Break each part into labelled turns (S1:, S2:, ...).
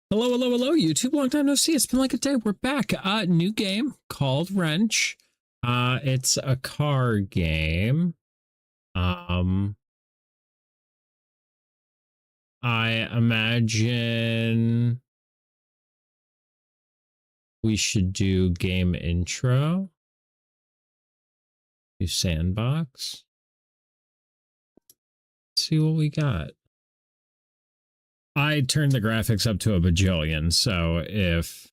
S1: Hello, hello, hello, YouTube. Long time no see. It's been like a day. We're back. New game called Wrench. It's a car game. I imagine we should do game intro. Do sandbox. Let's see what we got. I turned the graphics up to a bajillion, so if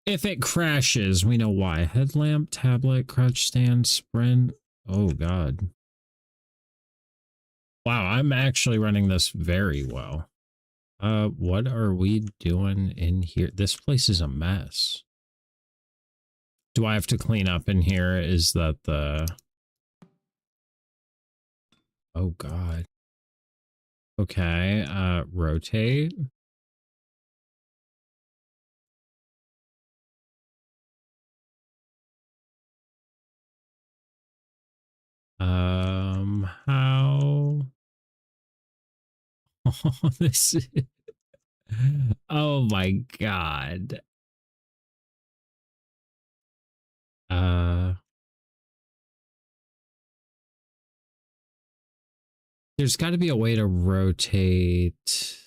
S1: it crashes, we know why. Headlamp, tablet, crouch stand, sprint. Oh god. Wow, I'm actually running this very well. What are we doing in here? This place is a mess. Do I have to clean up in here? Is that the... Oh god. Okay, rotate. How? Oh, this is... Oh my god. There's got to be a way to rotate.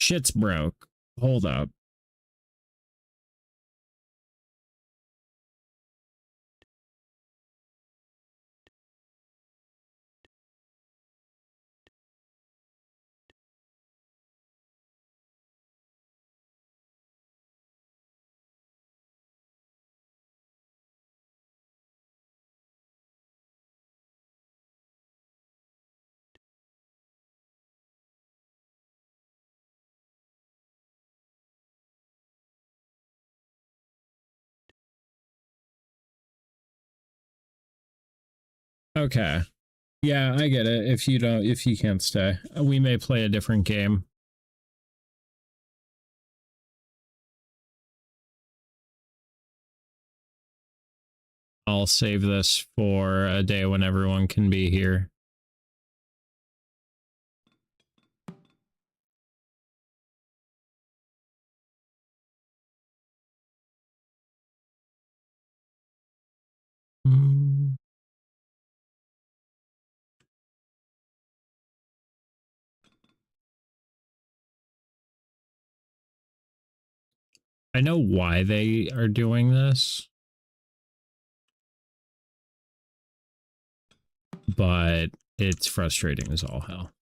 S1: Shit's broke. Hold up. Okay. Yeah, I get it. If you can't stay, we may play a different game. I'll save this for a day when everyone can be here. Hmm. I know why they are doing this, but it's frustrating as all hell.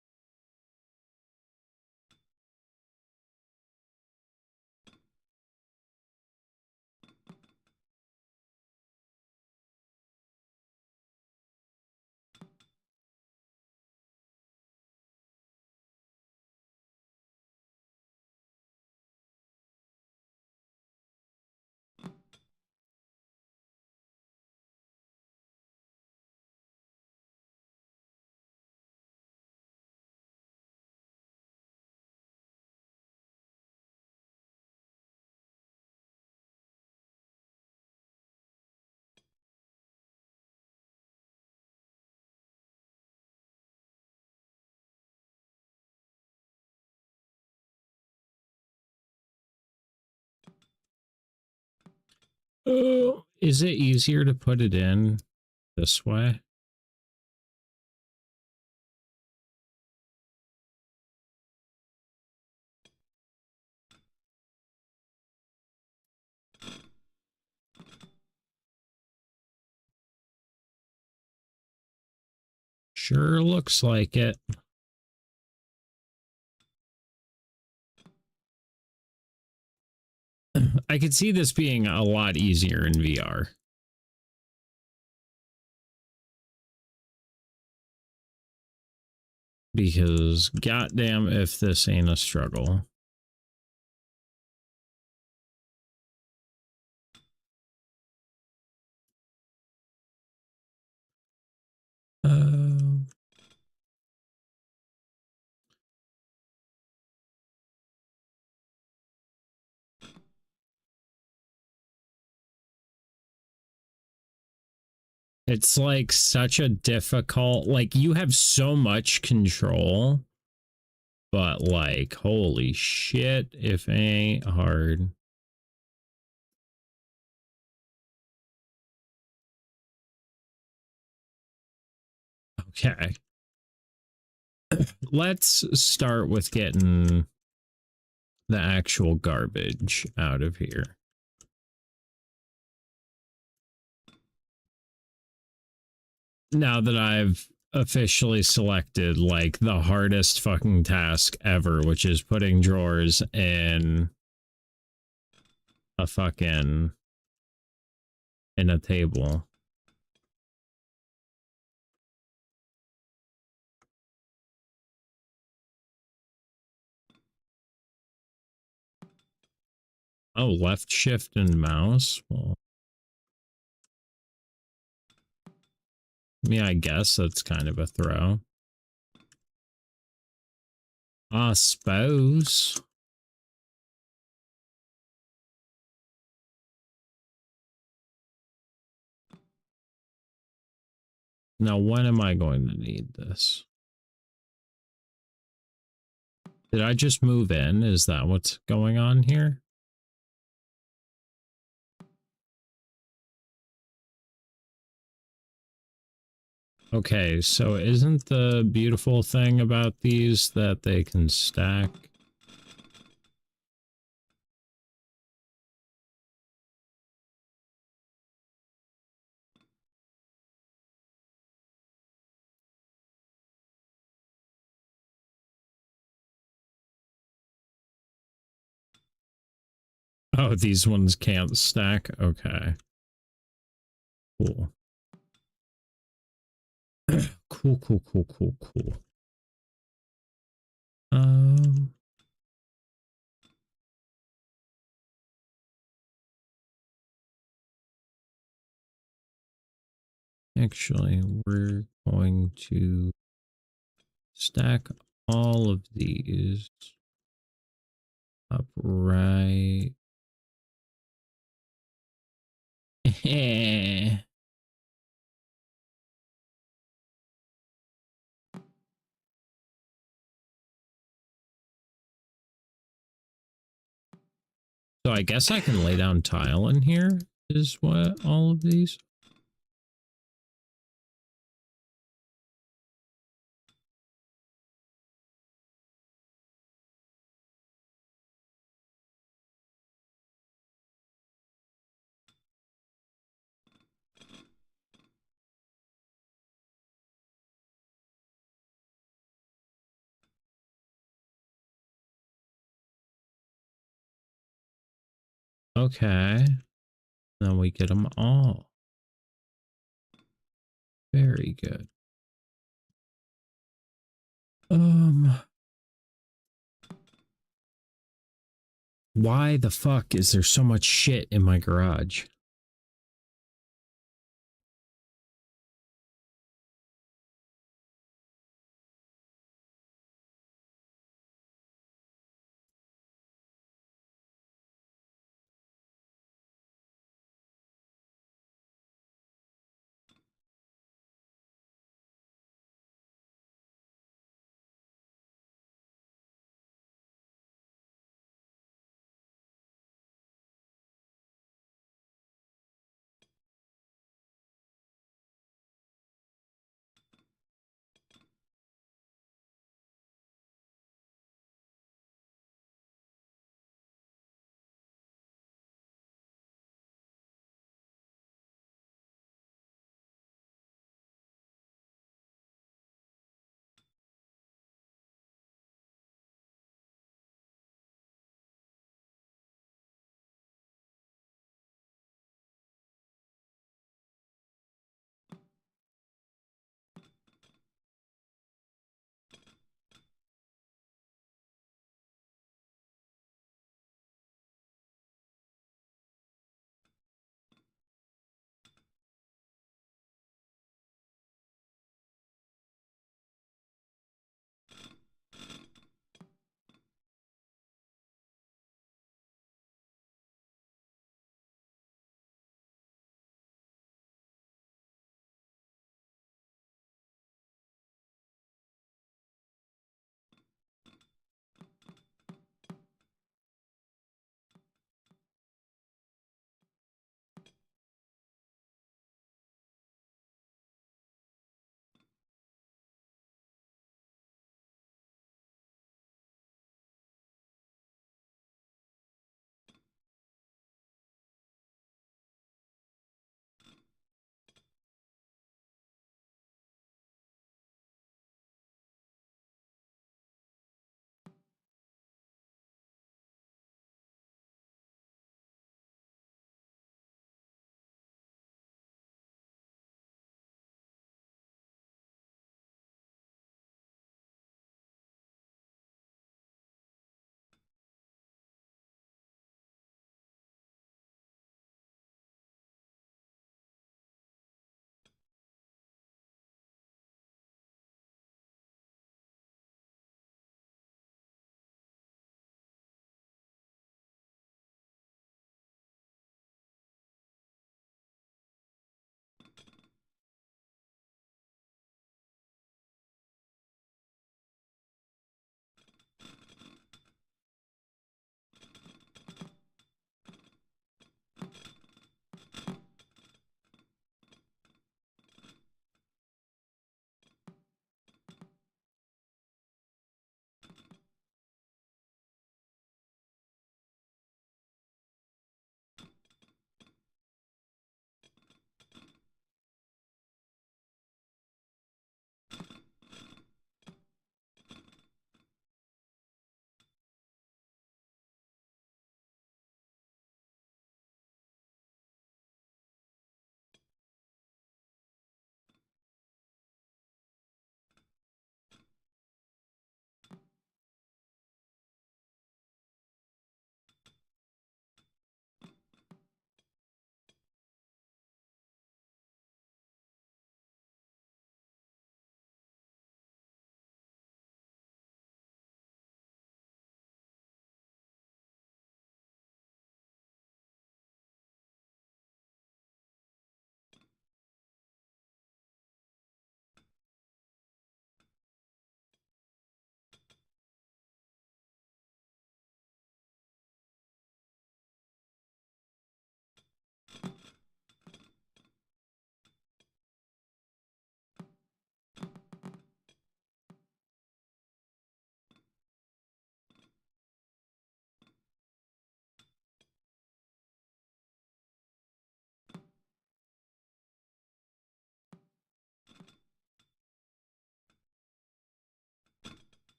S1: Oh, is it easier to put it in this way? Sure looks like it. I could see this being a lot easier in VR. Because goddamn if this ain't a struggle. Uh, it's like such a difficult, like you have so much control, but like holy shit if it ain't hard. Okay. Let's start with getting the actual garbage out of here. Now that I've officially selected like the hardest fucking task ever, which is putting drawers in a fucking in a table. Oh, left shift and mouse. Well, I mean, I guess that's kind of a throw. I suppose. Now, when am I going to need this? Did I just move in? Is that what's going on here? Okay, so isn't the beautiful thing about these that they can stack? Oh, these ones can't stack? Okay. Cool. Cool, cool, cool, cool, cool. Um, actually, we're going to stack all of these up right. So I guess I can lay down tile in here, is what all of these? Okay. Then we get them all. Very good. Why the fuck is there so much shit in my garage?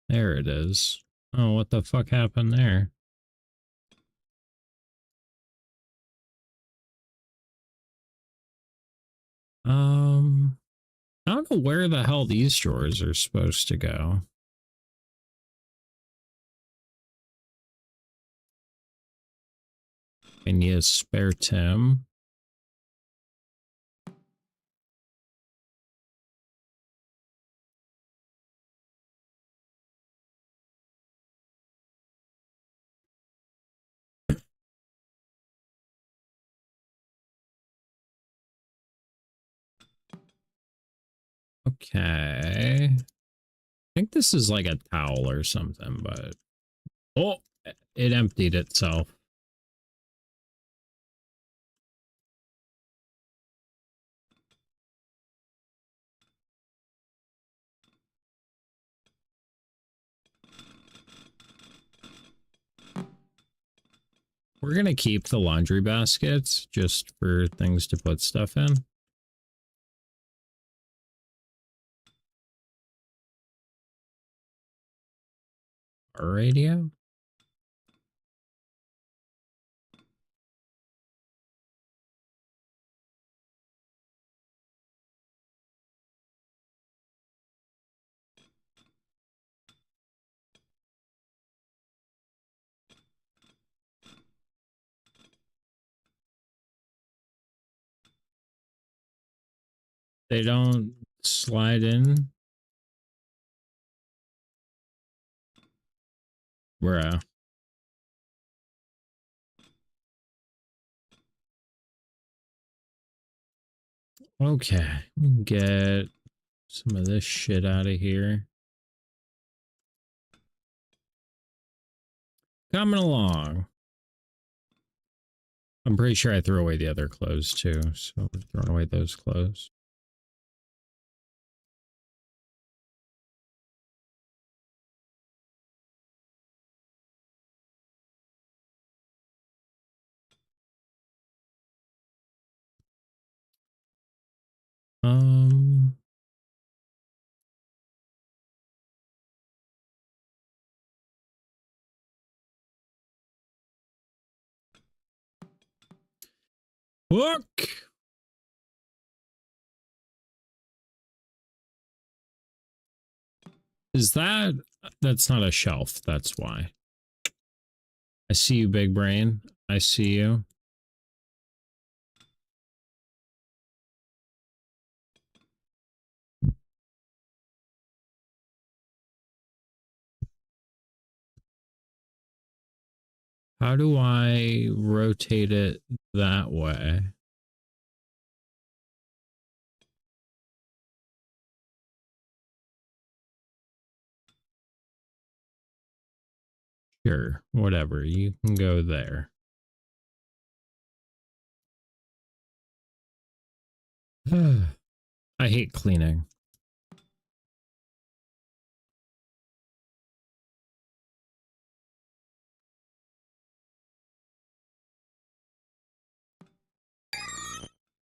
S1: There it is. Oh, what the fuck happened there? I don't know where the hell these drawers are supposed to go. Can you spare Tim? Okay. I think this is like a towel or something, but... Oh, it emptied itself. We're gonna keep the laundry baskets just for things to put stuff in. Our radio? They don't slide in. Bruh. Okay. Get some of this shit out of here. Coming along. I'm pretty sure I threw away the other clothes too, so we're throwing away those clothes. Um, Look! Is that... That's not a shelf, that's why. I see you, big brain. I see you. How do I rotate it that way? Sure, whatever. You can go there. I hate cleaning.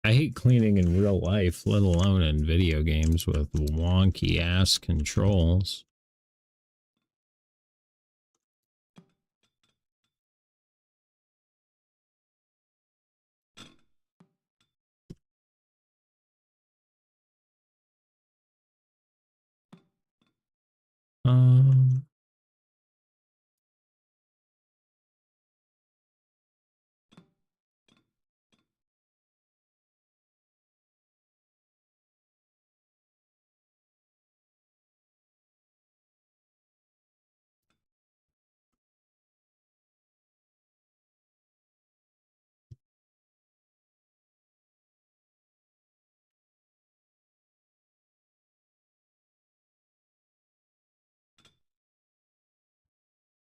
S1: I hate cleaning in real life, let alone in video games with wonky ass controls. Um,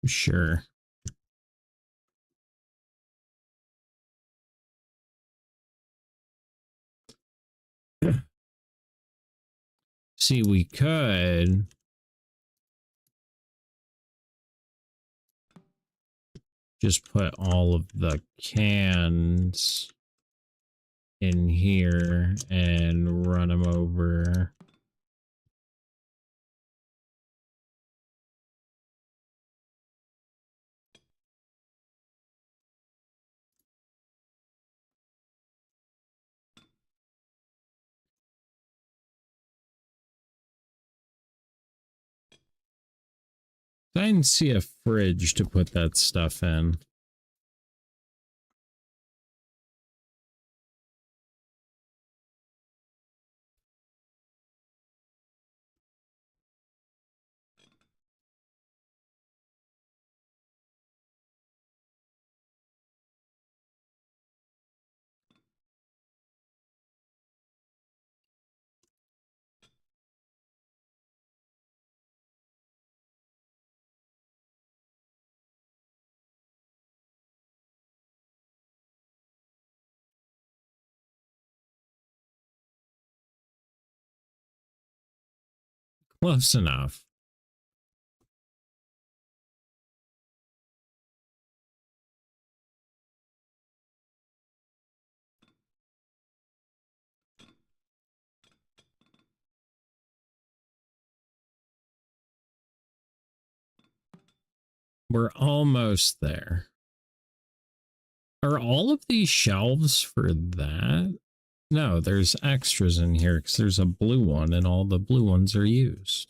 S1: sure. See, we could just put all of the cans in here and run them over. I didn't see a fridge to put that stuff in. Close enough. We're almost there. Are all of these shelves for that? No, there's extras in here because there's a blue one and all the blue ones are used.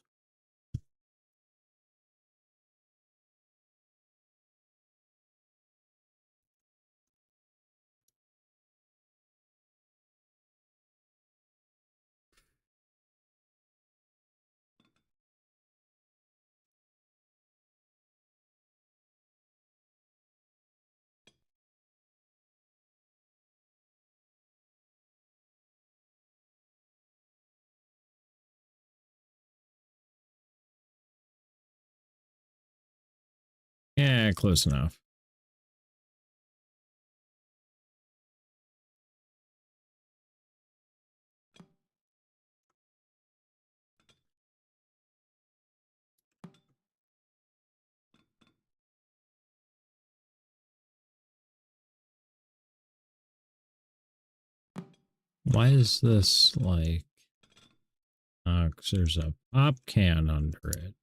S1: Yeah, close enough. Why is this like... because there's a pop can under it.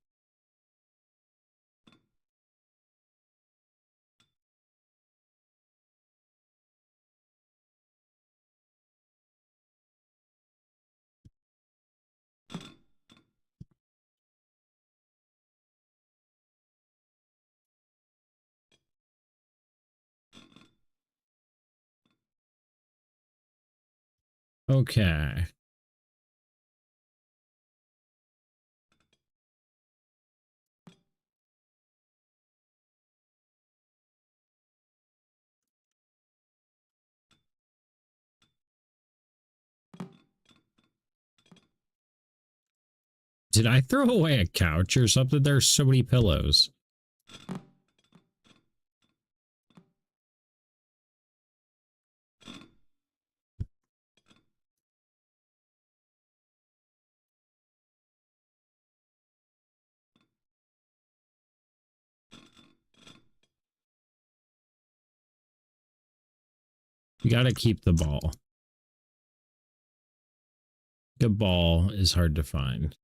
S1: Okay. Did I throw away a couch or something? There's so many pillows. You gotta keep the ball. The ball is hard to find.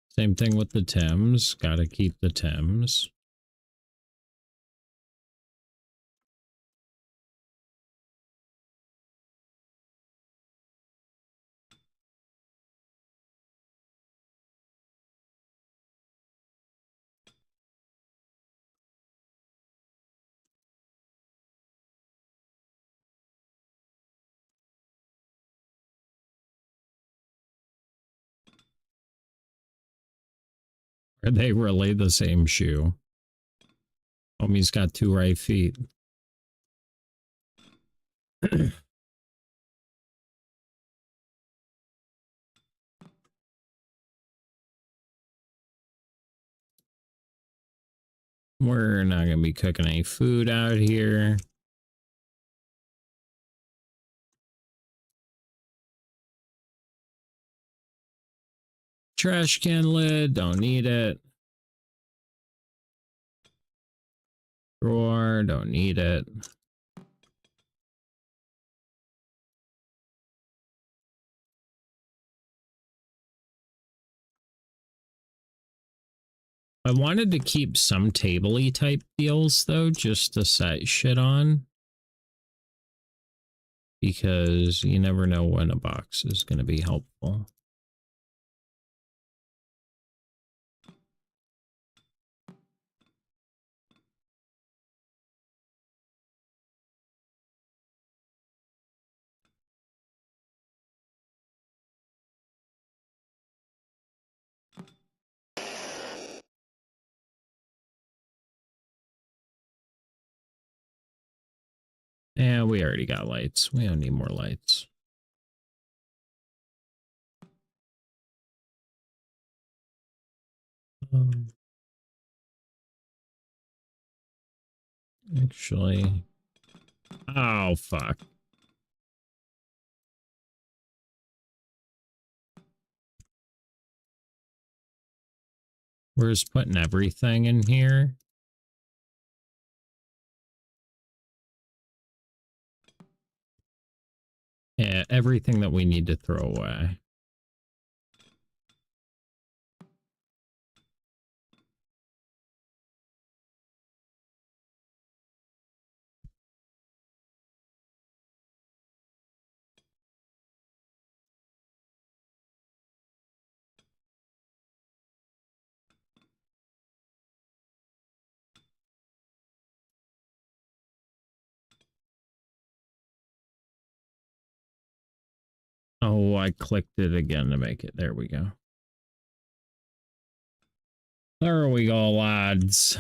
S1: Same thing with the Tims. Gotta keep the Tims. Are they really the same shoe? Homie's got two right feet. We're not going to be cooking any food out here. Trash can lid, don't need it. Drawer, don't need it. I wanted to keep some table-y type deals though, just to set shit on. Because you never know when a box is going to be helpful. And we already got lights. We don't need more lights. Um, actually, oh fuck. We're just putting everything in here. Yeah, everything that we need to throw away. Oh, I clicked it again to make it. There we go. There we go, lads.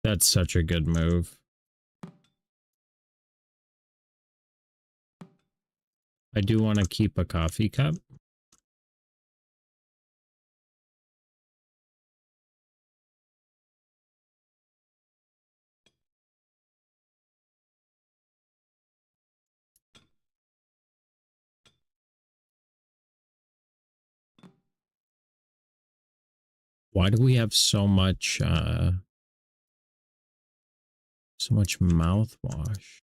S1: That's such a good move. I do want to keep a coffee cup. Why do we have so much mouthwash?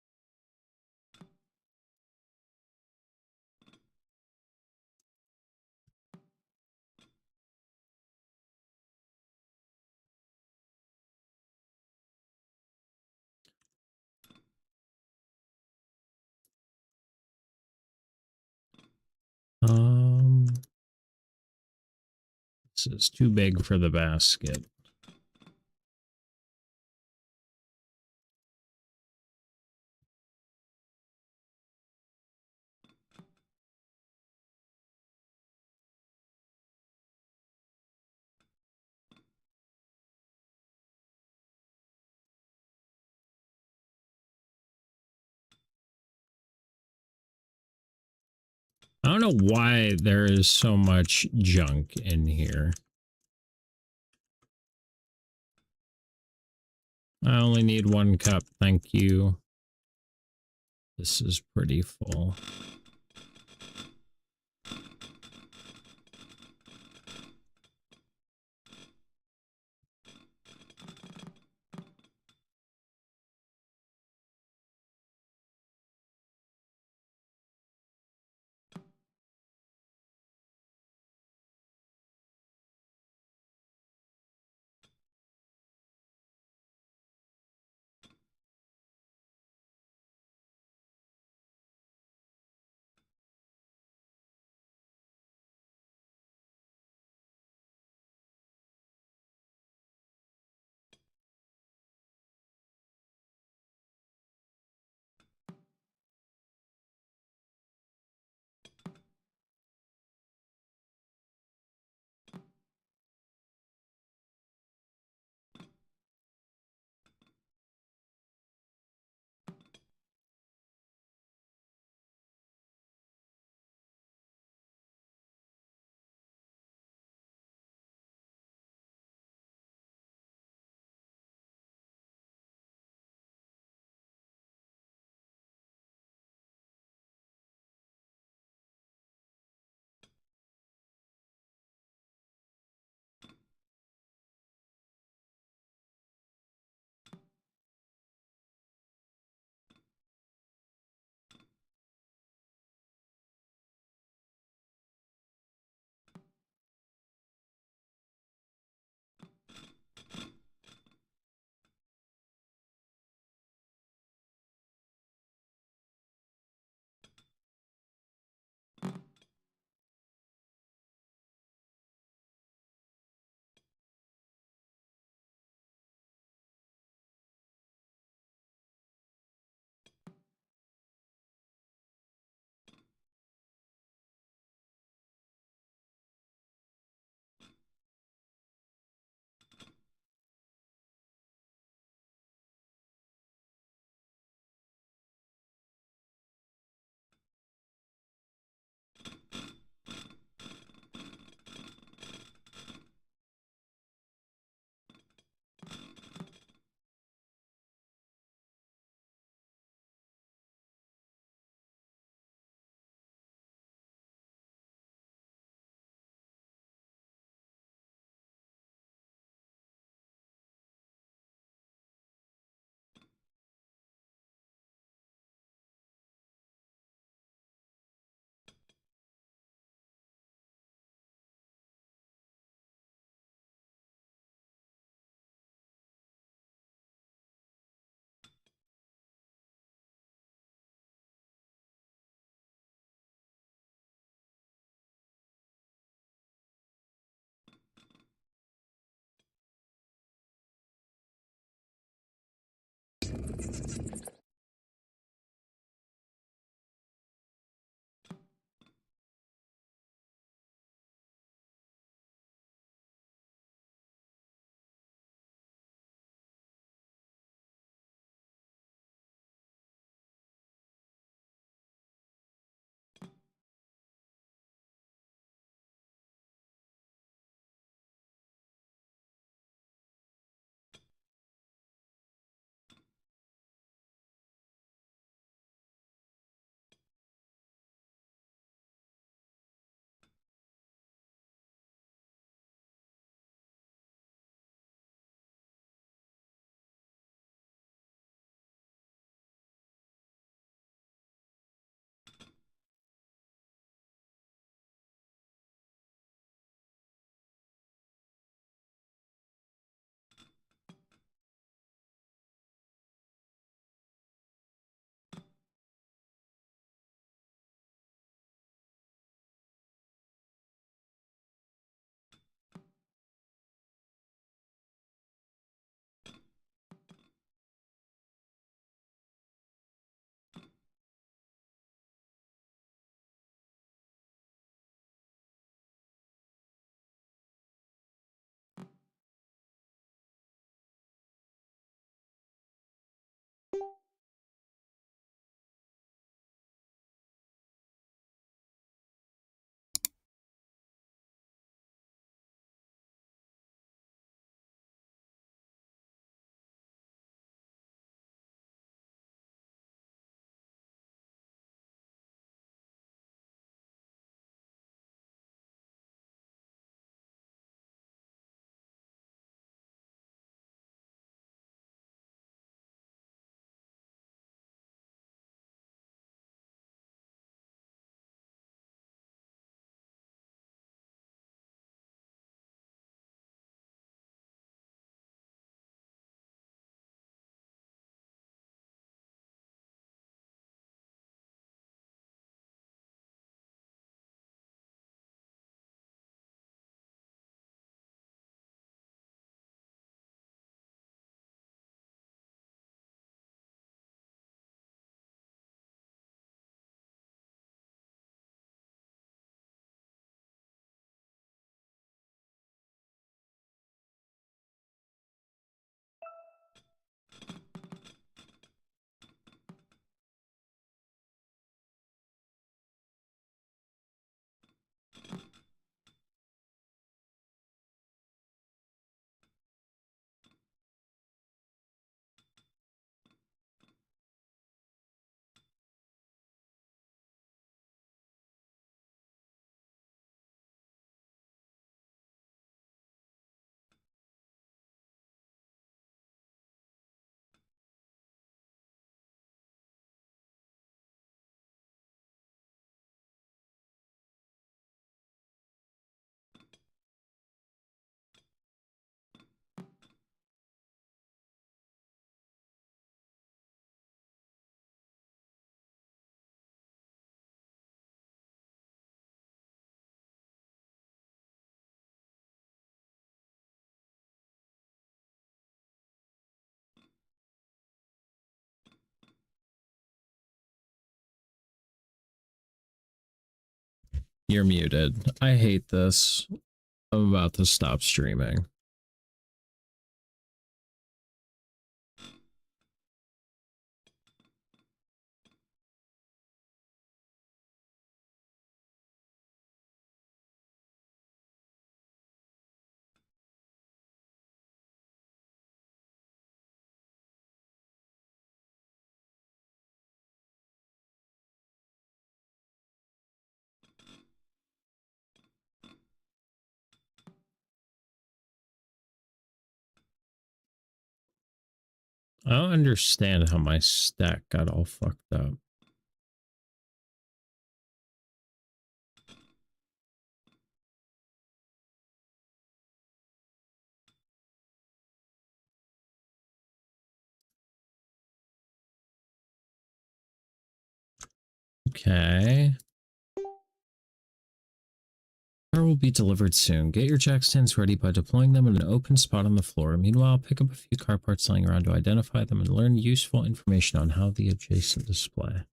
S1: This is too big for the basket. I don't know why there is so much junk in here. I only need one cup, thank you. This is pretty full. You're muted. I hate this. I'm about to stop streaming. I don't understand how my stack got all fucked up. Okay. Car will be delivered soon. Get your jack stands ready by deploying them in an open spot on the floor. Meanwhile, pick up a few car parts lying around to identify them and learn useful information on how the adjacent display.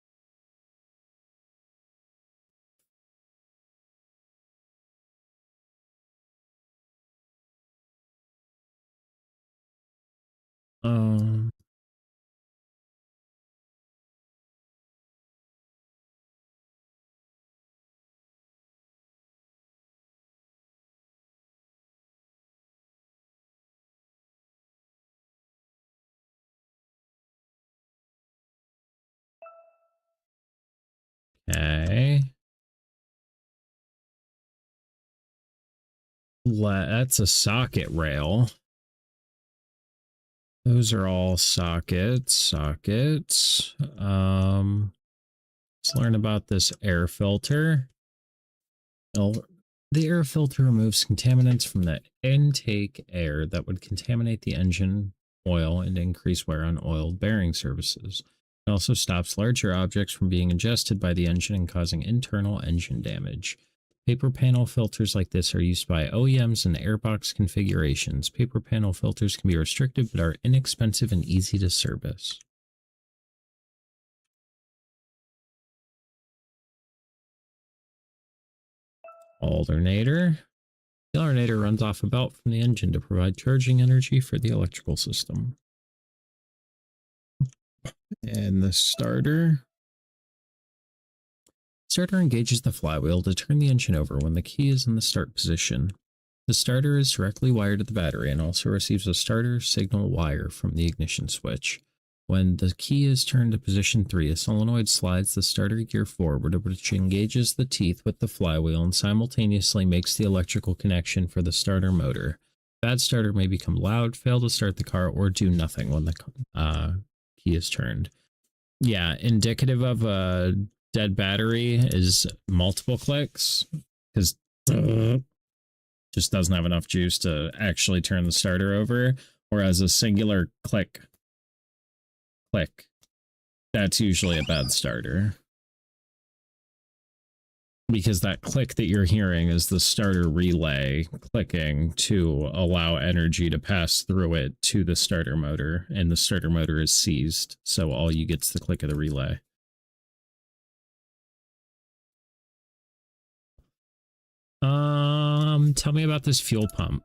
S1: Um, okay. That's a socket rail. Those are all sockets. Let's learn about this air filter. Well, the air filter removes contaminants from the intake air that would contaminate the engine oil and increase wear on oil bearing surfaces. It also stops larger objects from being ingested by the engine and causing internal engine damage. Paper panel filters like this are used by OEMs in airbox configurations. Paper panel filters can be restricted but are inexpensive and easy to service. Alternator. The alternator runs off a belt from the engine to provide charging energy for the electrical system. And the starter. Starter engages the flywheel to turn the engine over when the key is in the start position. The starter is directly wired to the battery and also receives a starter signal wire from the ignition switch. When the key is turned to position 3, a solenoid slides the starter gear forward, which engages the teeth with the flywheel and simultaneously makes the electrical connection for the starter motor. Bad starter may become loud, fail to start the car, or do nothing when the key is turned. Yeah, indicative of a dead battery is multiple clicks, because just doesn't have enough juice to actually turn the starter over, whereas a singular click, that's usually a bad starter. Because that click that you're hearing is the starter relay clicking to allow energy to pass through it to the starter motor, and the starter motor is seized, so all you get's the click of the relay. Tell me about this fuel pump.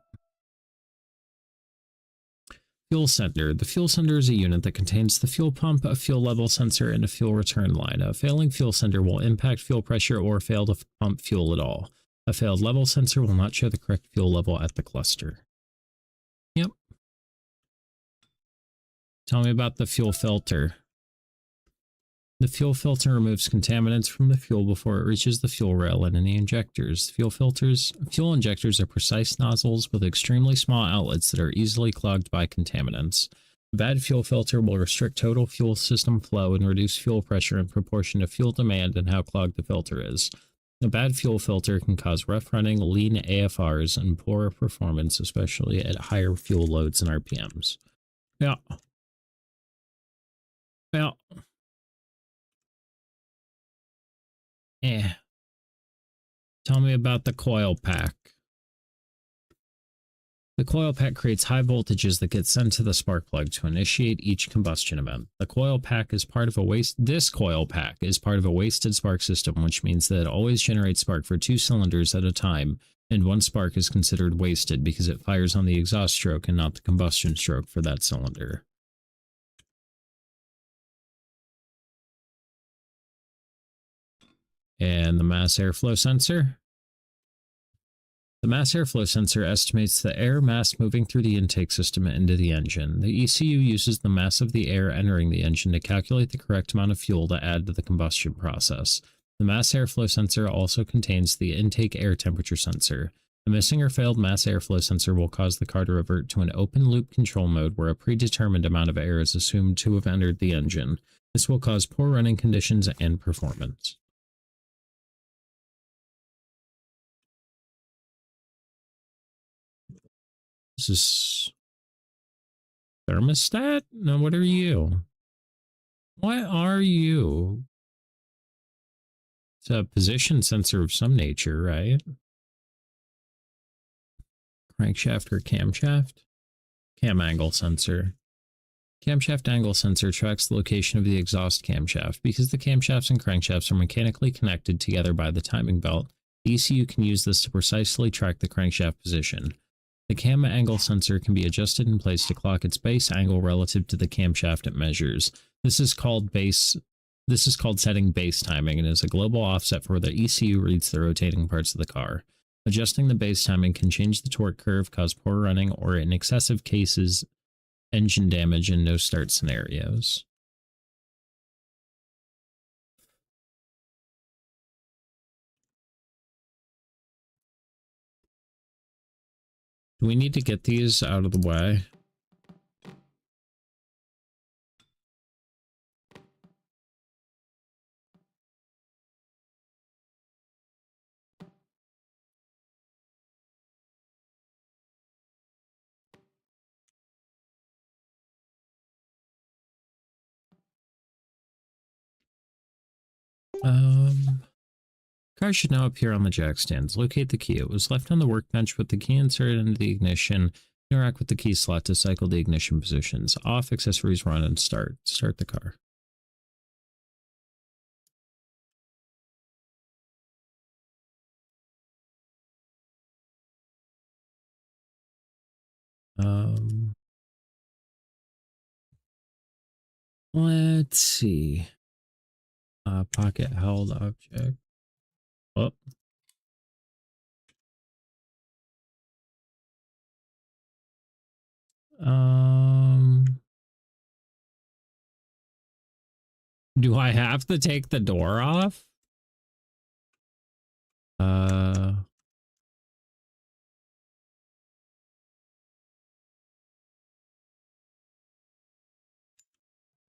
S1: Fuel sender. The fuel sender is a unit that contains the fuel pump, a fuel level sensor, and a fuel return line. A failing fuel sender will impact fuel pressure or fail to pump fuel at all. A failed level sensor will not show the correct fuel level at the cluster. Yep. Tell me about the fuel filter. The fuel filter removes contaminants from the fuel before it reaches the fuel rail and any injectors. Fuel injectors are precise nozzles with extremely small outlets that are easily clogged by contaminants. A bad fuel filter will restrict total fuel system flow and reduce fuel pressure in proportion to fuel demand and how clogged the filter is. A bad fuel filter can cause rough running, lean AFRs, and poor performance, especially at higher fuel loads and RPMs. Yeah. Yeah. Tell me about the coil pack. The coil pack creates high voltages that get sent to the spark plug to initiate each combustion event. The coil pack is part of a This coil pack is part of a wasted spark system, which means that it always generates spark for 2 cylinders at a time, and one spark is considered wasted because it fires on the exhaust stroke and not the combustion stroke for that cylinder. And the mass airflow sensor. The mass airflow sensor estimates the air mass moving through the intake system into the engine. The ECU uses the mass of the air entering the engine to calculate the correct amount of fuel to add to the combustion process. The mass airflow sensor also contains the intake air temperature sensor. A missing or failed mass airflow sensor will cause the car to revert to an open loop control mode where a predetermined amount of air is assumed to have entered the engine. This will cause poor running conditions and performance. This is thermostat? No, what are you? What are you? It's a position sensor of some nature, right? Crankshaft or camshaft? Cam angle sensor. Camshaft angle sensor tracks the location of the exhaust camshaft. Because the camshafts and crankshafts are mechanically connected together by the timing belt, the ECU can use this to precisely track the crankshaft position. The cam angle sensor can be adjusted in place to clock its base angle relative to the camshaft it measures. This is called setting base timing and is a global offset for where the ECU reads the rotating parts of the car. Adjusting the base timing can change the torque curve, cause poor running, or in excessive cases, engine damage in no start scenarios. Do we need to get these out of the way? Car should now appear on the jack stands. Locate the key. It was left on the workbench with the key inserted into the ignition. Interact with the key slot to cycle the ignition positions. Off, accessories run, and start. Start the car. Let's see. Pocket held object. Oh. Do I have to take the door off?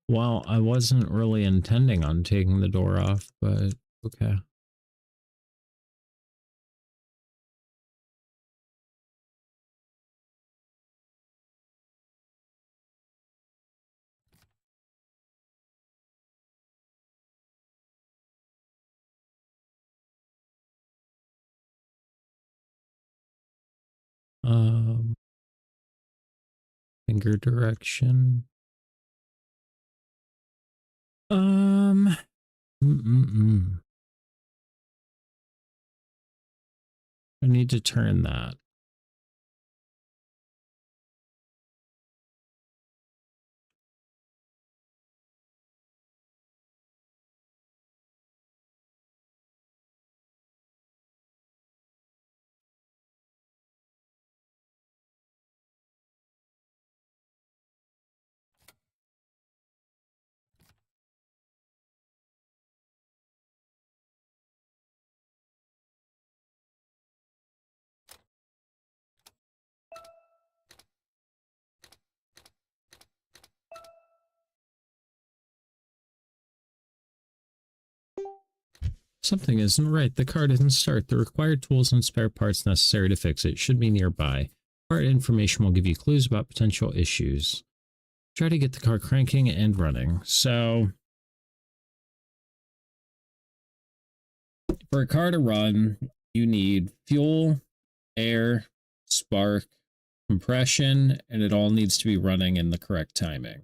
S1: Well, I wasn't really intending on taking the door off, but okay. Finger direction. I need to turn that. Something isn't right. The car didn't start. The required tools and spare parts necessary to fix it should be nearby. Part information will give you clues about potential issues. Try to get the car cranking and running. So, for a car to run, you need fuel, air, spark, compression, and it all needs to be running in the correct timing.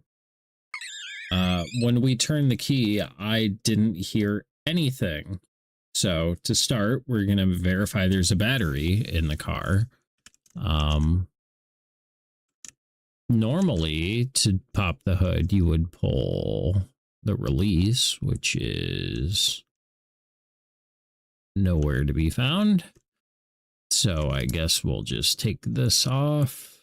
S1: When we turned the key, I didn't hear anything. So to start, we're going to verify there's a battery in the car. Normally, to pop the hood, you would pull the release, which is nowhere to be found. So I guess we'll just take this off.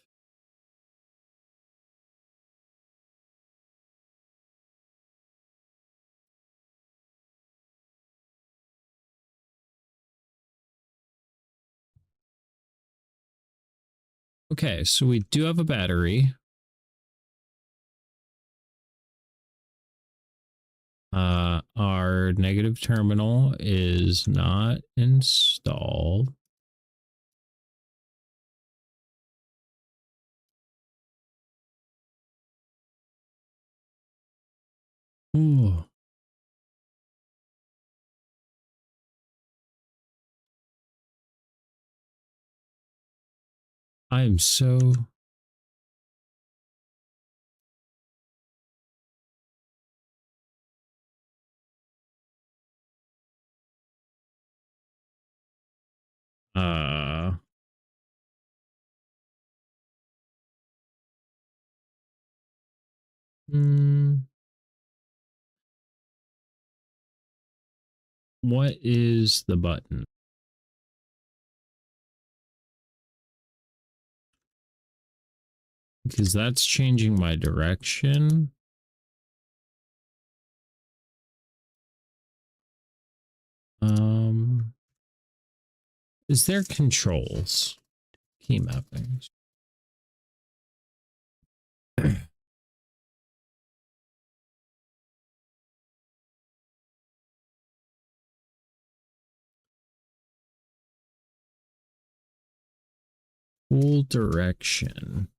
S1: Okay, so we do have a battery. Our negative terminal is not installed. Ooh. I am so... What is the button? Because that's changing my direction. Is there controls? Key mappings. Full direction.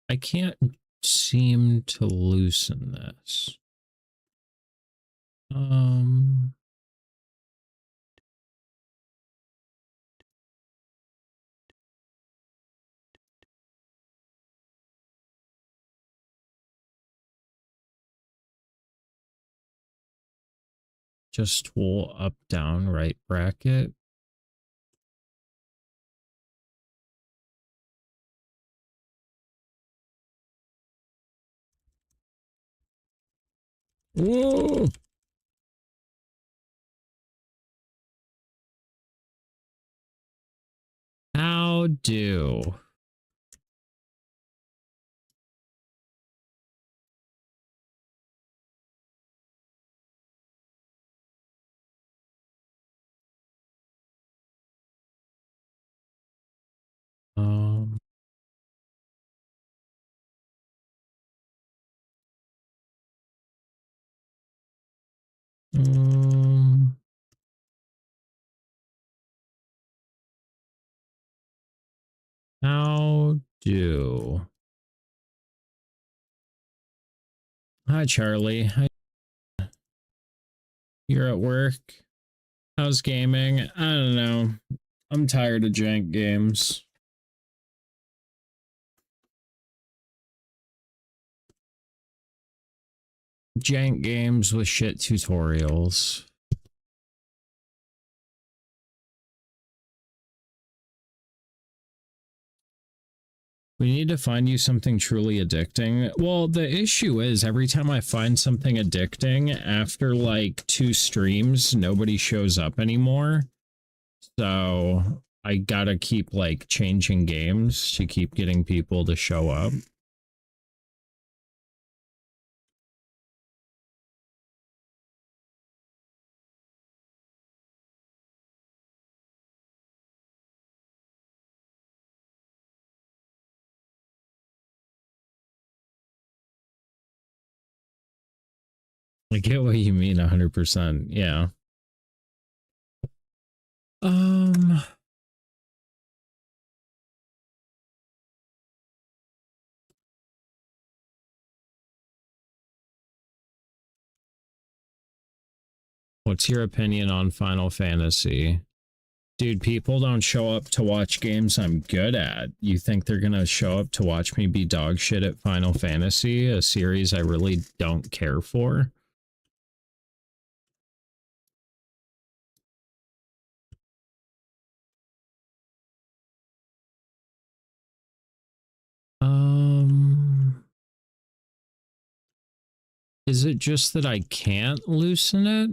S1: I can't seem to loosen this. Just tool up, down, right bracket. Whoa! How do? Um, um, how do? Hi, Charlie. Hi. You're at work? How's gaming? I don't know. I'm tired of jank games. Jank games with shit tutorials. We need to find you something truly addicting. Well, the issue is every time I find something addicting, after like 2 streams, nobody shows up anymore. So I gotta keep like changing games to keep getting people to show up. I get what you mean 100%. Yeah. Um, what's your opinion on Final Fantasy? Dude, people don't show up to watch games I'm good at. You think they're gonna show up to watch me be dog shit at Final Fantasy, a series I really don't care for? Is it just that I can't loosen it?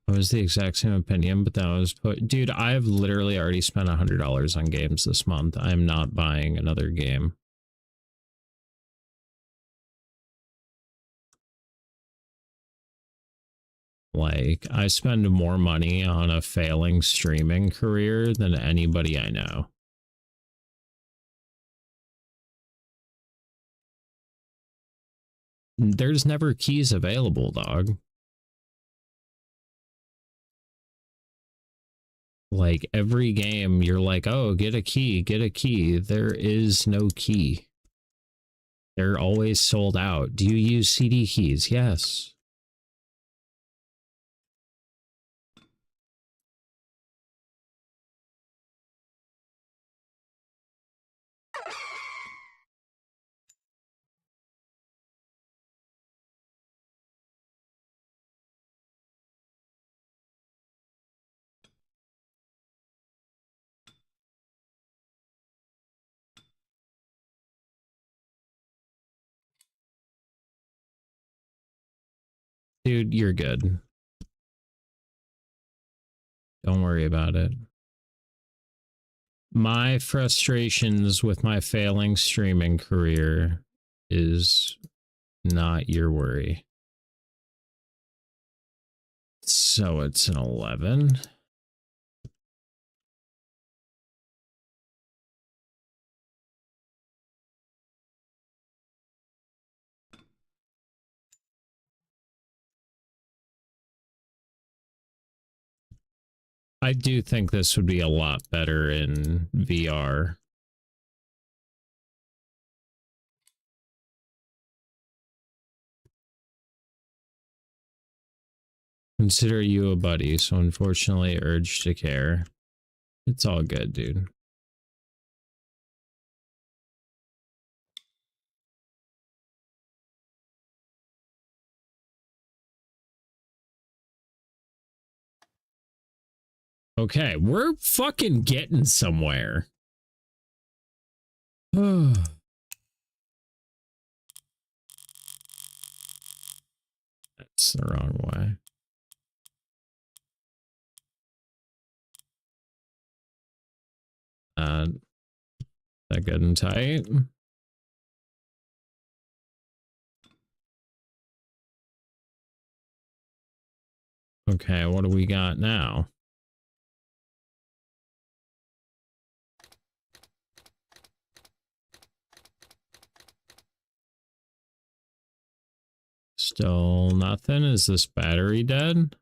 S1: It was the exact same opinion, but that was put. Dude, I've literally already spent $100 on games this month. I'm not buying another game. Like, I spend more money on a failing streaming career than anybody I know. There's never keys available, dog. Like, every game, you're like, oh, get a key, get a key. There is no key. They're always sold out. Do you use CD keys? Yes. Dude, you're good. Don't worry about it. My frustrations with my failing streaming career is not your worry. So it's an 11. I do think this would be a lot better in VR. Consider you a buddy, so unfortunately urge to care. It's all good, dude. Okay, we're fucking getting somewhere. That's the wrong way. That good and tight. Okay, what do we got now? Still nothing. Is this battery dead?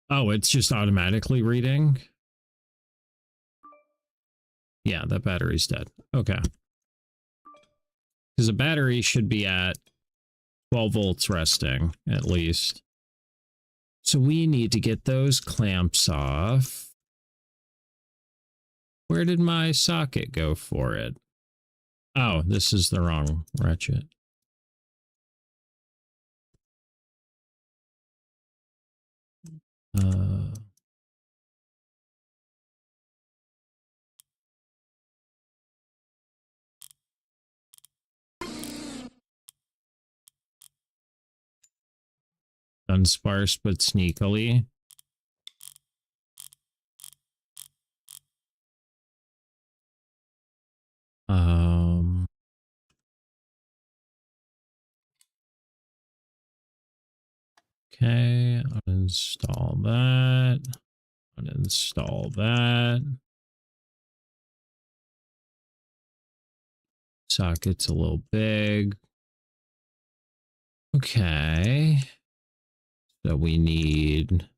S1: Oh, it's just automatically reading. Yeah, that battery's dead. Okay. Because a battery should be at 12 volts resting, at least. So we need to get those clamps off. Where did my socket go for it? Oh, this is the wrong ratchet. unsparse but sneakily. Okay, uninstall that. Uninstall that. Socket's a little big. Okay. So we need...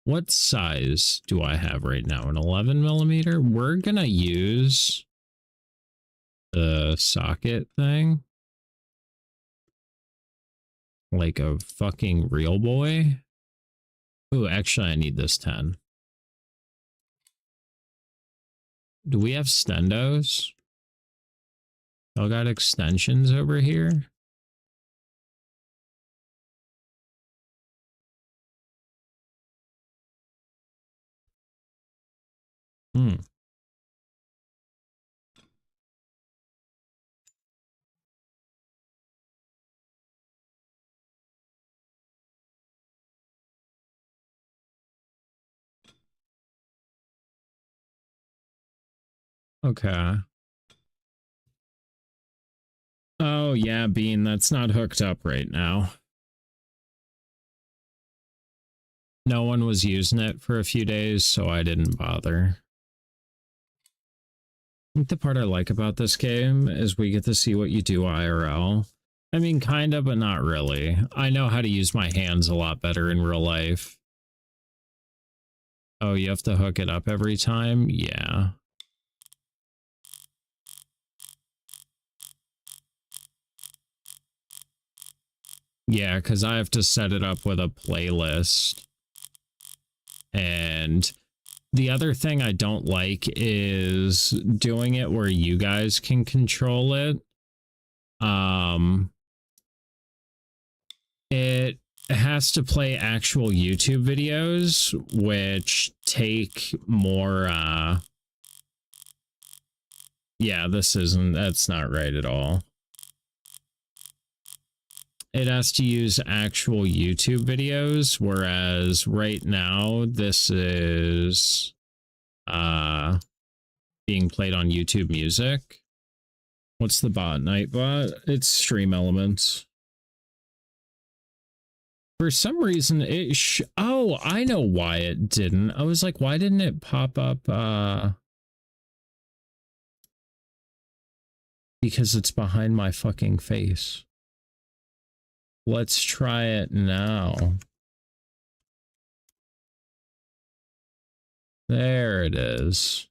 S1: What size do I have right now? An 11 millimeter? We're gonna use the socket thing like a fucking real boy. Ooh, actually, I need this 10. Do we have stendos? Y'all got extensions over here? Hmm. Okay. Oh, yeah, Bean, that's not hooked up right now. No one was using it for a few days, so I didn't bother. I think the part I like about this game is we get to see what you do IRL. I mean, kind of, but not really. I know how to use my hands a lot better in real life. Oh, you have to hook it up every time? Yeah. Yeah, because I have to set it up with a playlist. And the other thing I don't like is doing it where you guys can control it. It has to play actual YouTube videos, which take more, yeah, that's not right at all. It has to use actual YouTube videos, whereas right now this is being played on YouTube Music. What's the bot? Nightbot? It's Stream Elements. For some reason it oh, I know why it didn't. I was like, why didn't it pop up because it's behind my fucking face. Let's try it now. There it is.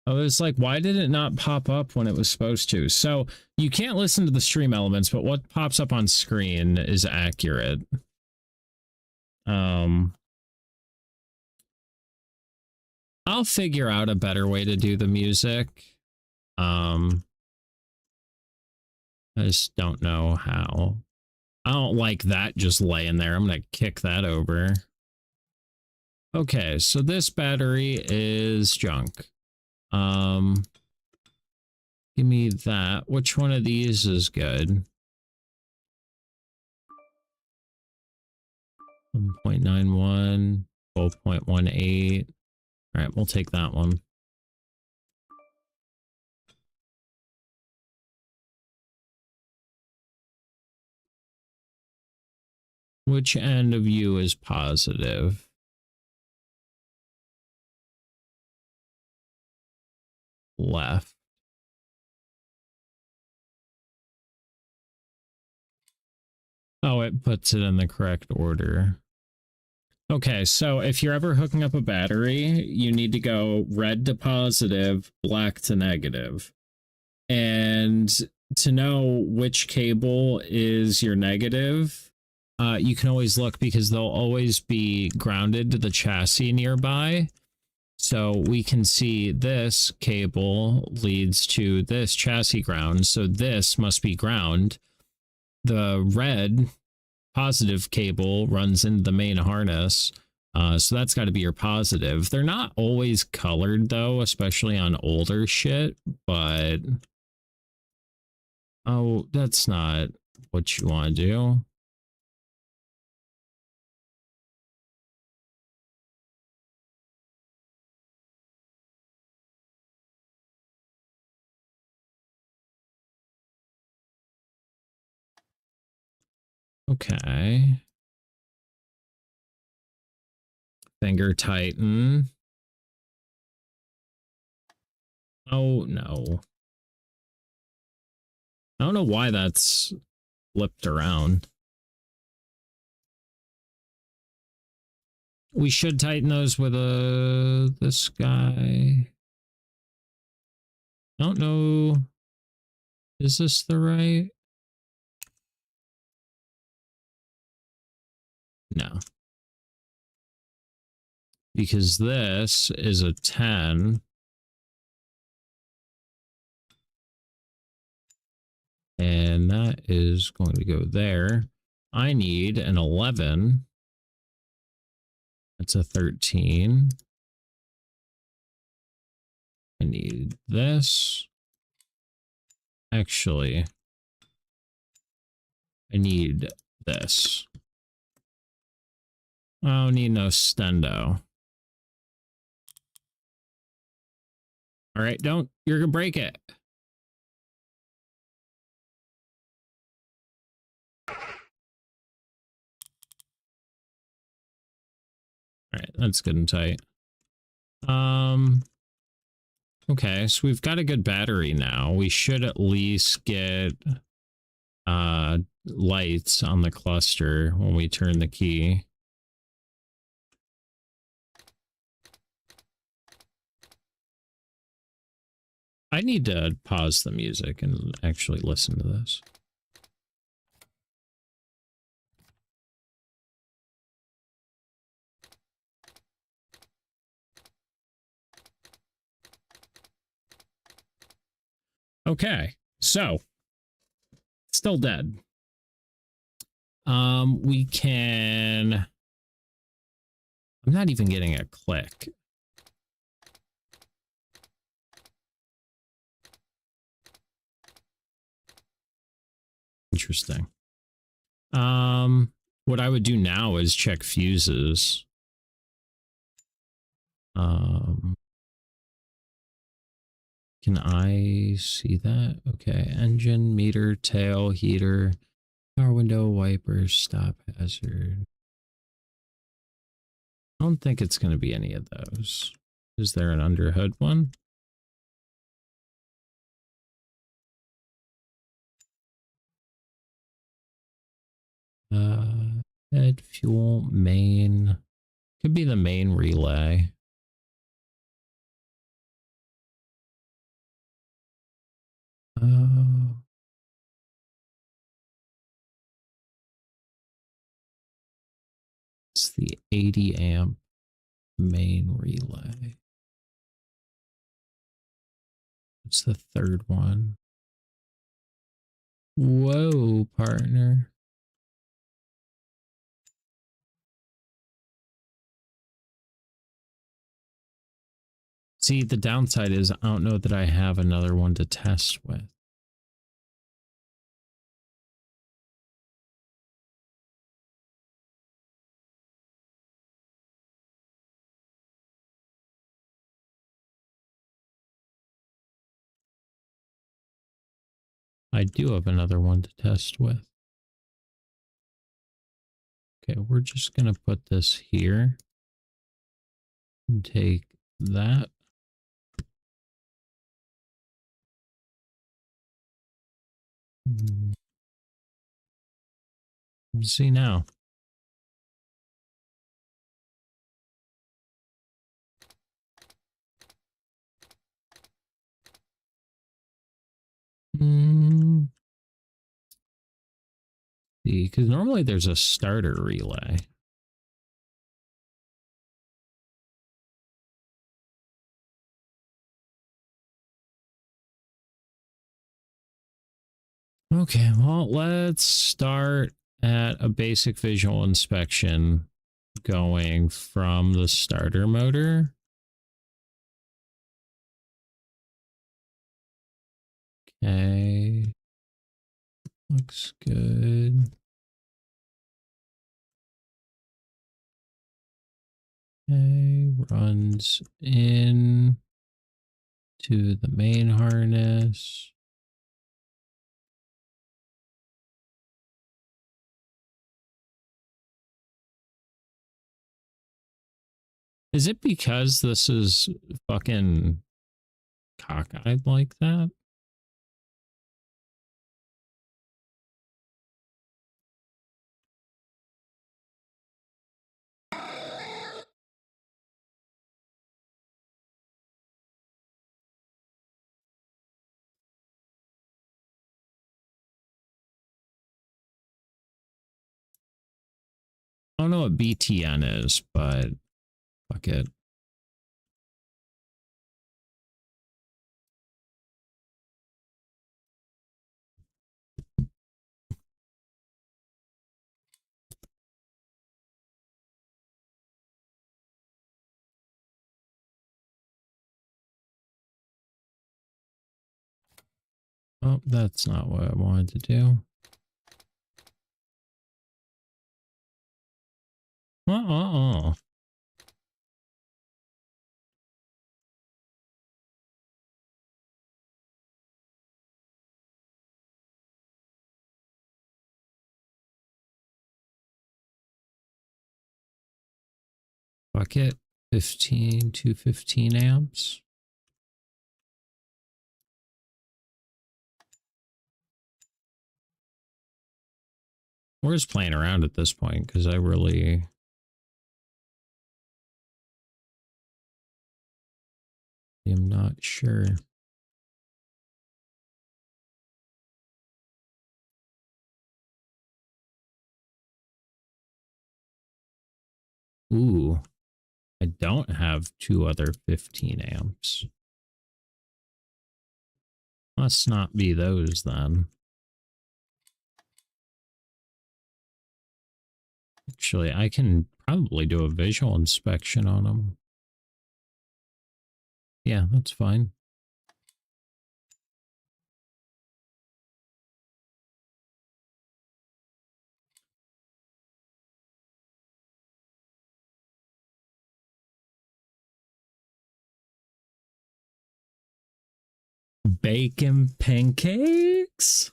S1: I was like, why did it not pop up when it was supposed to? So you can't listen to the stream elements, but what pops up on screen is accurate. I'll figure out a better way to do the music. I just don't know how. I don't like that just laying there. I'm going to kick that over. Okay, so this battery is junk. Give me that. Which one of these is good? 1.91, 12.18. All right, we'll take that one. Which end of you is positive? Left. Oh, it puts it in the correct order. Okay, so if you're ever hooking up a battery, you need to go red to positive, black to negative. And to know which cable is your negative, you can always look because they'll always be grounded to the chassis nearby. So we can see this cable leads to this chassis ground. So this must be ground. The red positive cable runs into the main harness. So that's got to be your positive. They're not always colored though, especially on older shit, but oh, that's not what you want to do. Okay. Finger tighten. Oh, no. I don't know why that's flipped around. We should tighten those with this guy. I don't know. Is this the right? No. Because this is a 10. And that is going to go there. I need an 11. That's a 13. I need this. Actually, I need this. I don't need no stendo. All right, you're gonna break it. All right, that's good and tight. Okay, so we've got a good battery now. We should at least get lights on the cluster when we turn the key. I need to pause the music and actually listen to this. Okay, so still dead. We can. I'm not even getting a click. Interesting. What I would do now is check fuses. Can I see that? Okay, engine, meter, tail, heater, power window, wiper, stop hazard. I don't think it's going to be any of those. Is there an underhood one? Head, fuel, main. Could be the main relay. It's the 80 amp main relay. It's the third one. Whoa, partner. See, the downside is I don't know that I have another one to test with. I do have another one to test with. Okay, we're just going to put this here and take that. Let's see now. See, because normally there's a starter relay. Okay, well, let's start at a basic visual inspection going from the starter motor. Okay. Looks good. Okay, runs in to the main harness. Is it because this is fucking cockeyed like that? I don't know what BTN is, but fuck it. Oh, that's not what I wanted to do. Uh-uh-uh. Fuck it. 15 to 15 amps. We're just playing around at this point because I really am not sure. Ooh, I don't have two other 15 amps. Must not be those then. Actually, I can probably do a visual inspection on them. Yeah, that's fine. Bacon pancakes?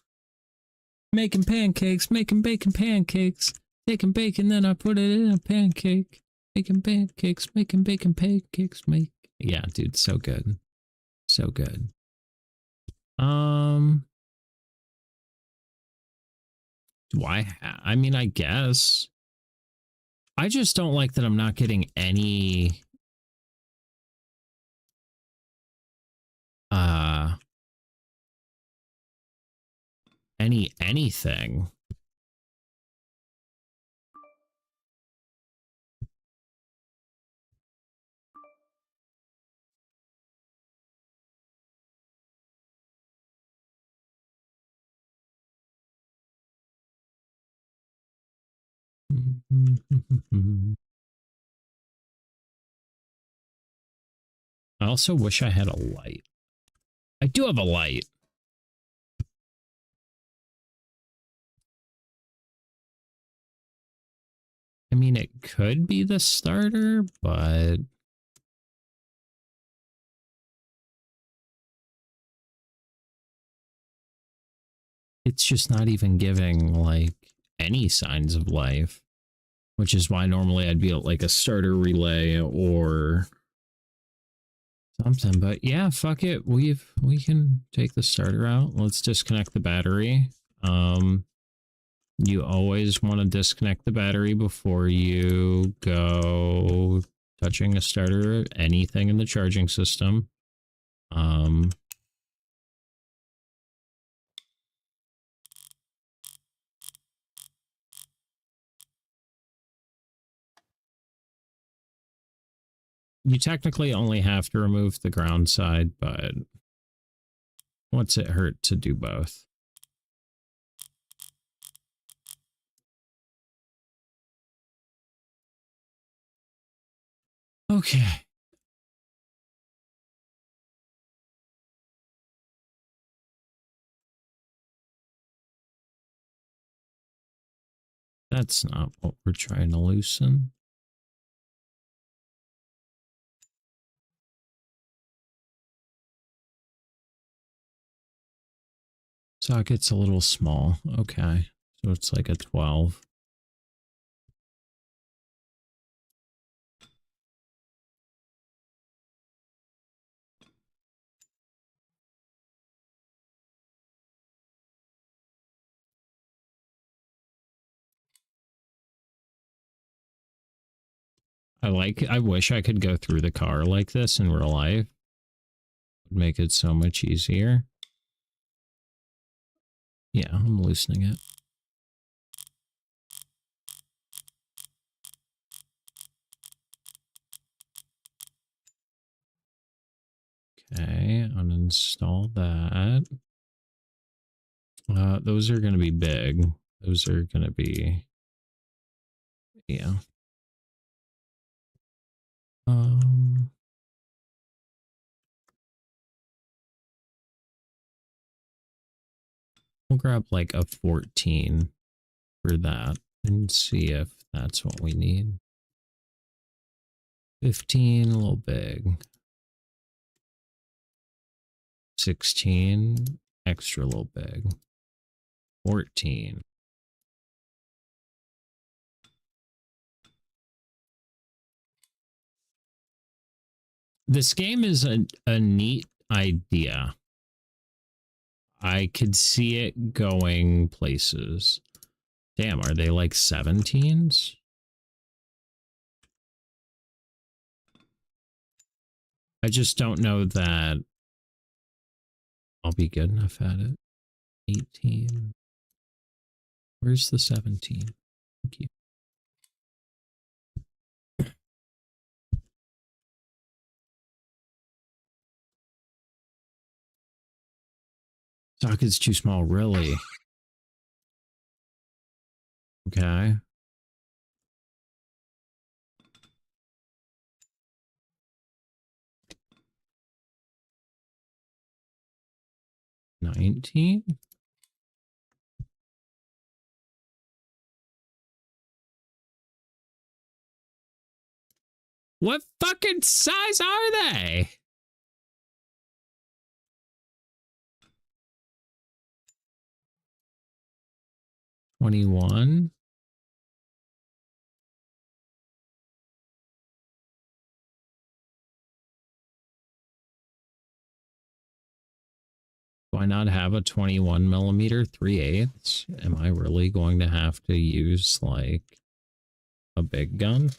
S1: Making pancakes, making bacon pancakes. Taking bacon, then I put it in a pancake. Making pancakes, making bacon pancakes, make. Yeah, dude, so good. So good. Do I mean, I guess. I just don't like that I'm not getting any uh anything. I also wish I had a light. I do have a light. I mean, it could be the starter, but it's just not even giving like any signs of life, which is why normally I'd be at like a starter relay or something. But yeah, fuck it. We can take the starter out. Let's disconnect the battery. You always want to disconnect the battery before you go touching a starter or anything in the charging system. You technically only have to remove the ground side, but what's it hurt to do both? Okay. That's not what we're trying to loosen. Socket's a little small. Okay. So it's like a 12. I wish I could go through the car like this in real life. Would make it so much easier. Yeah, I'm loosening it. Okay, uninstall that. Those are going to be big. Those are going to be, yeah. Um, we'll grab like a 14 for that and see if that's what we need. 15, a little big. 16, extra little big. 14. This game is a neat idea. I could see it going places. Damn, are they like 17s? I just don't know that I'll be good enough at it. 18. Where's the 17? Thank you. Socket's too small, really? Okay. $19? What fucking size are they? $21? Do I not have a 21 millimeter 3/8? Am I really going to have to use like a big gun?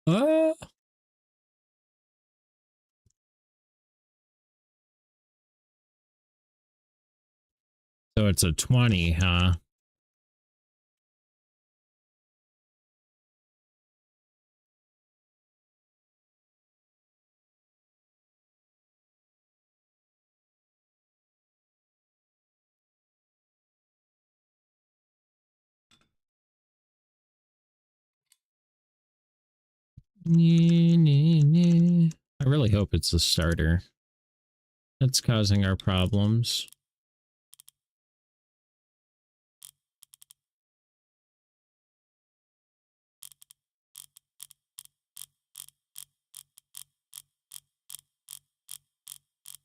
S1: Uh, so it's a 20, huh? I really hope it's the starter that's causing our problems.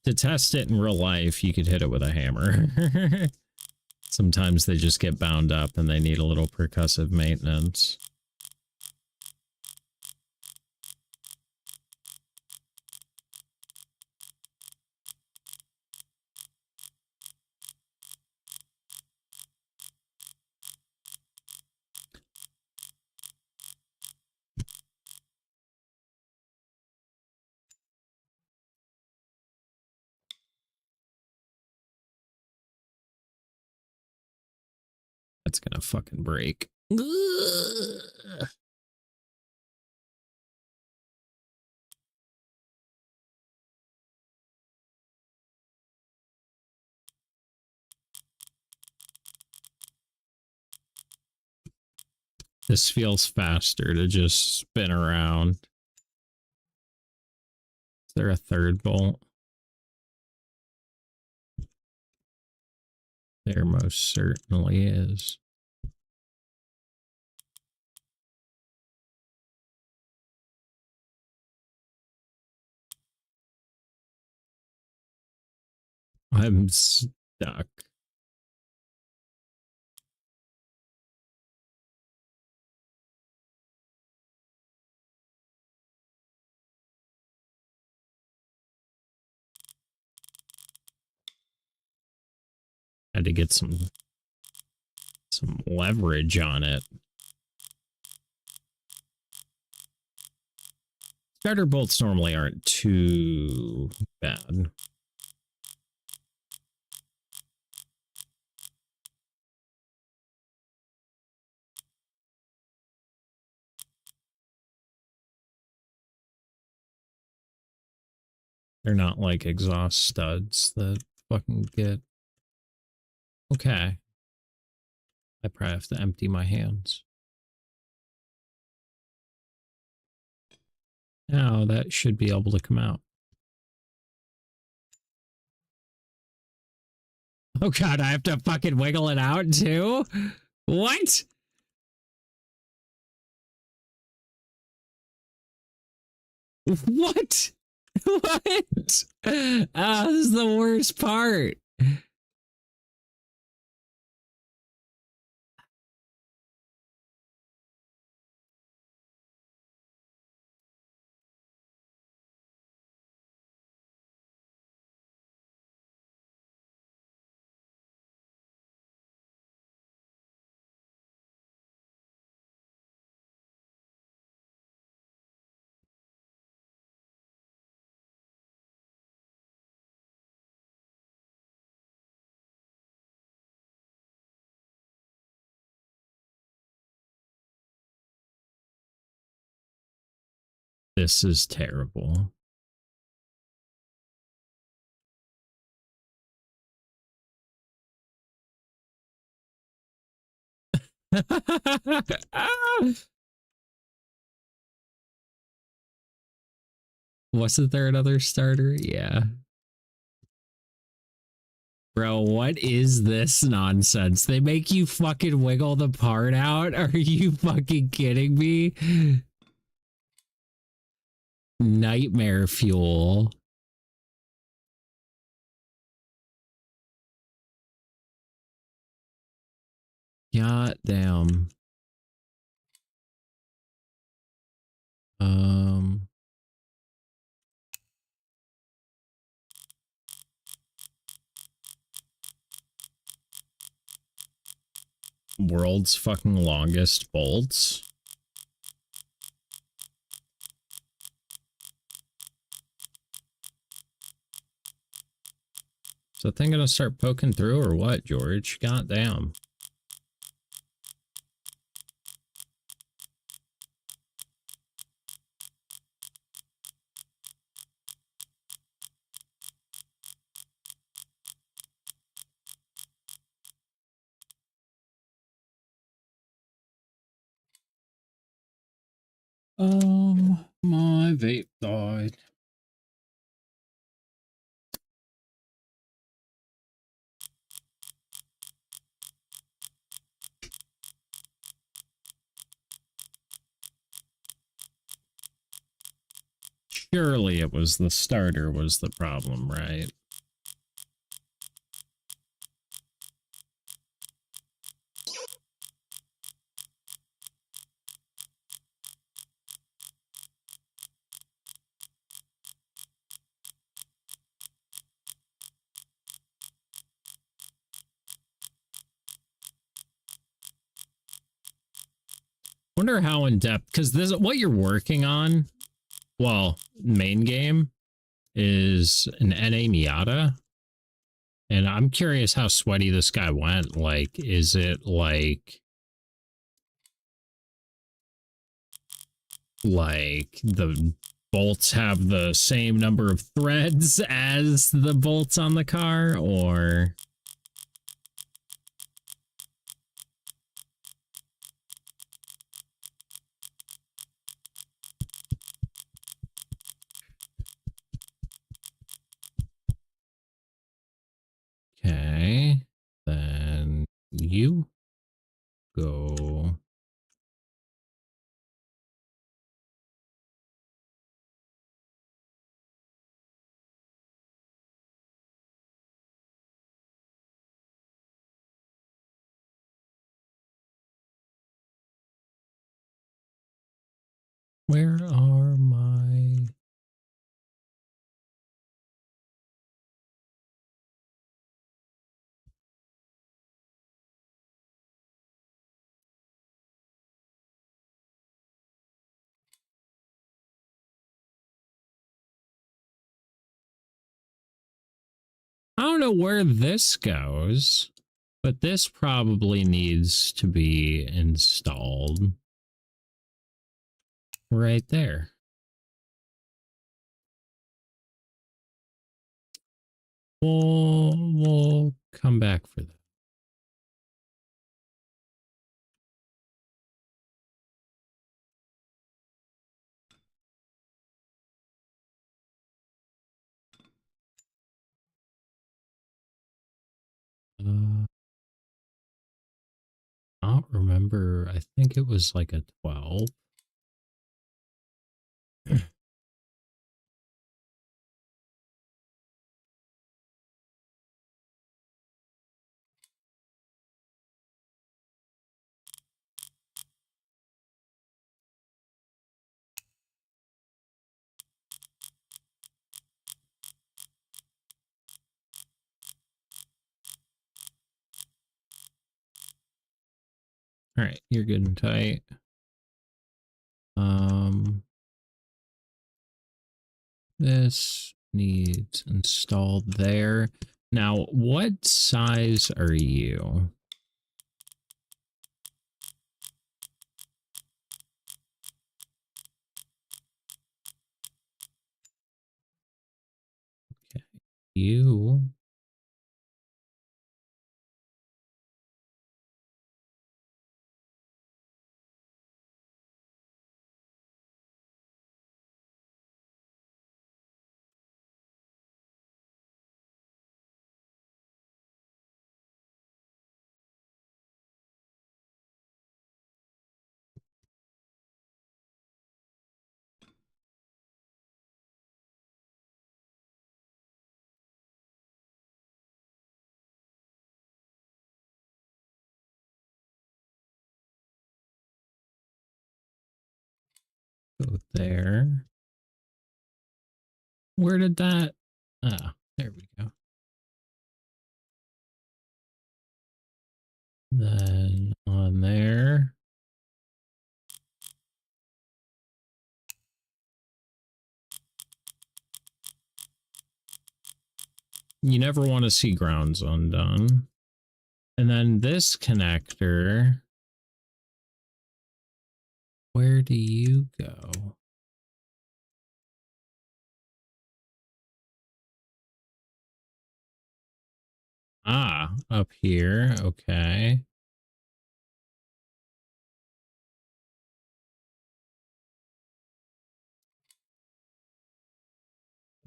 S1: To test it in real life, you could hit it with a hammer. Sometimes they just get bound up and they need a little percussive maintenance. That's gonna fucking break. This feels faster to just spin around. Is there a third bolt? There most certainly is. I'm stuck. Had to get some leverage on it. Starter bolts normally aren't too bad. They're not like exhaust studs that fucking get... Okay. I probably have to empty my hands. Now that should be able to come out. Oh god, I have to fucking wiggle it out too? What? What? What? Oh, this is the worst part. This is terrible. Wasn't there another starter? Yeah. Bro, what is this nonsense? They make you fucking wiggle the part out? Are you fucking kidding me? Nightmare fuel. God damn. World's fucking longest bolts. Is that thing gonna start poking through or what, George? God damn. My vape died. Surely it was the starter was the problem, right? Wonder how in depth, because this what you're working on, well, main game is an NA Miata. And I'm curious how sweaty this guy went. Like, is it like the bolts have the same number of threads as the bolts on the car, or okay, then you go. Where are my... I don't know where this goes, but this probably needs to be installed right there. We'll come back for that. I don't remember. I think it was like a 12. All right, you're good and tight. This needs installed there. Now, what size are you? Okay, you. Go there. Where did that? Ah, there we go. Then on there. You never want to see grounds undone. And then this connector. Where do you go? Ah, up here. Okay.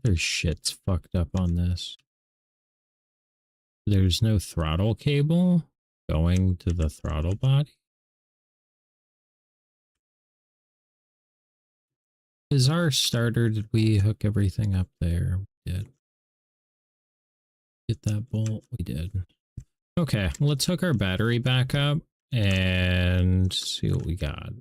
S1: There's shit's fucked up on this. There's no throttle cable going to the throttle body. Is our starter, did we hook everything up there? We did. Get that bolt? We did. Okay, let's hook our battery back up and see what we got.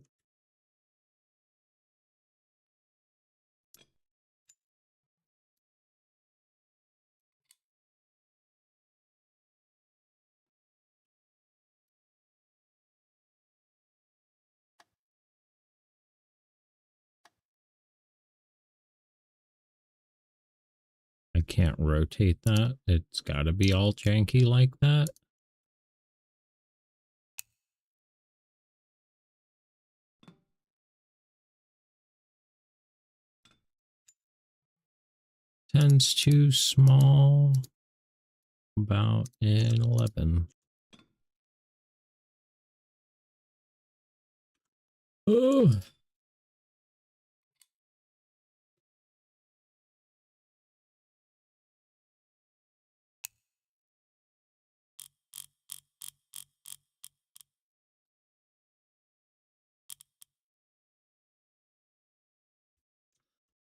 S1: I can't rotate that. It's got to be all janky like that. Ten's too small. About an 11. Oh.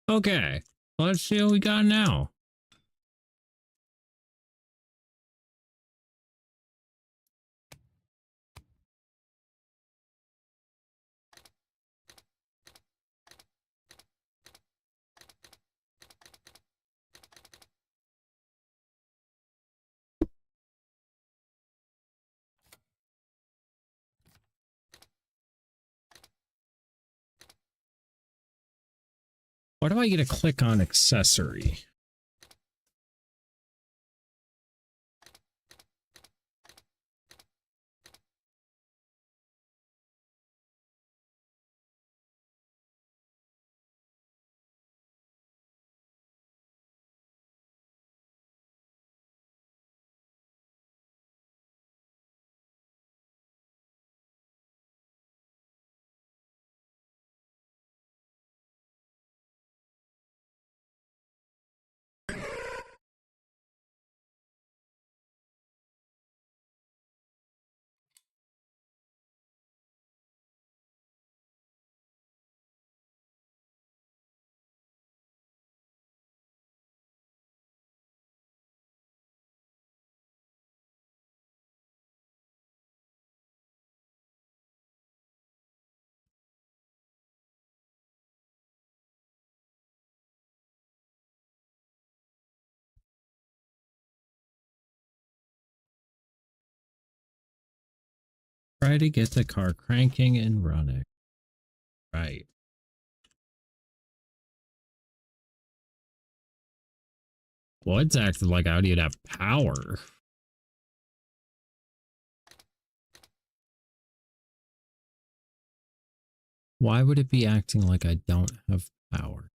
S1: Okay, let's see what we got now. Why do I get to click on accessory? Try to get the car cranking and running. Right. Well, it's acting like I need to have power. Why would it be acting like I don't have power?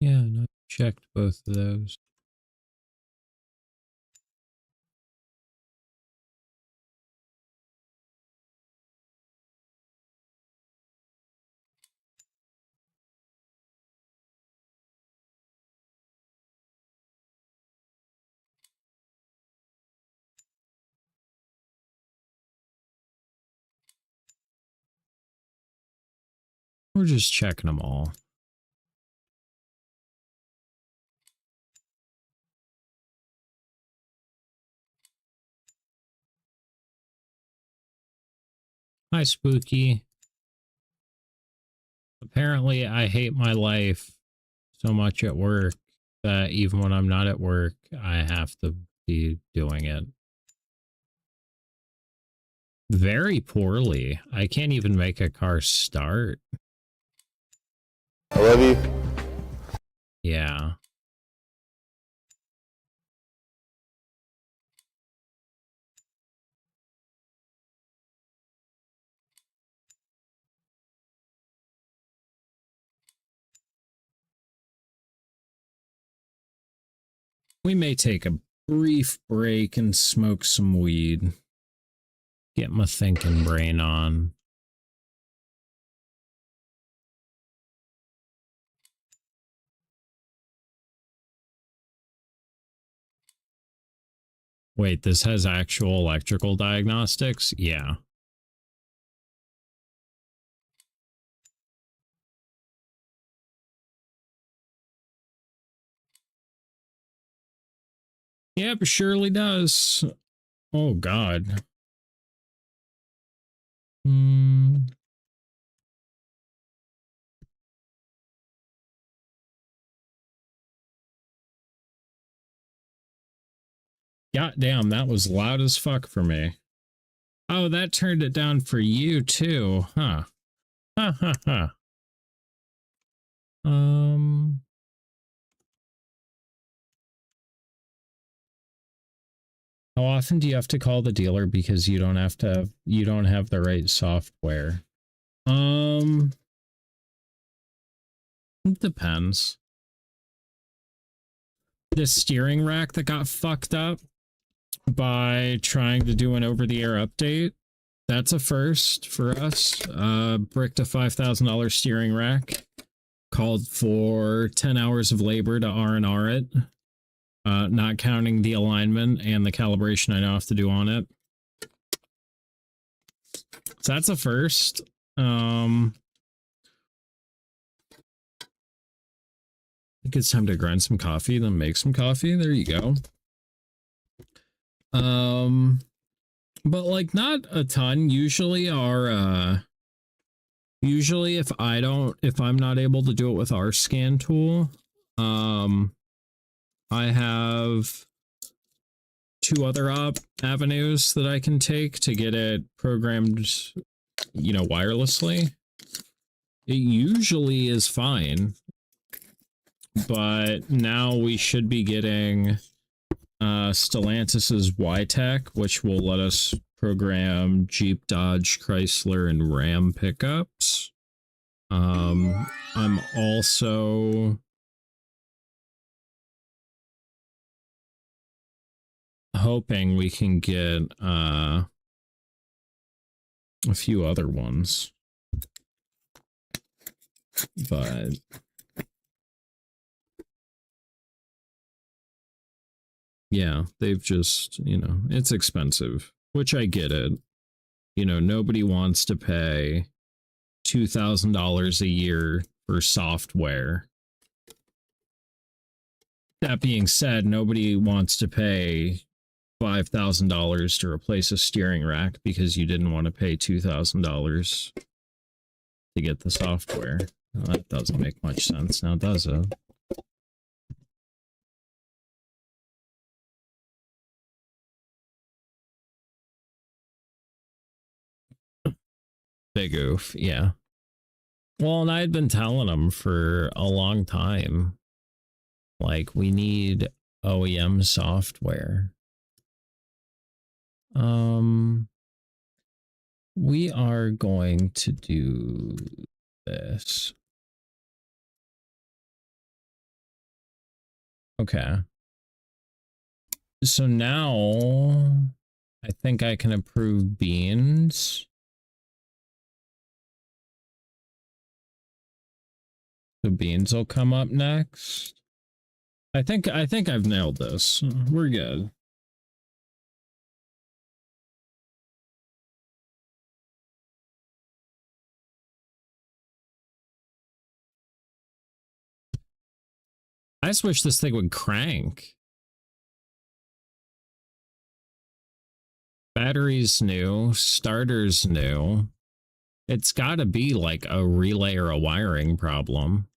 S1: Yeah, no, checked both of those. We're just checking them all. Hi, Spooky. Apparently, I hate my life so much at work that even when I'm not at work, I have to be doing it. Very poorly. I can't even make a car start.
S2: I love you.
S1: Yeah. We may take a brief break and smoke some weed. Get my thinking brain on. Wait, this has actual electrical diagnostics? Yeah. Yep, surely does. Oh, God. God damn, that was loud as fuck for me. Oh, that turned it down for you too, huh? Ha ha ha. How often do you have to call the dealer because you don't have the right software? It depends. This steering rack that got fucked up by trying to do an over-the-air update, that's a first for us. Bricked a $5,000 steering rack, called for 10 hours of labor to R&R it, not counting the alignment and the calibration I now have to do on it. So that's a first. I think it's time to grind some coffee, then make some coffee. There you go. But like not a ton. Usually if I'm not able to do it with our scan tool, I have two other avenues that I can take to get it programmed, you know, wirelessly. It usually is fine, but now we should be getting Stellantis's Y-Tech, which will let us program Jeep, Dodge, Chrysler, and Ram pickups. I'm also hoping we can get a few other ones, but yeah, they've just, you know, it's expensive, which I get it. You know, nobody wants to pay $2,000 a year for software. That being said, nobody wants to pay $5,000 to replace a steering rack because you didn't want to pay $2,000 to get the software. Well, that doesn't make much sense now, does it? Big oof, yeah. Well, and I had been telling them for a long time, like, we need OEM software. We are going to do this. Okay. So now I think I can approve beans. So beans will come up next. I think I've nailed this. We're good. I just wish this thing would crank. Battery's new, starter's new. It's got to be like a relay or a wiring problem.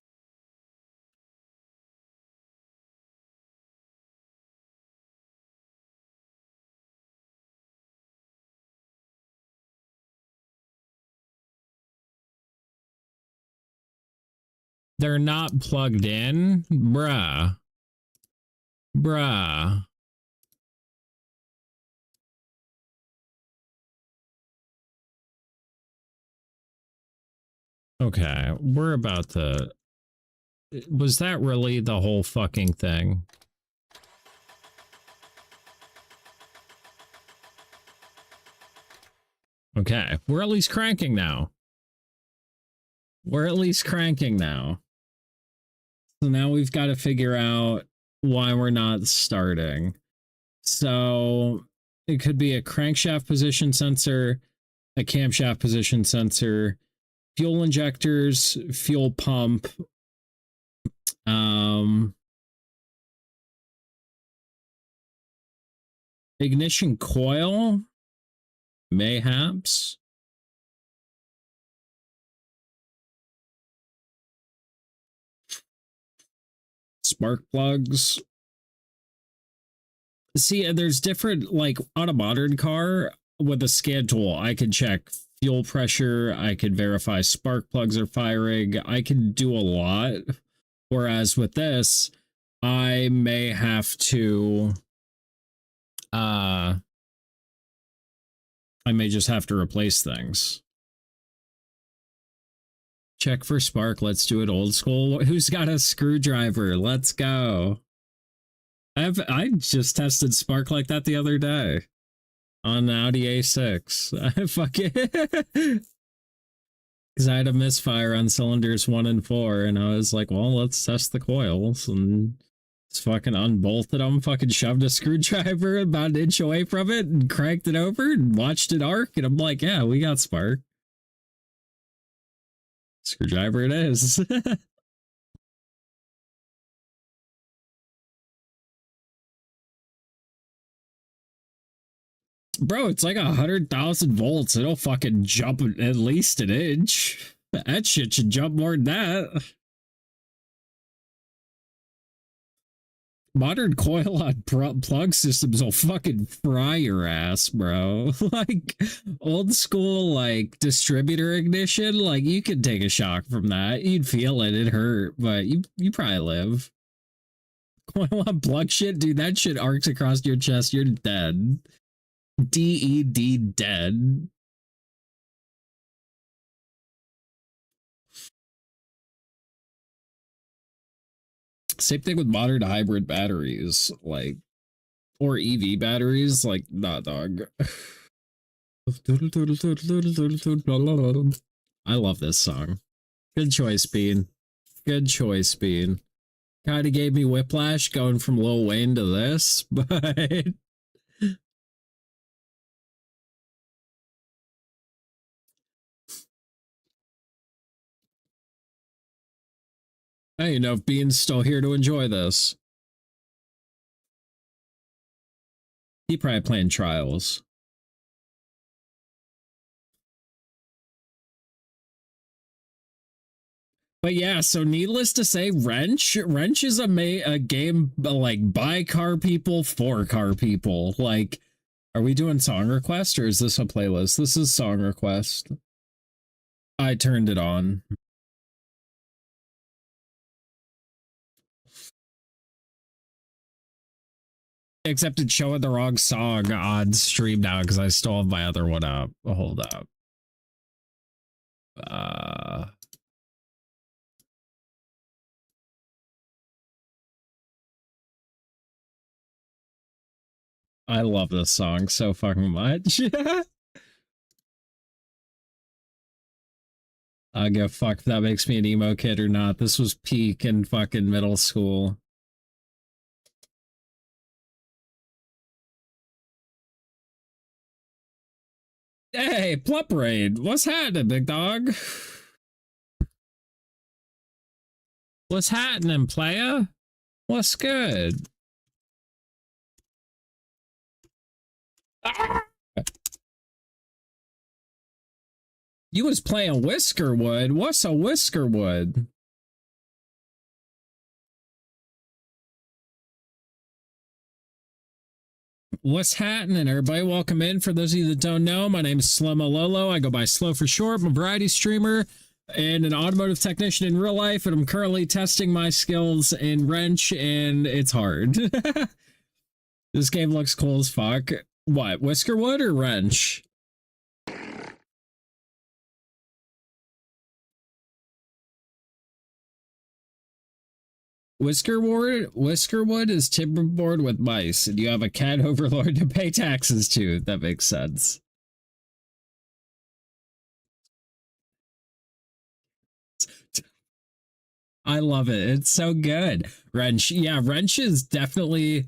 S1: They're not plugged in? Bruh. Bruh. Okay, we're about to... Was that really the whole fucking thing? Okay, we're at least cranking now. We're at least cranking now. So now we've got to figure out why we're not starting. So it could be a crankshaft position sensor, a camshaft position sensor, fuel injectors, fuel pump, ignition coil, mayhaps. Spark plugs. See, there's different, like on a modern car with a scan tool, I could check fuel pressure, I could verify spark plugs are firing, I can do a lot. Whereas with this, I may have to I may just have to replace things. Check for spark. Let's do it old school. Who's got a screwdriver? Let's go. I just tested spark like that the other day on the Audi A6. I fuck it. Because I had a misfire on cylinders 1 and 4, and I was like, well, let's test the coils, and just fucking unbolted them, fucking shoved a screwdriver about an inch away from it, and cranked it over, and watched it arc, and I'm like, yeah, we got spark. Screwdriver it is. Bro, it's like 100,000 volts. It'll fucking jump at least an inch. That shit should jump more than that. Modern coil on plug systems will fucking fry your ass, bro. Like old school, like distributor ignition, like you could take a shock from that. You'd feel it, it hurt, but you probably live. Coil on plug shit, dude, that shit arcs across your chest, you're dead. DED dead. Same thing with modern hybrid batteries, like, or EV batteries, like, nah, dog. I love this song. Good choice, Bean. Good choice, Bean. Kind of gave me whiplash going from Lil Wayne to this, but hey, you know, if Bean's still here to enjoy this. He probably playing Trials. But yeah, so needless to say, Wrench is a game like by car people for car people. Like, are we doing song request or is this a playlist? This is song request. I turned it on. Except it's showing the wrong song on stream now because I still have my other one up. Hold up. I love this song so fucking much. I give a fuck if that makes me an emo kid or not. This was peak in fucking middle school. Hey, Plup Raid, what's happening, big dog? What's happening, playa? What's good? Ah! You was playing Whiskerwood. What's a Whiskerwood? What's happening, everybody? Welcome in. For those of you that don't know, my name is SlomoLowLow. I go by Slow for short. I'm a variety streamer and an automotive technician in real life, and I'm currently testing my skills in Wrench, and it's hard. This game looks cool as fuck. What, Whiskerwood or Wrench? Whiskerwood is timberboard with mice, and you have a cat overlord to pay taxes to. That makes sense. I love it. It's so good. Wrench. Yeah, Wrench is definitely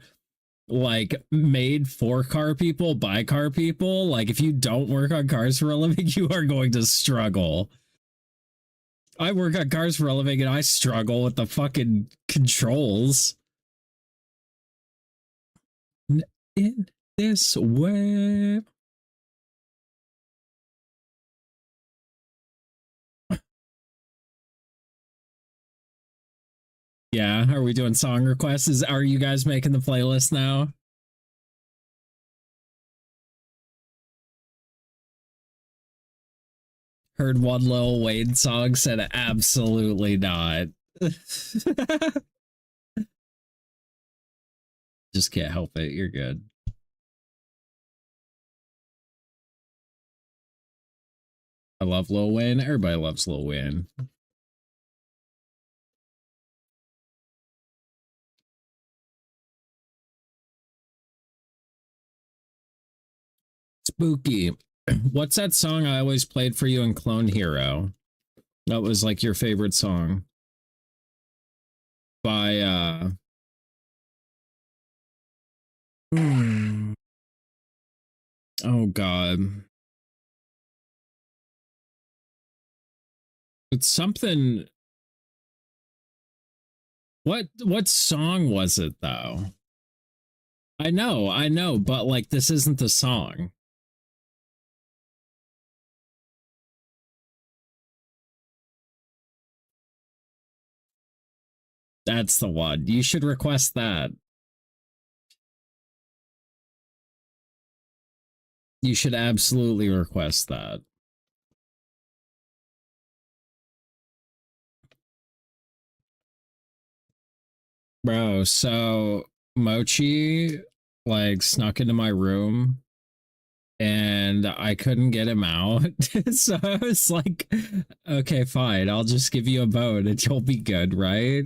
S1: like made for car people by car people. Like if you don't work on cars for a living, you are going to struggle. I work on cars for a living and I struggle with the fucking controls. In this way. Yeah, are we doing song requests? Are you guys making the playlist now? Heard one Lil Wayne song, said absolutely not. Just can't help it. You're good. I love Lil Wayne. Everybody loves Lil Wayne. Spooky. What's that song I always played for you in Clone Hero? That was like your favorite song. By oh god. It's something. What song was it though? I know, but like this isn't the song. That's the one. You should request that. You should absolutely request that. Bro, so Mochi like snuck into my room and I couldn't get him out. So I was like, okay, fine. I'll just give you a bone and you'll be good, right?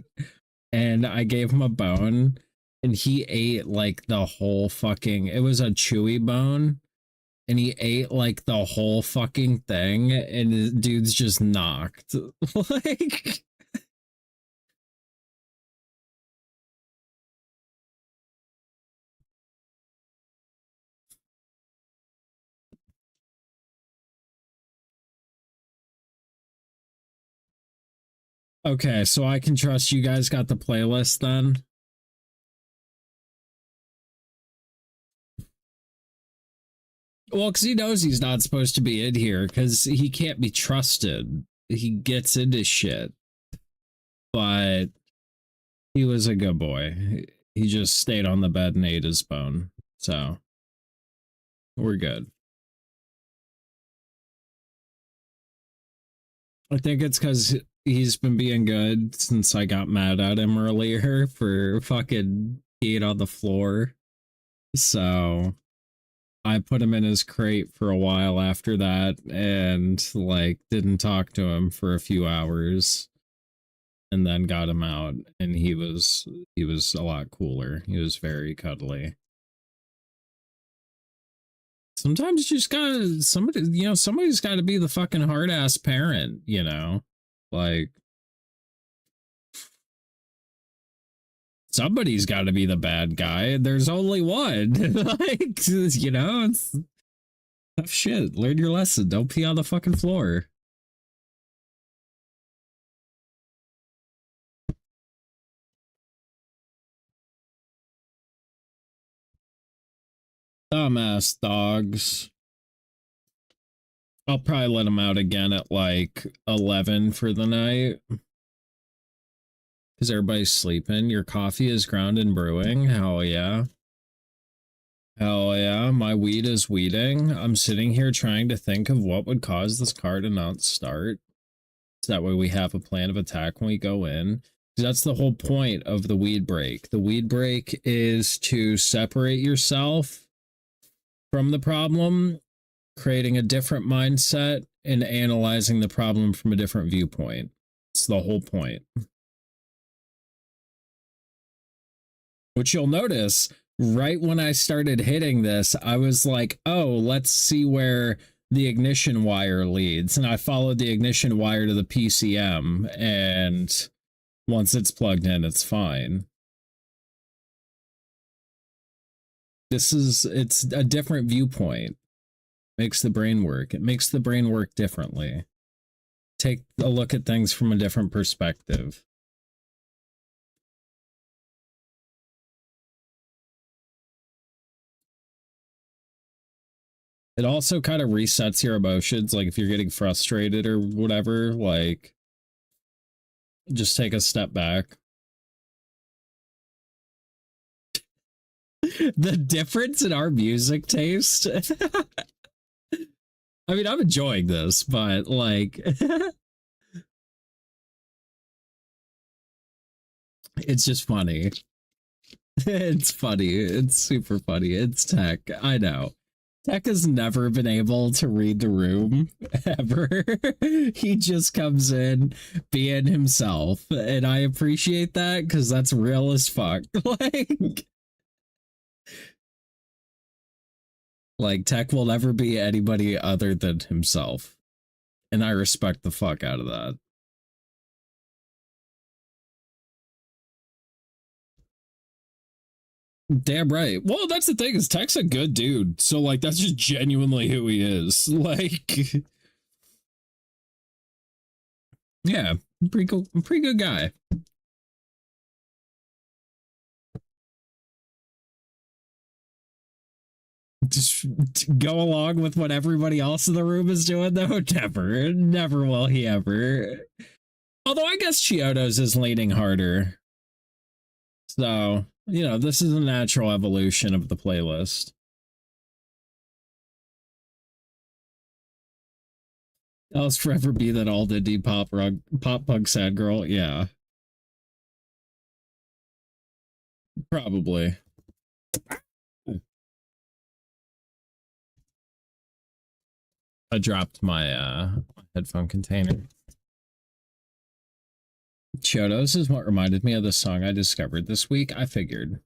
S1: And I gave him a bone and he ate like the whole fucking, it was a chewy bone and he ate like the whole fucking thing and the dude's just knocked. Like, okay, so I can trust you guys got the playlist then. Well, because he knows he's not supposed to be in here because he can't be trusted. He gets into shit. But he was a good boy. He just stayed on the bed and ate his bone. So we're good. I think it's because he's been being good since I got mad at him earlier for fucking peeing on the floor. So I put him in his crate for a while after that and like didn't talk to him for a few hours and then got him out and he was a lot cooler. He was very cuddly. Sometimes you just gotta somebody's gotta be the fucking hard ass parent, you know? Like somebody's gotta be the bad guy. There's only one. Like, you know, it's tough shit. Learn your lesson. Don't pee on the fucking floor. Dumbass dogs. I'll probably let them out again at like 11 for the night. Because everybody's sleeping. Your coffee is ground and brewing. Hell yeah. Hell yeah. My weed is weeding. I'm sitting here trying to think of what would cause this car to not start. So that way we have a plan of attack when we go in. That's the whole point of the weed break. The weed break is to separate yourself from the problem, creating a different mindset, and analyzing the problem from a different viewpoint. It's the whole point. Which you'll notice, right when I started hitting this, I was like, oh, let's see where the ignition wire leads. And I followed the ignition wire to the PCM, and once it's plugged in, it's fine. It's a different viewpoint. Makes the brain work. It makes the brain work differently. Take a look at things from a different perspective. It also kind of resets your emotions. Like if you're getting frustrated or whatever, like just take a step back. The difference in our music taste. I mean, I'm enjoying this, but like it's just funny. It's funny. It's super funny. It's tech. I know. Tech has never been able to read the room ever. He just comes in being himself. And I appreciate that because that's real as fuck. Like, Tech will never be anybody other than himself. And I respect the fuck out of that. Damn right. Well, that's the thing is Tech's a good dude. So like that's just genuinely who he is. Like yeah, pretty good guy. Just go along with what everybody else in the room is doing though. Never will he ever. Although I guess Chiodo's is leaning harder. So, you know, this is a natural evolution of the playlist. I'll forever be that all indie pop punk sad girl. Yeah. Probably. I dropped my headphone container. Chodos is what reminded me of the song I discovered this week. I figured.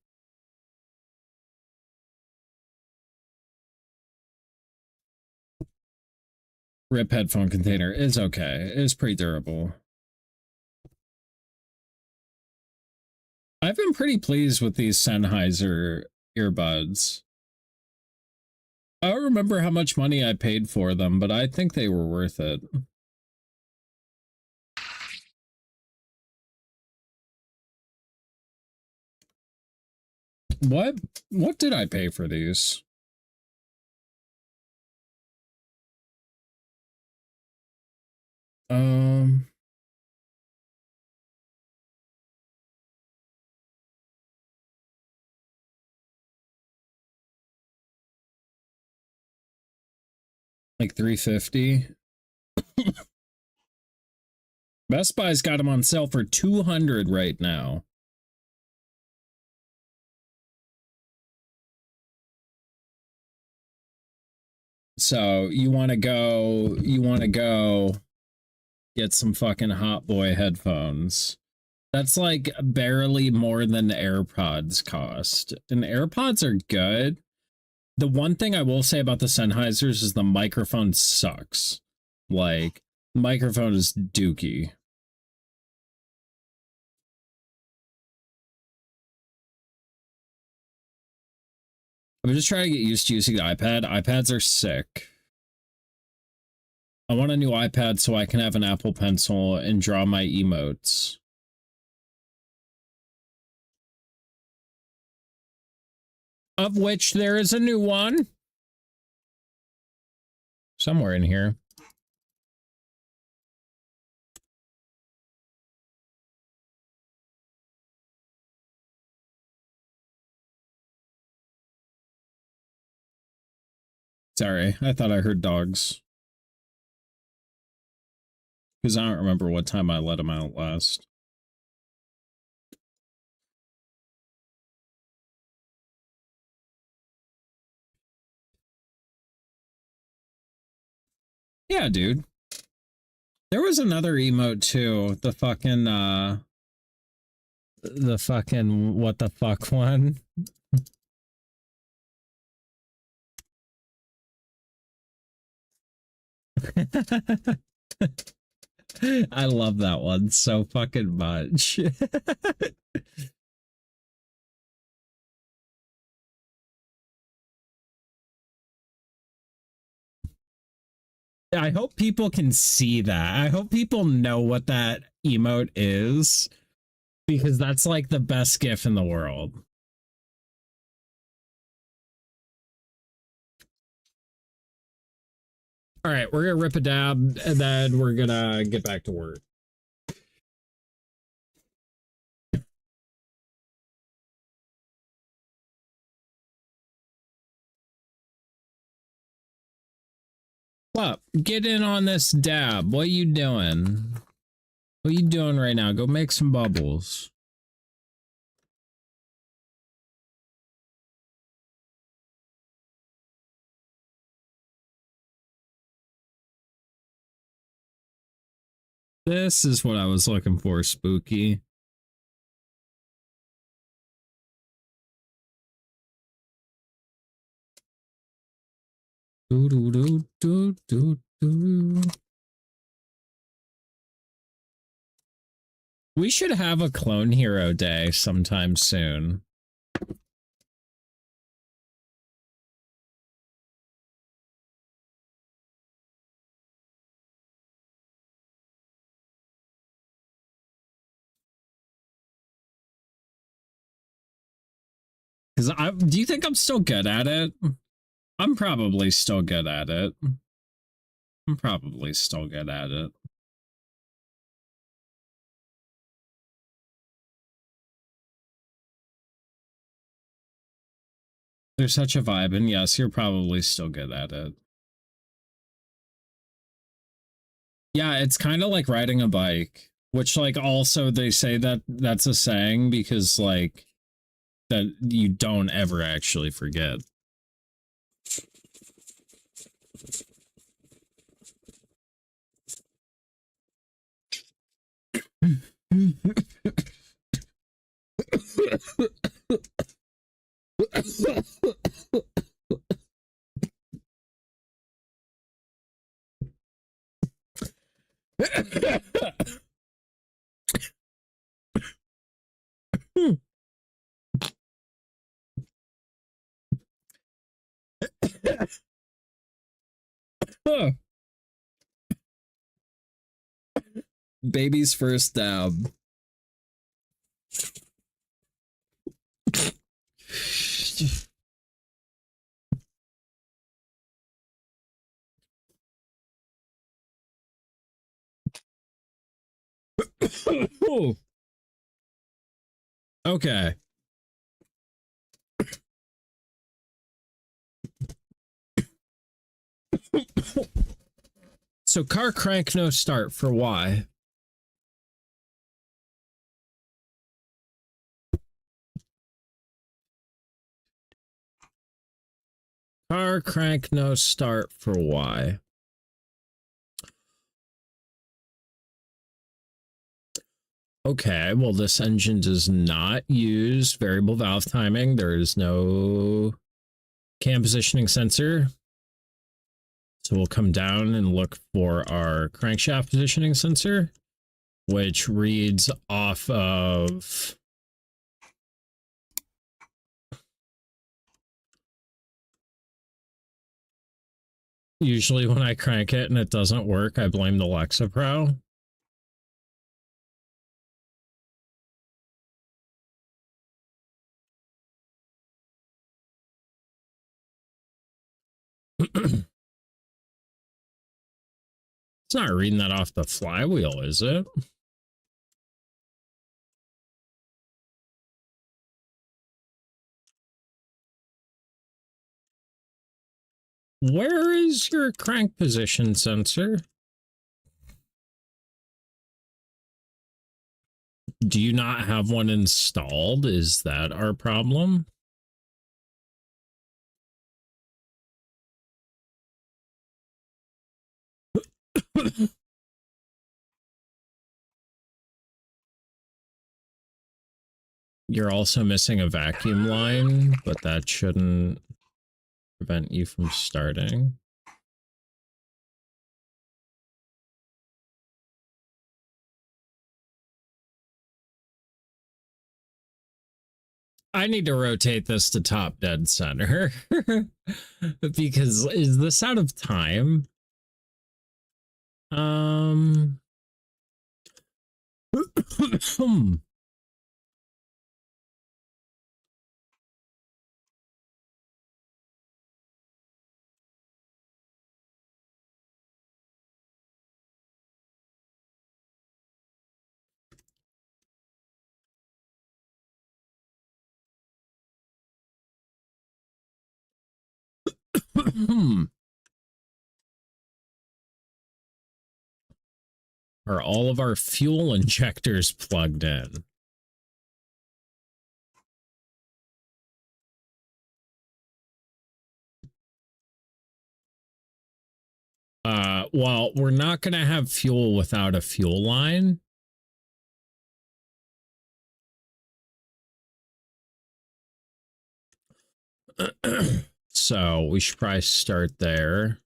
S1: Rip headphone container is okay. It's pretty durable. I've been pretty pleased with these Sennheiser earbuds. I don't remember how much money I paid for them, but I think they were worth it. What did I pay for these? Like $350. Best Buy's got them on sale for $200 right now. So you want to go get some fucking Hot Boy headphones. That's like barely more than the AirPods cost. And AirPods are good. The one thing I will say about the Sennheisers is the microphone sucks. Like, microphone is dookie. I'm just trying to get used to using the iPad. iPads are sick. I want a new iPad so I can have an Apple Pencil and draw my emotes. Of which there is a new one. Somewhere in here. Sorry, I thought I heard dogs. Because I don't remember what time I let them out last. Yeah, dude. There was another emote too. The fucking what the fuck one. I love that one so fucking much. I hope people can see that. I hope people know what that emote is, because that's like the best GIF in the world. All right, we're gonna rip a dab and then we're gonna get back to work. What? Get in on this dab. What you doing? What you doing right now? Go make some bubbles. This is what I was looking for, Spooky. Do do do do do do. We should have a Clone Hero Day sometime soon. Because do you think I'm still good at it? I'm probably still good at it. I'm probably still good at it. There's such a vibe, and yes, you're probably still good at it. Yeah, it's kind of like riding a bike, which like also they say that that's a saying because like that you don't ever actually forget. Baby's first dab. Okay. So car crank no start for why? Car crank no start for why? Okay, well this engine does not use variable valve timing. There is no cam positioning sensor. So we'll come down and look for our crankshaft positioning sensor, which reads off of usually when I crank it and it doesn't work, I blame the Lexapro. It's not reading that off the flywheel, is it? Where is your crank position sensor? Do you not have one installed? Is that our problem? You're also missing a vacuum line, but that shouldn't prevent you from starting. I need to rotate this to top dead center. Because is this out of time? Um. Are all of our fuel injectors plugged in? Well, we're not going to have fuel without a fuel line. So we should probably start there.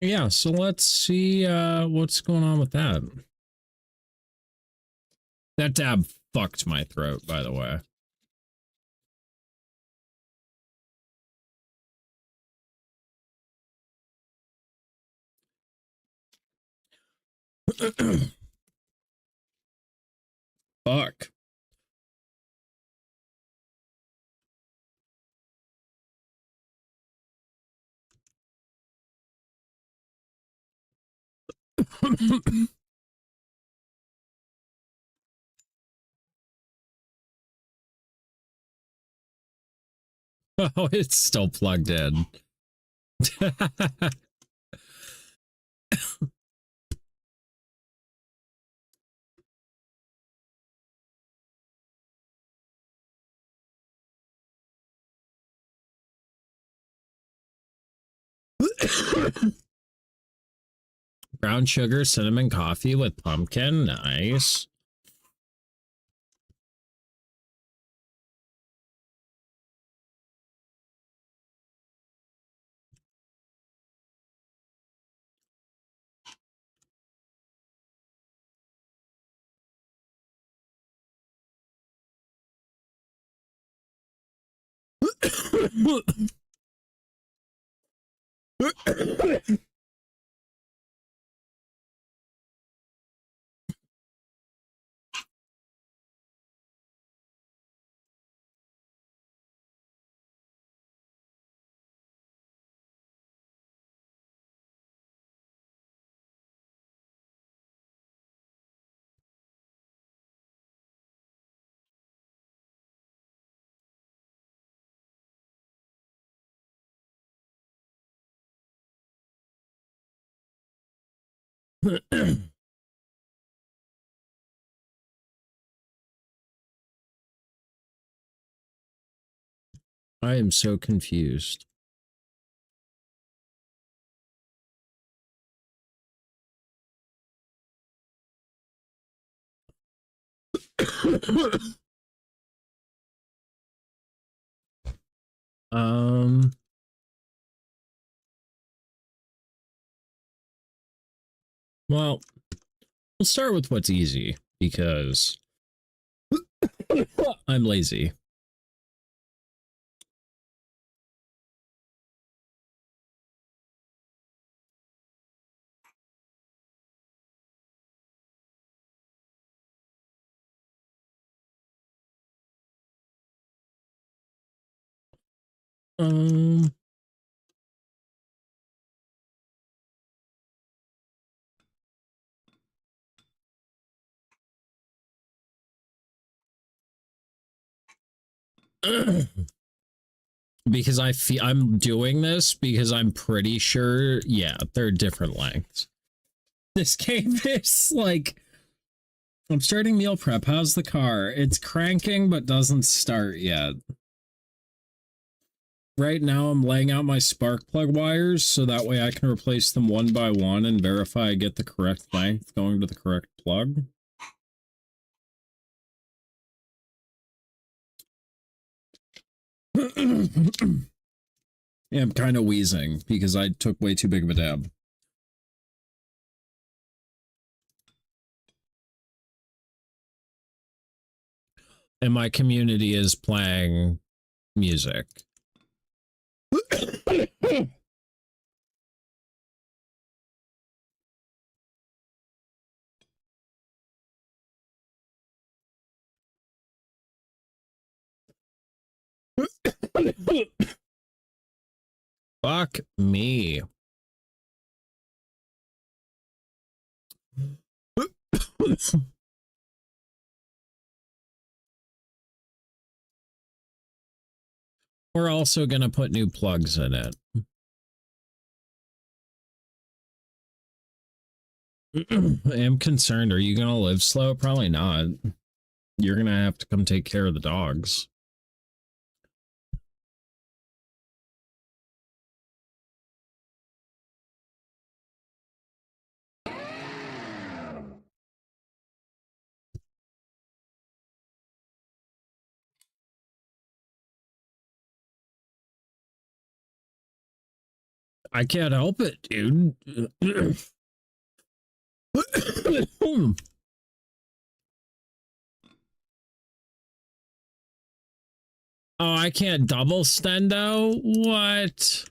S1: Yeah, so let's see what's going on with that. That dab fucked my throat, by the way. Fuck. Oh, it's still plugged in. Brown sugar, cinnamon coffee with pumpkin. Nice. I am so confused. um well, we'll start with what's easy because I'm lazy. Um because I'm doing this because I'm pretty sure, yeah, they're different lengths. This game is like, I'm starting meal prep. How's the car? It's cranking but doesn't start yet. Right now I'm laying out my spark plug wires so that way I can replace them one by one and verify I get the correct length going to the correct plug. Yeah, I'm kind of wheezing because I took way too big of a dab. And my community is playing music. Fuck me. We're also going to put new plugs in it. I am concerned. Are you going to live slow? Probably not. You're going to have to come take care of the dogs. I can't help it, dude. Oh, I can't double stendo? What?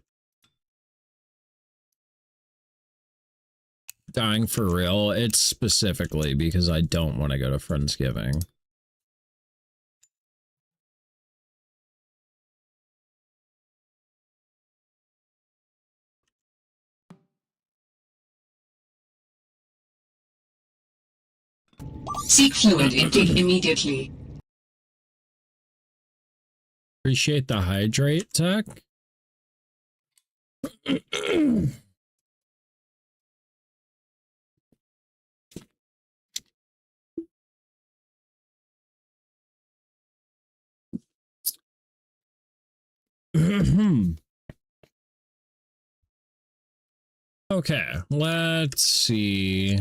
S1: Dying for real? It's specifically because I don't want to go to Friendsgiving.
S3: Seek fluid intake immediately.
S1: Appreciate the hydrate, Tech. Okay, let's see.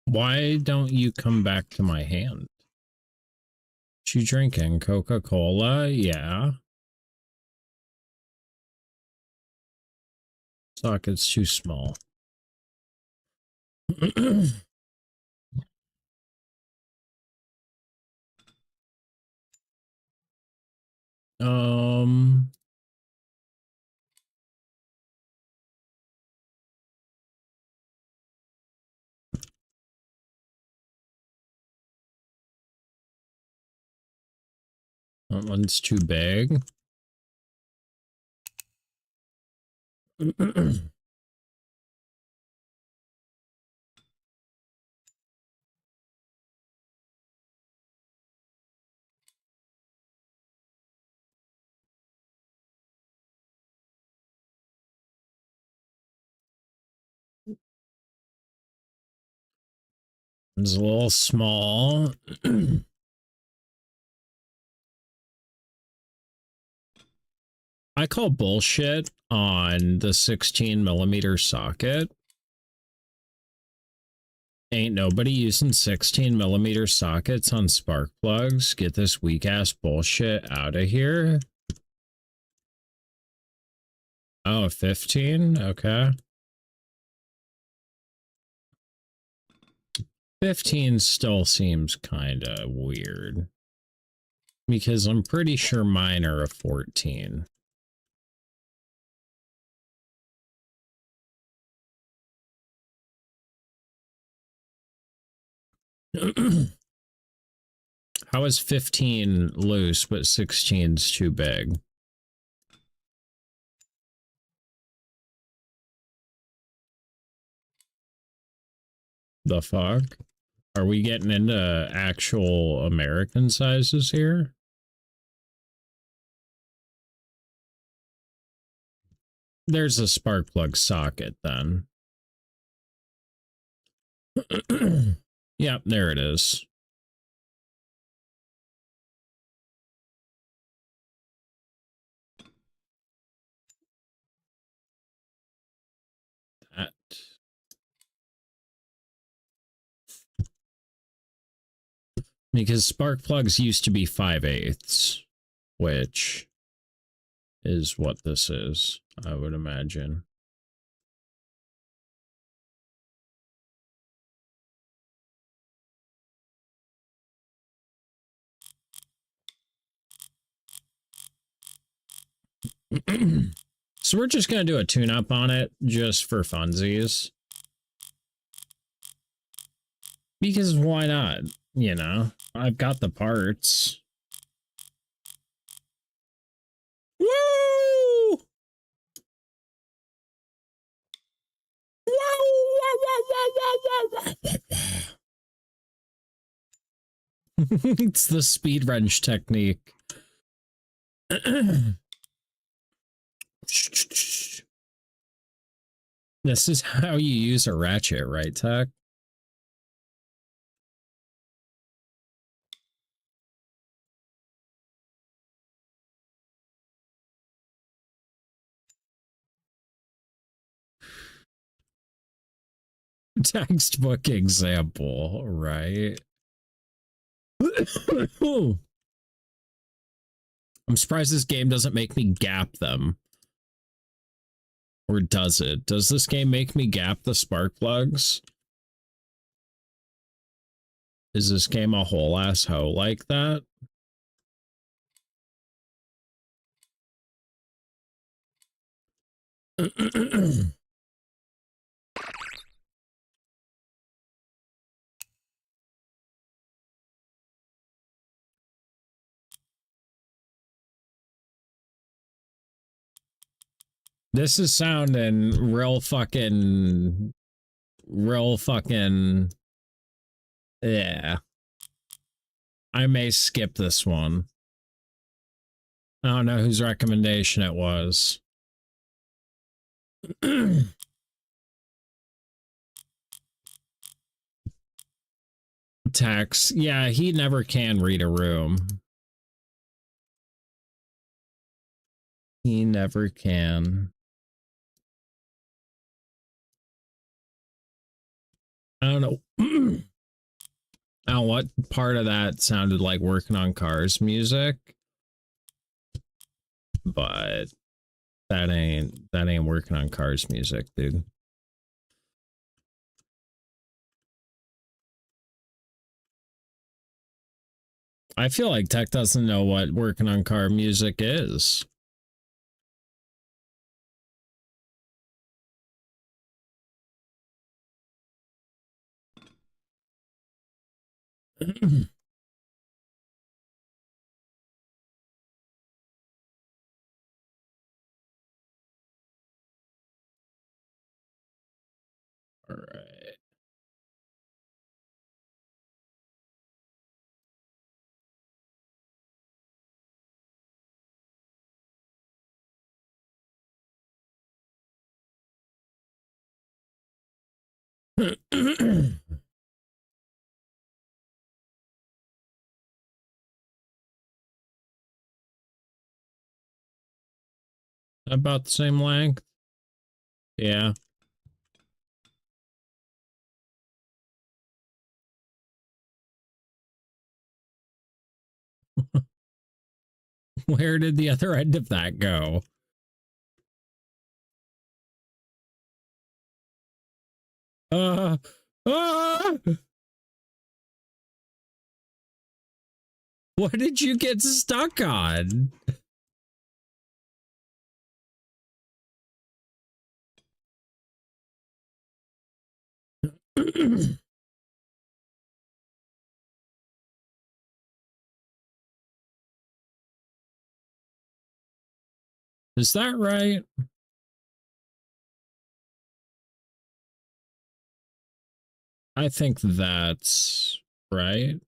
S1: Why don't you come back to my hand? What you drinking? Coca-Cola? Yeah. Socket's too small. um that one's too big. It's a little small. I call bullshit on the 16mm socket. Ain't nobody using 16mm sockets on spark plugs. Get this weak ass bullshit out of here. Oh, 15? Okay. 15 still seems kind of weird. Because I'm pretty sure mine are a 14. How is 15 loose, but 16's too big? The fuck? Are we getting into actual American sizes here? There's a spark plug socket then. Yep, there it is. Because spark plugs used to be 5/8, which is what this is, I would imagine. So we're just going to do a tune-up on it just for funsies. Because why not? You know, I've got the parts. Woo! It's the speed wrench technique. This is how you use a ratchet, right, Tech? Textbook example, right? I'm surprised this game doesn't make me gap them. Or does it? Does this game make me gap the spark plugs? Is this game a whole ass hoe like that? This is sounding real fucking, yeah. I may skip this one. I don't know whose recommendation it was. Text. Yeah, he never can read a room. He never can. I don't know. I don't know what part of that sounded like working on cars music, but that ain't working on cars music, dude. I feel like Tech doesn't know what working on car music is. All right. About the same length. Yeah. Where did the other end of that go? Uh, uh, what did you get stuck on? Is that right? I think that's right.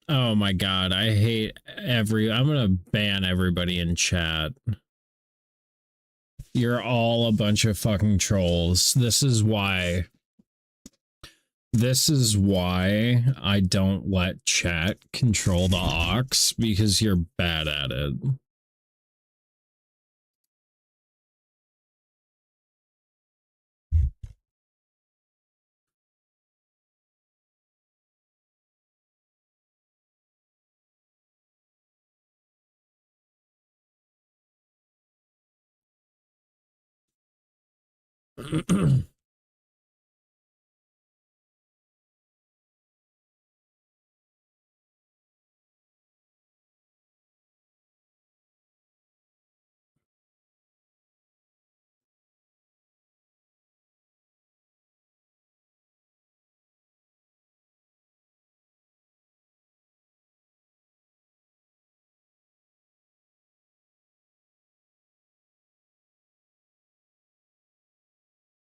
S1: Oh my god, I hate I'm gonna ban everybody in chat. You're all a bunch of fucking trolls. This is why I don't let chat control the aux, because you're bad at it.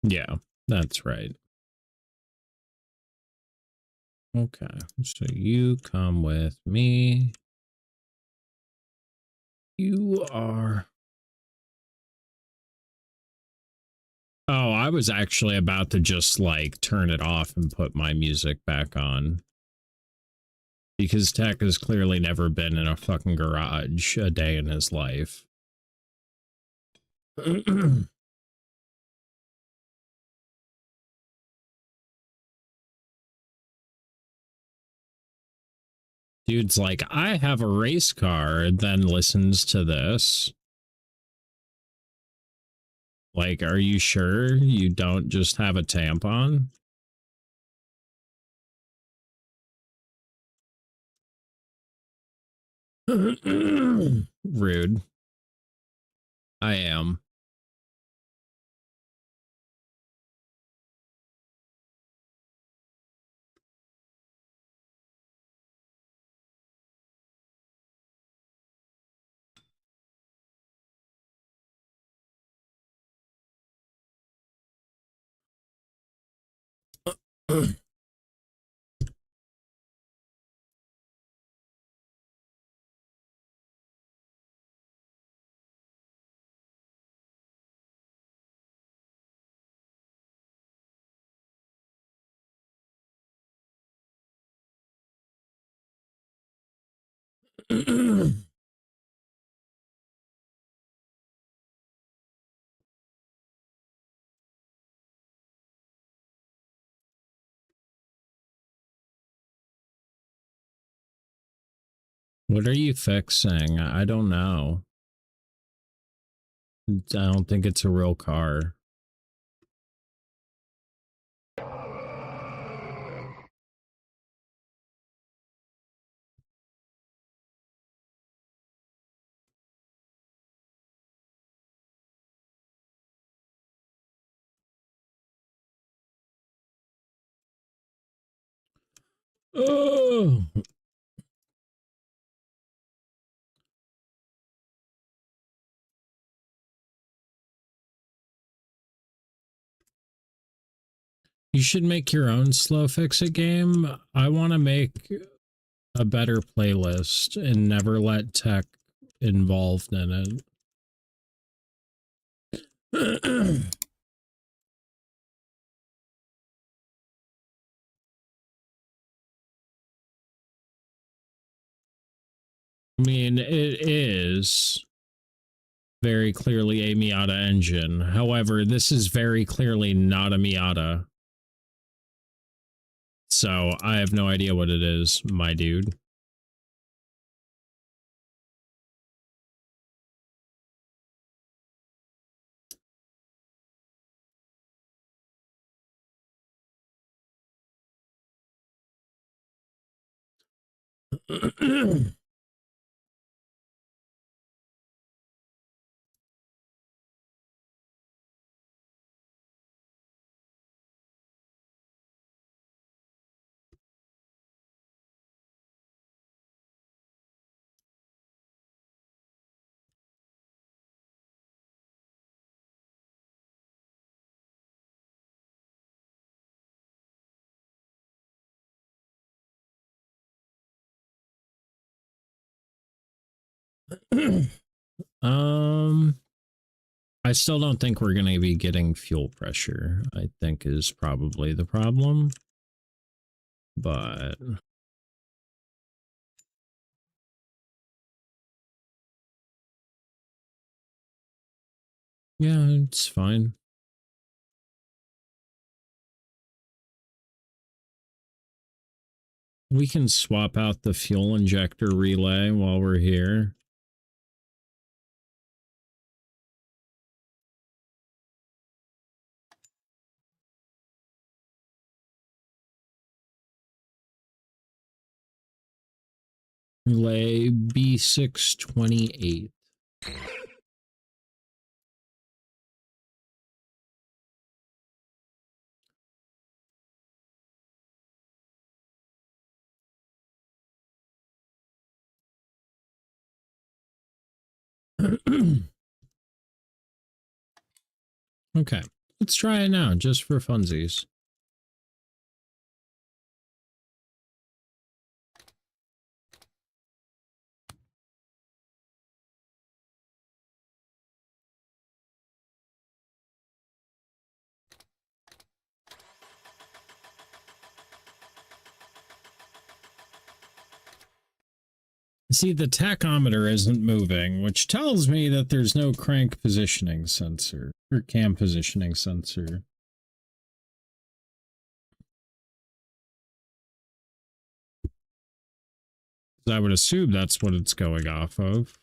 S1: Yeah, that's right. Okay, so you come with me. You are... Oh, I was actually about to just like turn it off and put my music back on. Because Tech has clearly never been in a fucking garage a day in his life. Dude's like, I have a race car, and then listens to this. Like, are you sure you don't just have a tampon? Rude. I am. What are you fixing? I don't know. I don't think it's a real car. Oh. You should make your own slow fix-it game. I want to make a better playlist and never let Tech involved in it. I mean, it is very clearly a Miata engine. However, this is very clearly not a Miata. So I have no idea what it is, my dude. um, I still don't think we're going to be getting fuel pressure, I think is probably the problem. But yeah, it's fine. We can swap out the fuel injector relay while we're here. Relay B628. Okay, let's try it now, just for funsies. See, the tachometer isn't moving, which tells me that there's no crank positioning sensor, or cam positioning sensor. I would assume that's what it's going off of.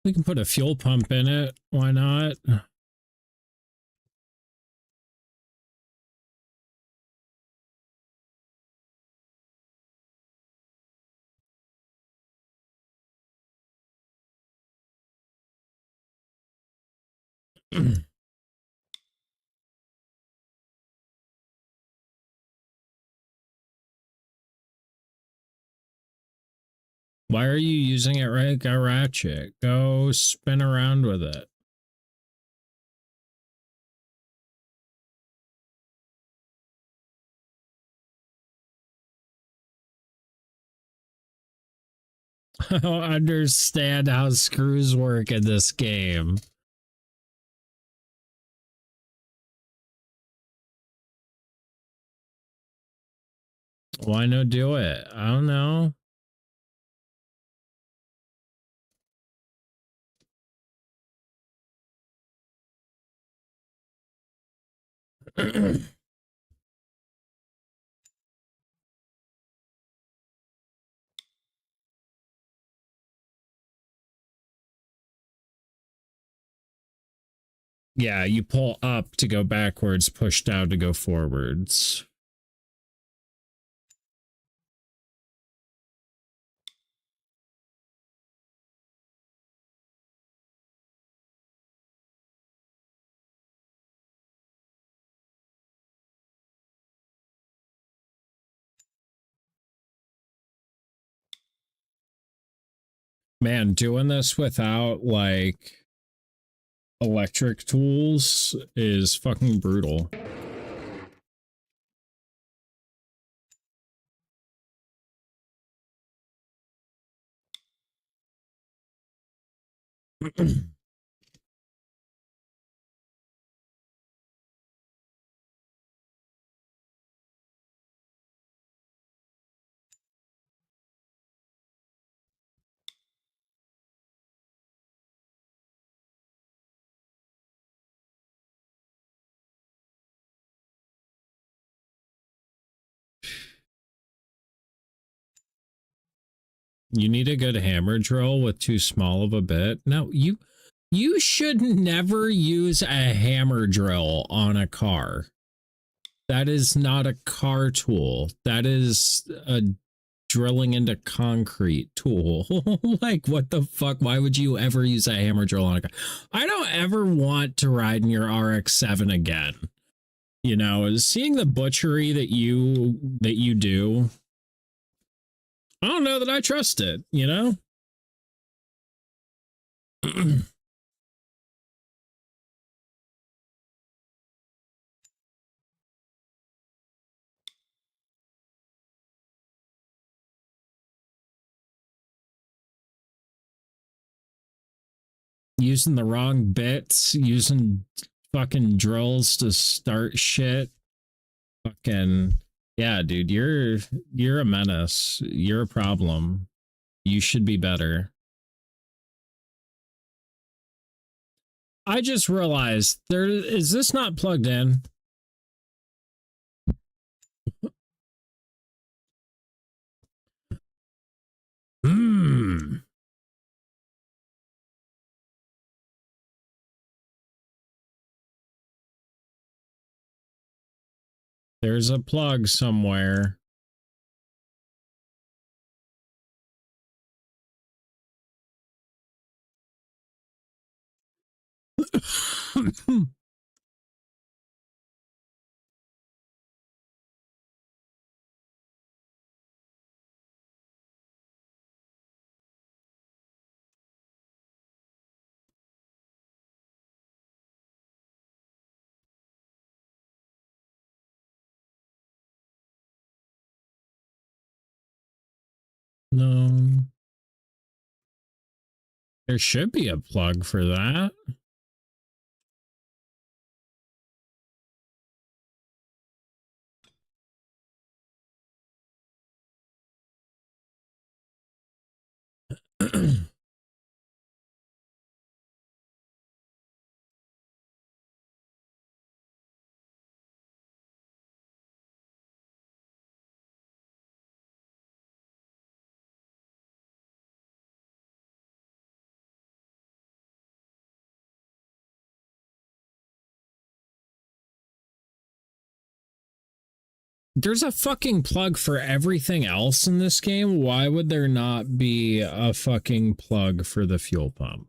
S1: We can put a fuel pump in it. Why not? Why are you using it like a ratchet? Go spin around with it. I don't understand how screws work in this game. Why not do it? I don't know. Yeah, you pull up to go backwards, push down to go forwards. Man, doing this without like electric tools is fucking brutal. You need a good hammer drill with too small of a bit. No, you should never use a hammer drill on a car. That is not a car tool. That is a drilling into concrete tool. Like, what the fuck? Why would you ever use a hammer drill on a car? I don't ever want to ride in your RX-7 again. You know, seeing the butchery that you do, I don't know that I trust it, you know? Using the wrong bits, using fucking drills to start shit. Fucking Yeah, dude, you're a menace. You're a problem. You should be better. I just realized is this not plugged in? Hmm. There's a plug somewhere. No. There should be a plug for that. There's a fucking plug for everything else in this game. Why would there not be a fucking plug for the fuel pump?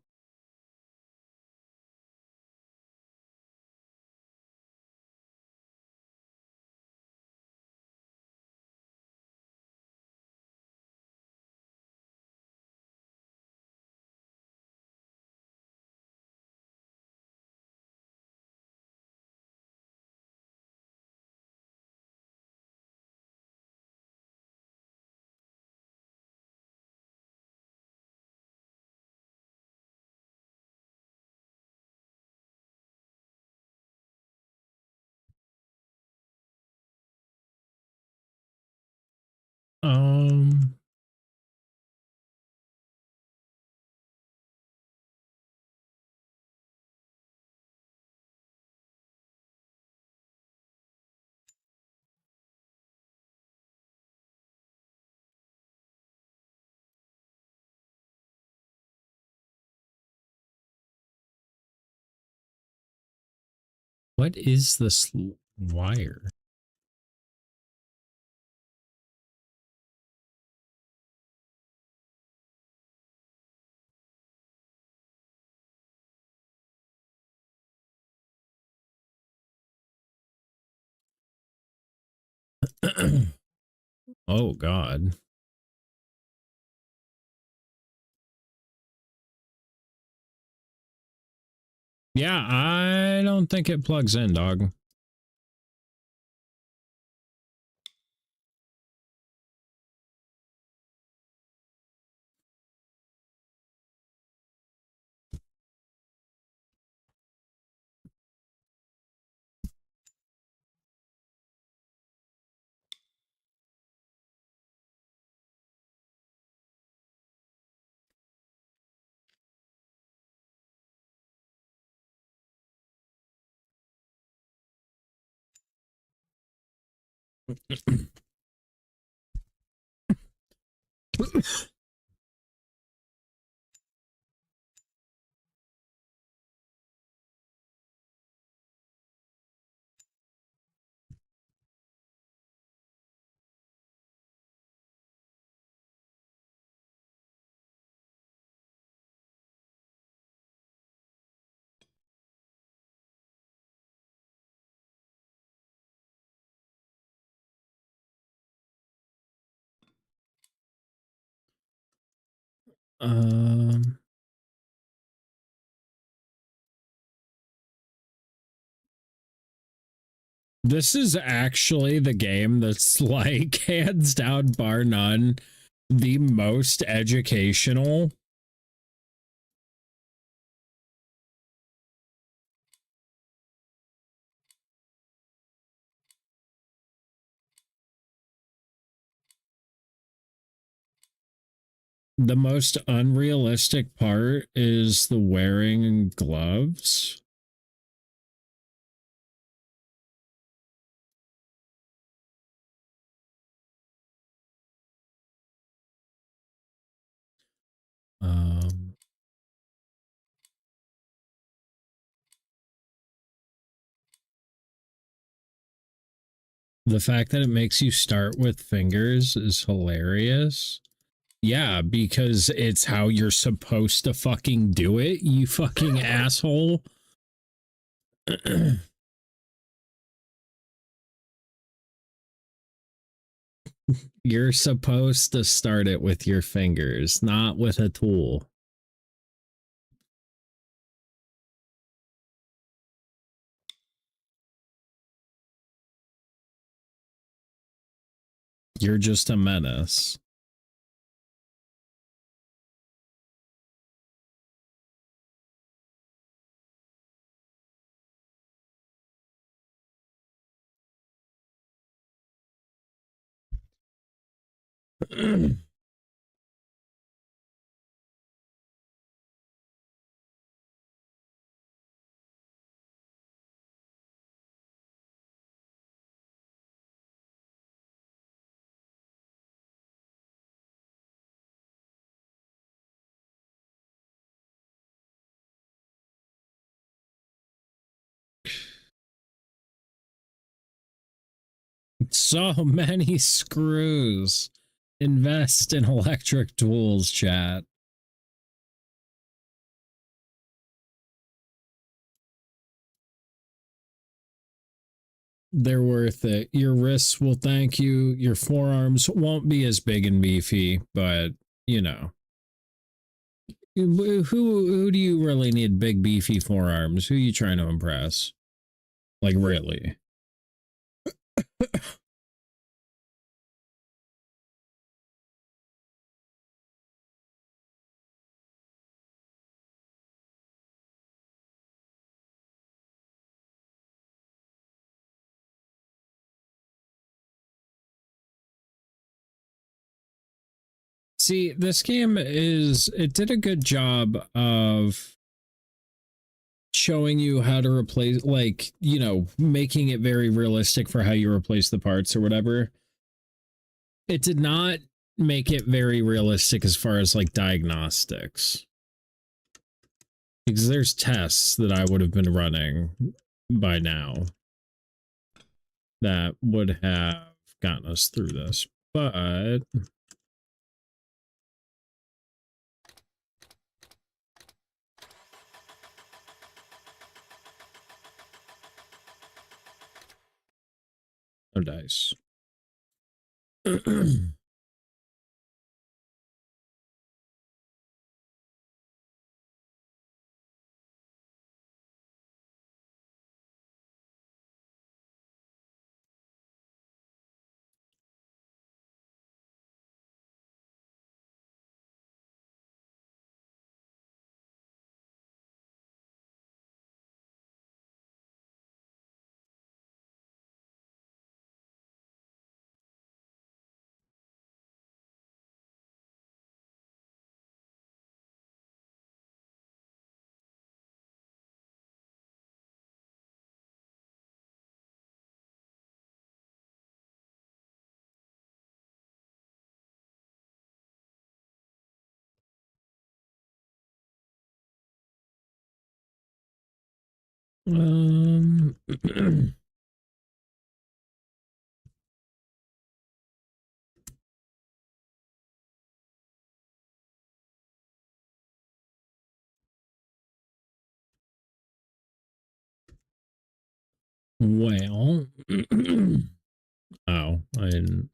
S1: Um, what is this wire? Oh God. Yeah, I don't think it plugs in, dog. Um, this is actually the game that's like hands down, bar none, the most educational. The most unrealistic part is the wearing gloves. The fact that it makes you start with fingers is hilarious. Yeah, because it's how you're supposed to fucking do it, you fucking asshole. You're supposed to start it with your fingers, not with a tool. You're just a menace. So many screws. Invest in electric tools, chat. They're worth it. Your wrists will thank you. Your forearms won't be as big and beefy, but you know. Who do you really need big beefy forearms? Who are you trying to impress? Like really? See, this game it did a good job of showing you how to replace, like, you know, making it very realistic for how you replace the parts or whatever. It did not make it very realistic as far as like diagnostics. Because there's tests that I would have been running by now that would have gotten us through this. But no dice. Well, oh, I didn't.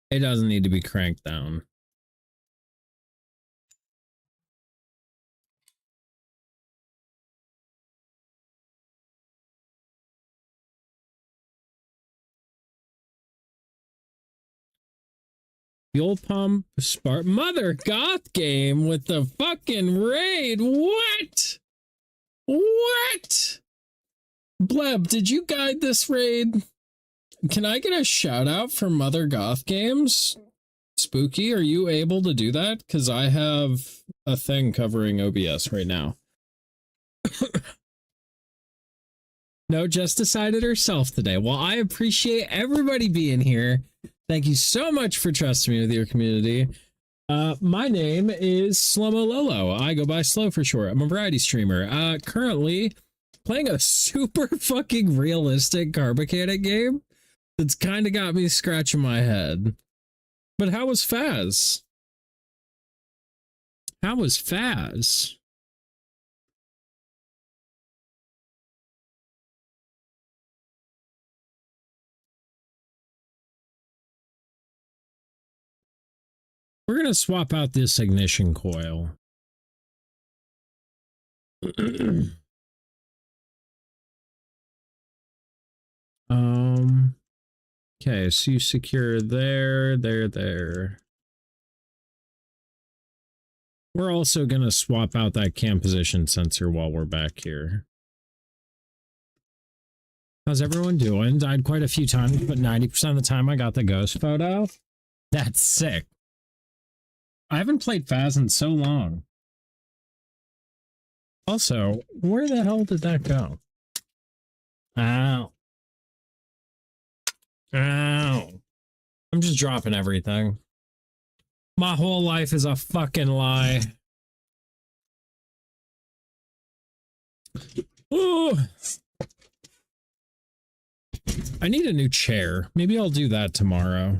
S1: It doesn't need to be cranked down. Fuel pump, spark, mother goth game with the fucking raid. What? What? Bleb, did you guide this raid? Can I get a shout out for Mother Goth Games? Spooky, are you able to do that? Because I have a thing covering OBS right now. No, just decided herself today. Well, I appreciate everybody being here. Thank you so much for trusting me with your community. My name is SlomoLowLow. I go by Slow for short. I'm a variety streamer. Currently playing a super fucking realistic car mechanic game that's kind of got me scratching my head. But how was Faz? How was Faz? We're going to swap out this ignition coil. Okay, so you secure there. We're also going to swap out that cam position sensor while we're back here. How's everyone doing? Died quite a few times, but 90% of the time I got the ghost photo. That's sick. I haven't played Faz in so long. Also, where the hell did that go? Ow. Ow. I'm just dropping everything. My whole life is a fucking lie. Ooh. I need a new chair. Maybe I'll do that tomorrow.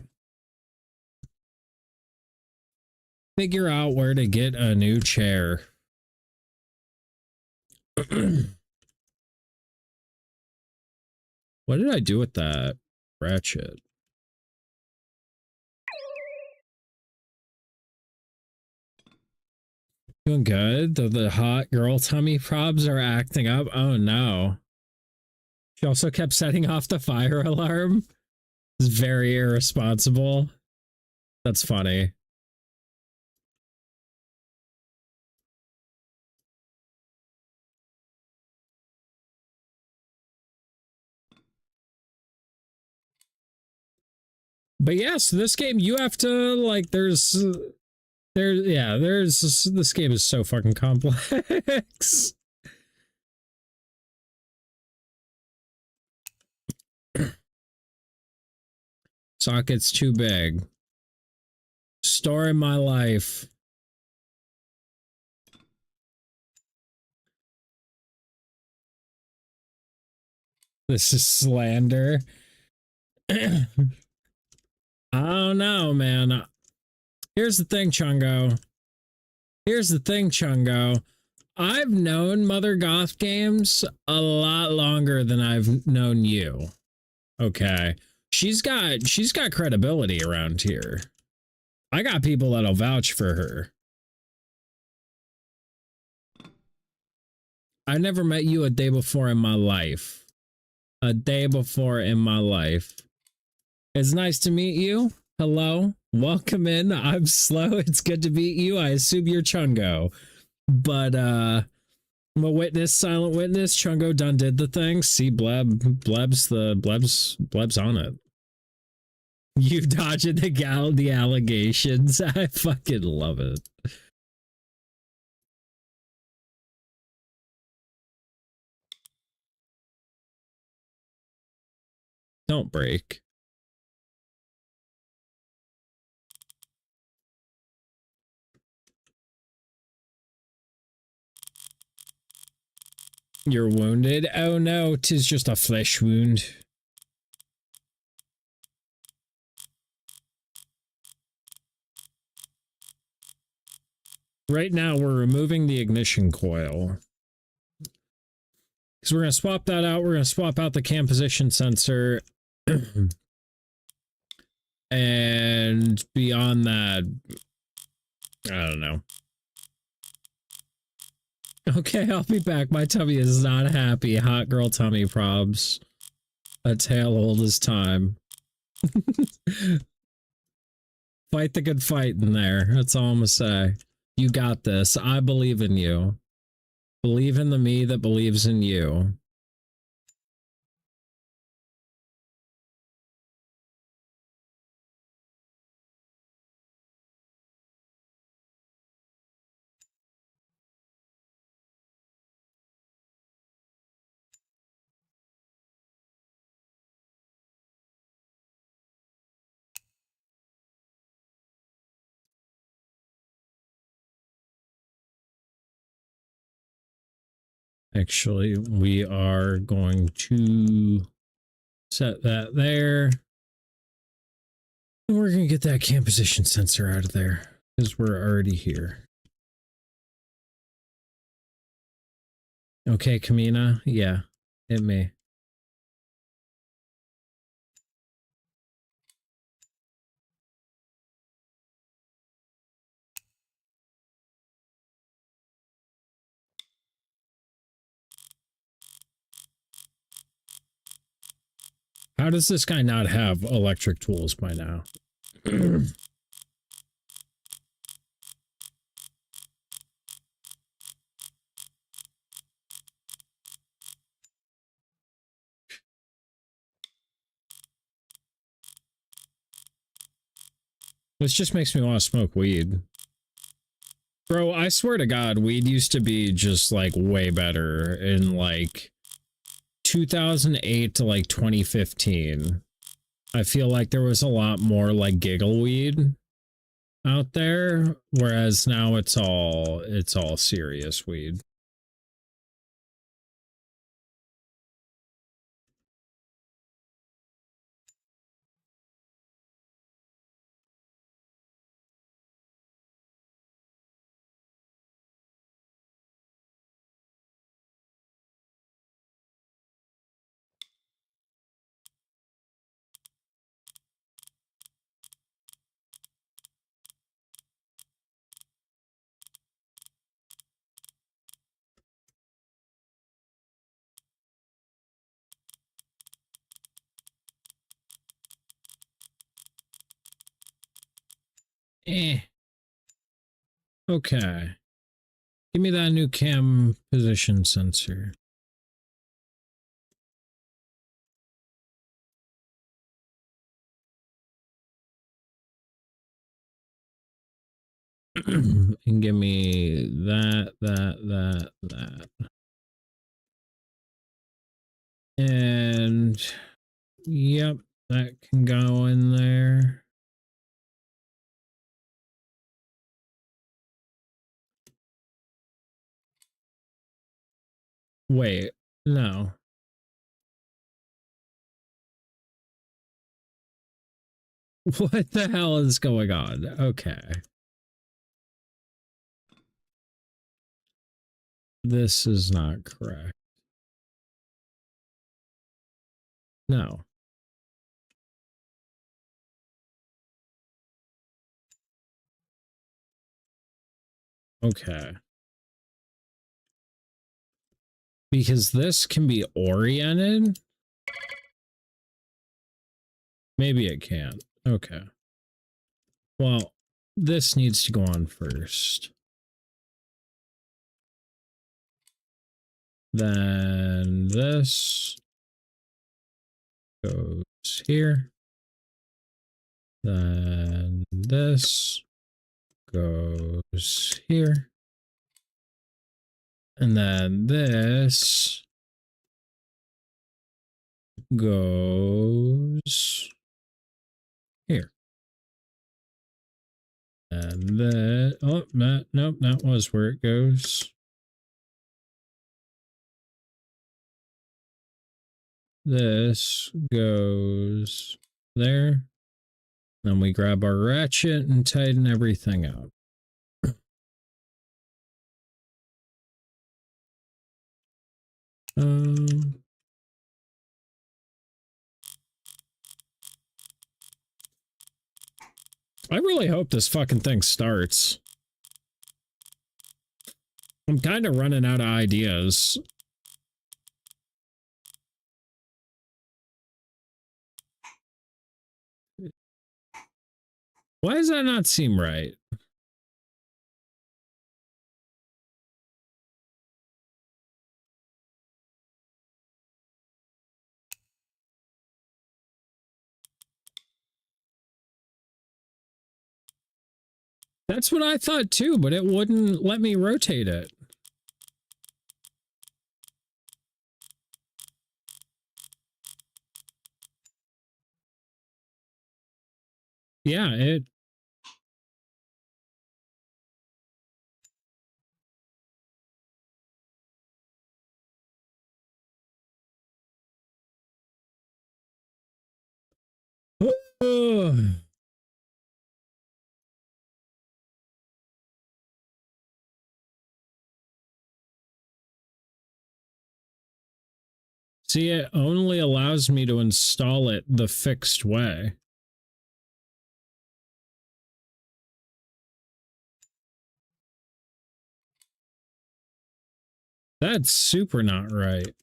S1: Figure out where to get a new chair. What did I do with that ratchet? Doing good. The hot girl tummy probs are acting up. Oh no. She also kept setting off the fire alarm. It's very irresponsible. That's funny. But yeah, so this game you have to like this game is so fucking complex. Socket's too big. Story my life. This is slander. I don't know, man. Here's the thing, Chungo. I've known Mother Goth Games a lot longer than I've known you. Okay. She's got credibility around here. I got people that'll vouch for her. I never met you a day before in my life. A day before in my life. It's nice to meet you. Hello. Welcome in. I'm Slow. It's good to meet you. I assume you're Chungo. But I'm a witness, silent witness. Chungo done did the thing. See Bleb's on it. You dodging the allegations. I fucking love it. Don't break. You're wounded? Oh no, 'tis just a flesh wound. Right now, we're removing the ignition coil. Because we're going to swap that out. We're going to swap out the cam position sensor. And beyond that, I don't know. Okay, I'll be back. My tummy is not happy. Hot girl tummy probs. A tale old as time. Fight the good fight in there. That's all I'm gonna say. You got this. I believe in you. Believe in the me that believes in you. Actually, we are going to set that there. And we're going to get that cam position sensor out of there because we're already here. Okay, Kamina. Yeah, hit me. How does this guy not have electric tools by now? This just makes me want to smoke weed. Bro, I swear to God, weed used to be just like way better in like 2008 to like 2015. I feel like there was a lot more like giggle weed out there, whereas now it's all serious weed. Eh. Okay. Give me that new cam position sensor. And give me that. And yep, that can go in there. Wait, no. What the hell is going on? Okay. This is not correct. No. Okay. Because this can be oriented. Maybe it can't. Okay. Well, this needs to go on first. Then this goes here. Then this goes here. And then this goes here. And then, oh, nope, that was where it goes. This goes there. Then we grab our ratchet and tighten everything up. I really hope this fucking thing starts. I'm kind of running out of ideas. Why does that not seem right? That's what I thought too, but it wouldn't let me rotate it. Yeah, it... See, it only allows me to install it the fixed way. That's super not right.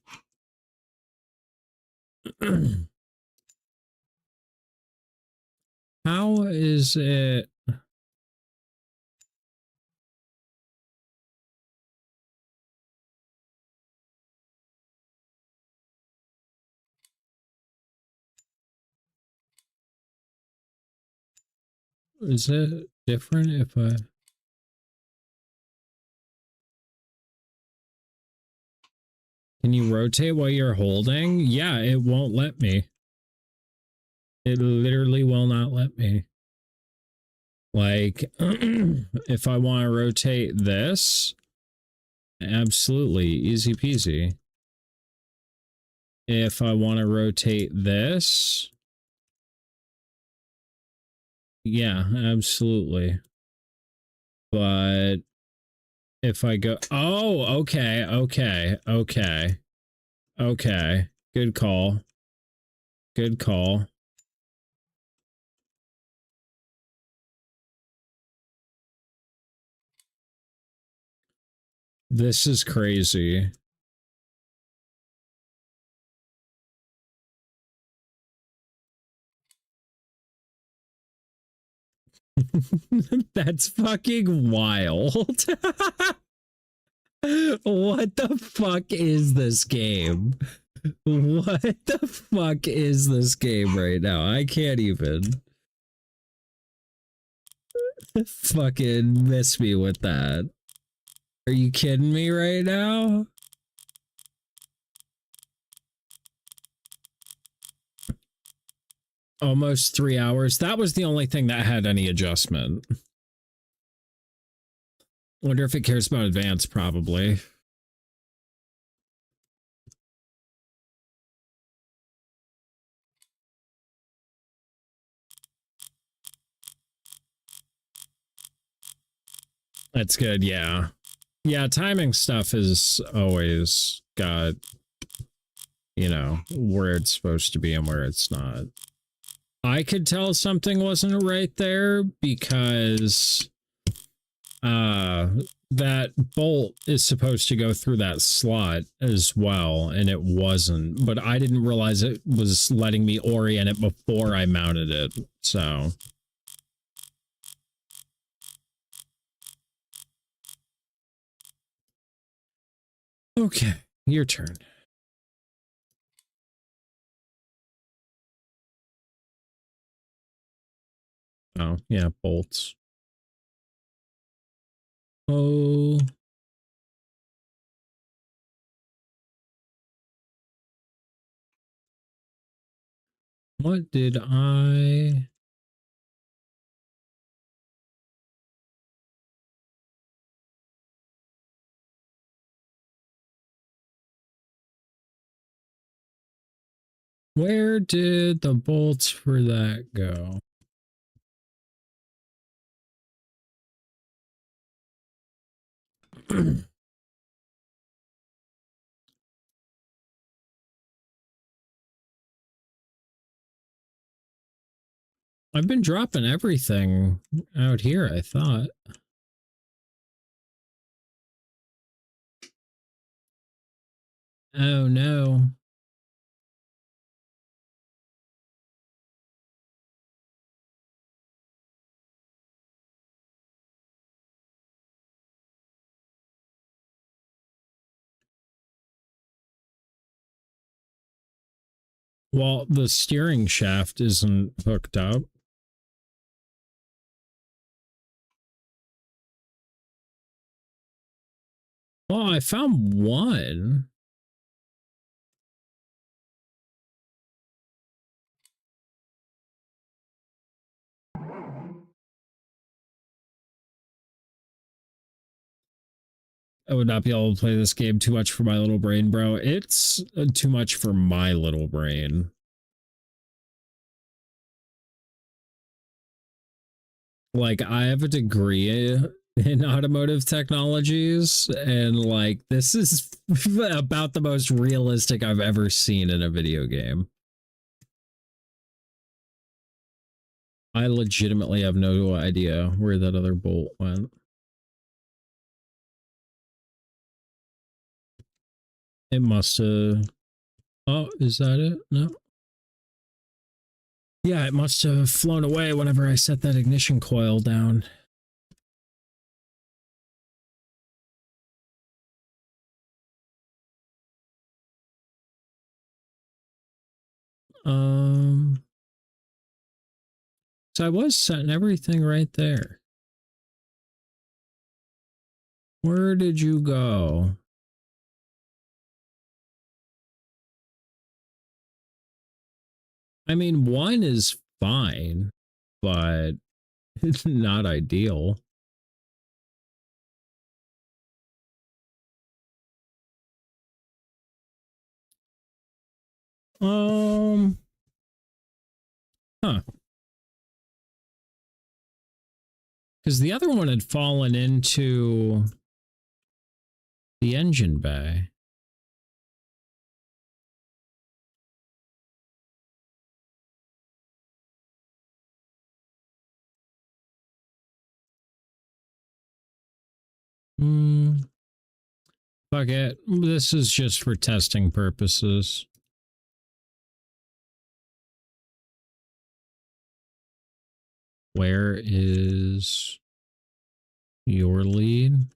S1: How is it? Is it different if I... Can you rotate while you're holding? Yeah, it won't let me. It literally will not let me. Like, if I want to rotate this, absolutely, easy peasy. If I want to rotate this, yeah, absolutely. But if I go, oh, okay, okay, okay, okay, good call, good call. This is crazy. That's fucking wild. What the fuck is this game? What the fuck is this game right now? I can't even. Fucking miss me with that. Are you kidding me right now? Almost 3 hours. That was the only thing that had any adjustment. Wonder if it cares about advanced, probably. That's good, yeah. Yeah, timing stuff is always got, you know, where it's supposed to be and where it's not. I could tell something wasn't right there because that bolt is supposed to go through that slot as well, and it wasn't, but I didn't realize it was letting me orient it before I mounted it, so. Okay, your turn. Oh, yeah, bolts. Oh. What did I... Where did the bolts for that go? I've been dropping everything out here, I thought. Oh no. Well, the steering shaft isn't hooked up. Well, I found one. I would not be able to play this game too much for my little brain, bro. It's too much for my little brain. Like, I have a degree in automotive technologies, and like this is about the most realistic I've ever seen in a video game. I legitimately have no idea where that other bolt went. It must have... Oh, is that it? No. Yeah, it must have flown away whenever I set that ignition coil down. So I was setting everything right there. Where did you go? I mean, one is fine, but it's not ideal. Huh. Because the other one had fallen into the engine bay. Fuck it. This is just for testing purposes. Where is your lead?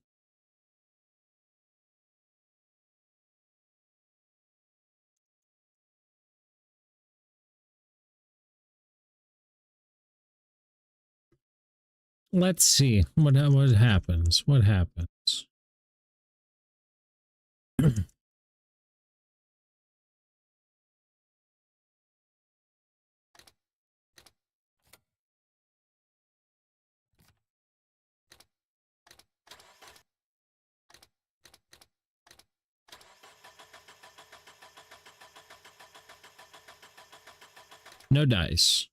S1: Let's see what happens. What happens? No dice.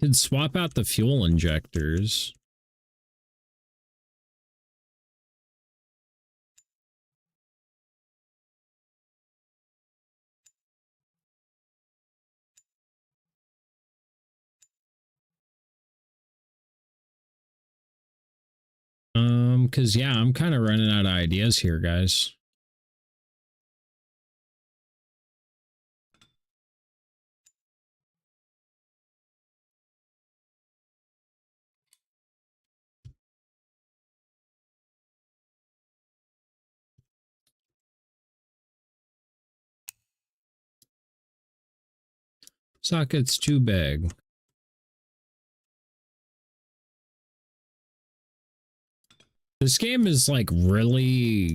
S1: Could swap out the fuel injectors. Because yeah, I'm kind of running out of ideas here, guys. Socket's too big. This game is like really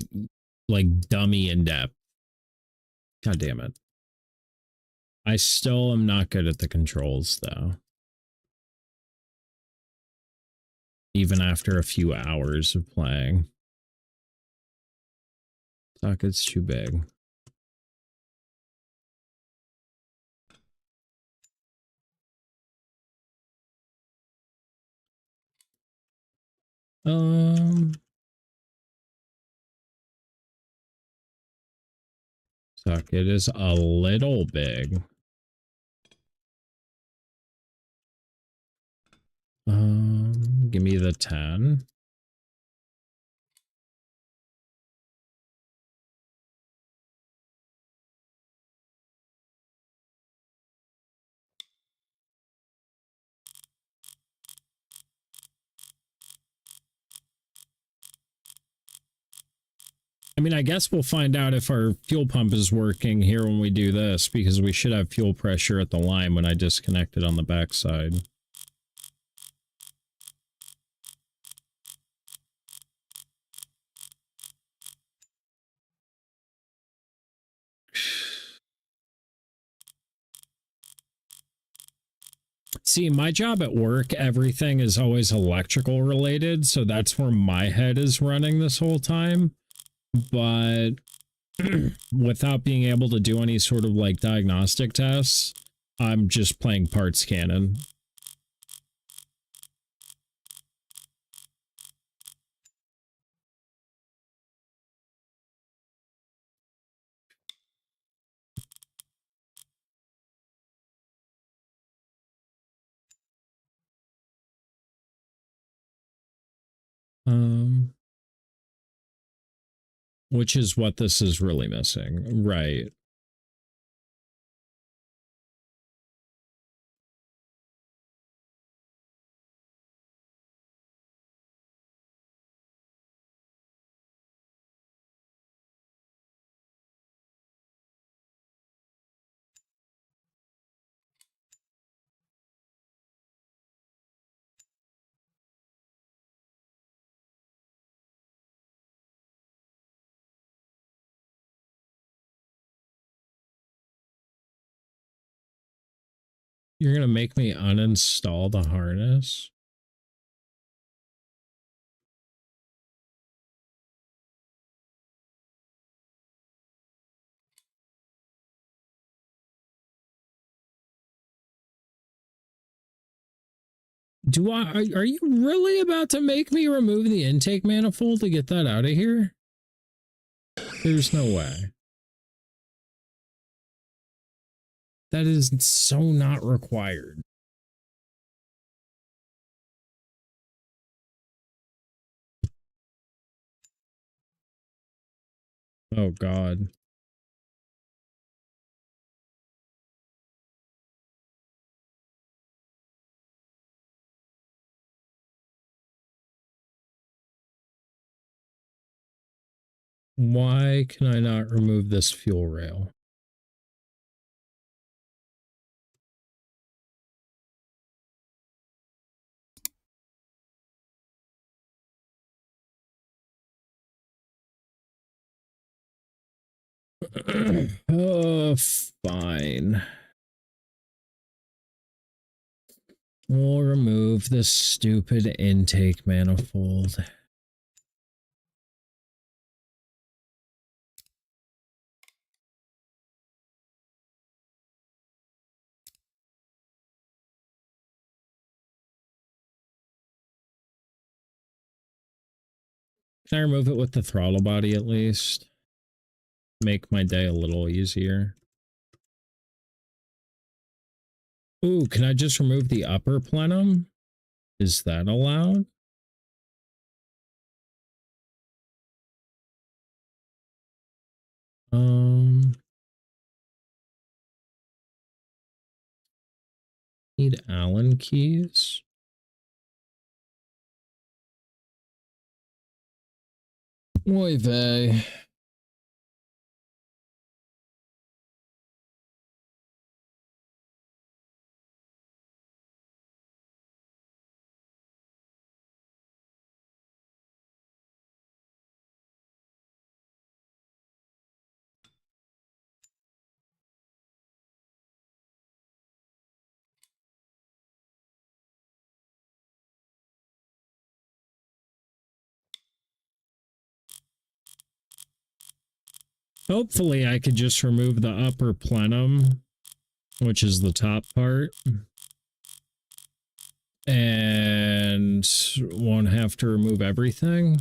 S1: like dummy in depth. God damn it. I still am not good at the controls though. Even after a few hours of playing. Socket's too big. Socket is a little big. Give me the 10. I mean, I guess we'll find out if our fuel pump is working here when we do this, because we should have fuel pressure at the line when I disconnect it on the backside. See, my job at work, everything is always electrical related, so that's where my head is running this whole time. But without being able to do any sort of like diagnostic tests, I'm just playing parts cannon. Which is what this is really missing, right? You're gonna make me uninstall the harness? Are you really about to make me remove the intake manifold to get that out of here? There's no way. That is so not required. Oh God. Why can I not remove this fuel rail? Oh, fine. We'll remove this stupid intake manifold. Can I remove it with the throttle body at least? Make my day a little easier. Ooh, can I just remove the upper plenum? Is that allowed? Need Allen keys. Oy vey. Hopefully I could just remove the upper plenum, which is the top part, and won't have to remove everything.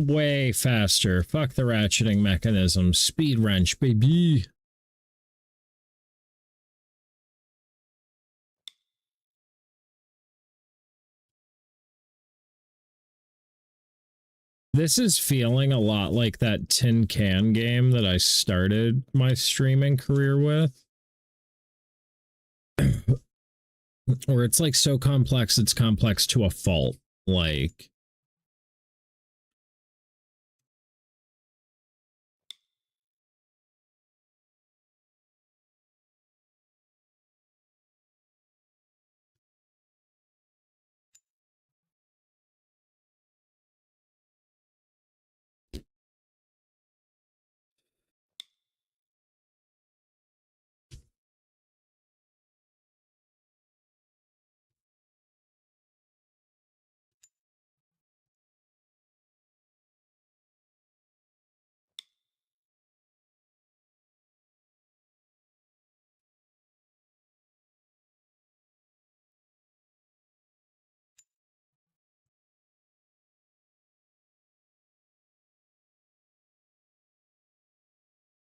S1: Way faster. Fuck the ratcheting mechanism. Speed wrench, baby. This is feeling a lot like that tin can game that I started my streaming career with. Where it's like so complex, it's complex to a fault. Like,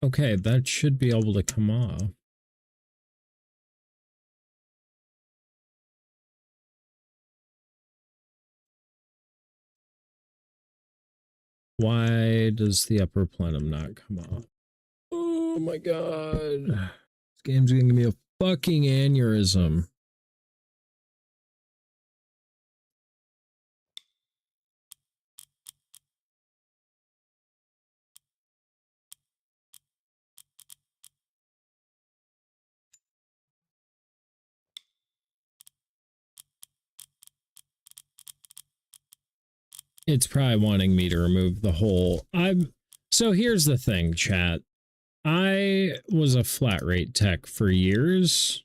S1: Okay, that should be able to come off. Why does the upper plenum not come off? Oh my god. This game's gonna give me a fucking aneurysm. It's probably wanting me to remove the whole. So here's the thing, chat. I was a flat rate tech for years.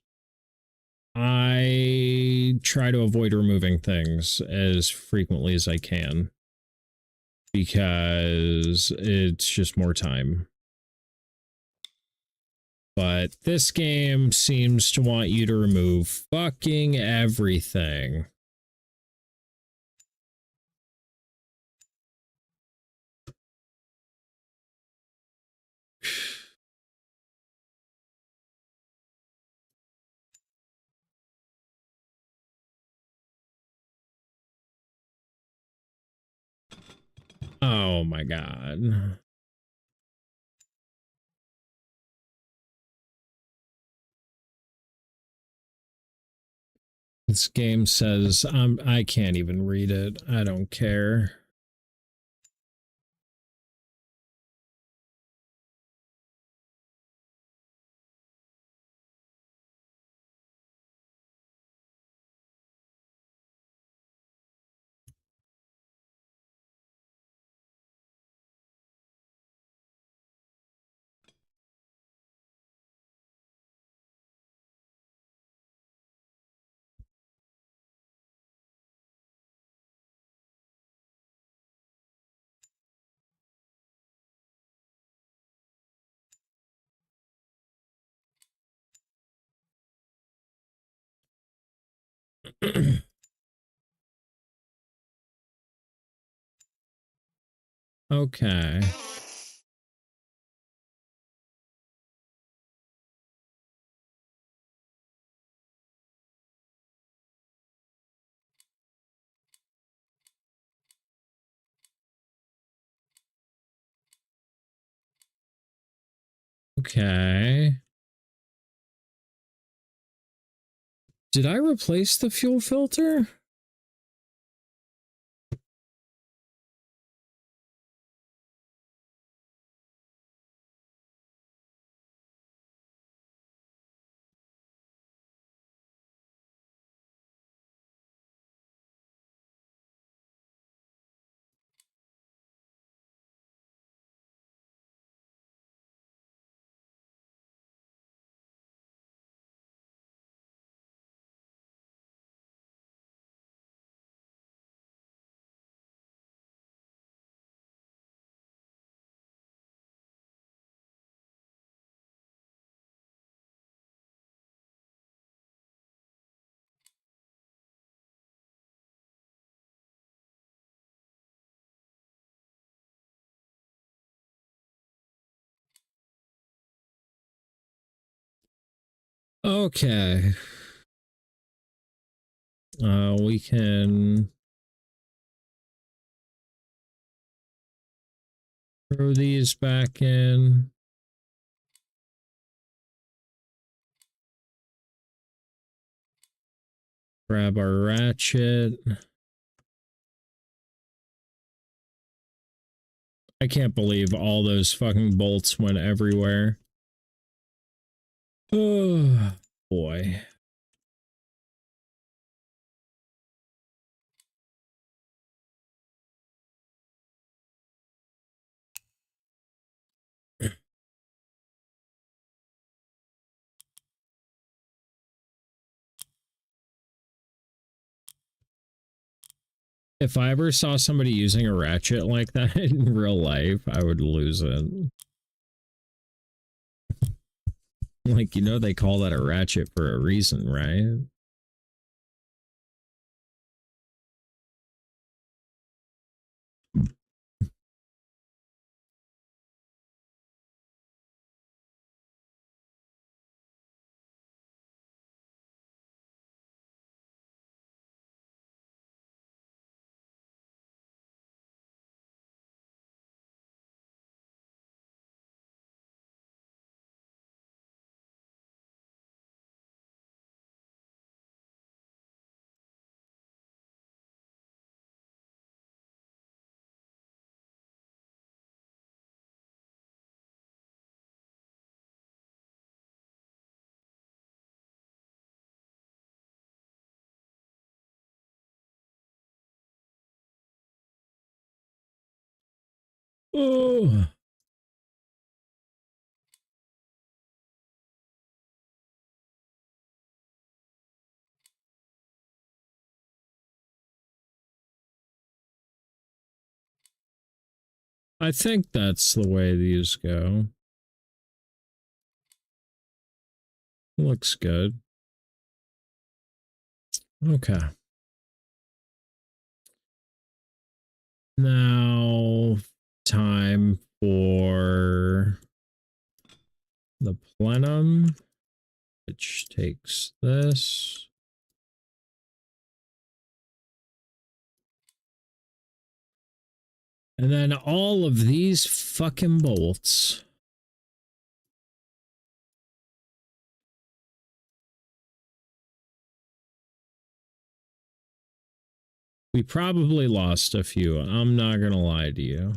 S1: I try to avoid removing things as frequently as I can because it's just more time. But this game seems to want you to remove fucking everything. Oh my god. This game says I can't even read it. I don't care. Okay. Okay. Did I replace the fuel filter? Okay. We can throw these back in. Grab our ratchet. I can't believe all those fucking bolts went everywhere. Oh, boy. If I ever saw somebody using a ratchet like that in real life, I would lose it. Like, you know, they call that a ratchet for a reason, right? Oh. I think that's the way these go. Looks good. Okay. Now, time for the plenum, which takes this. And then all of these fucking bolts. We probably lost a few. I'm not gonna lie to you.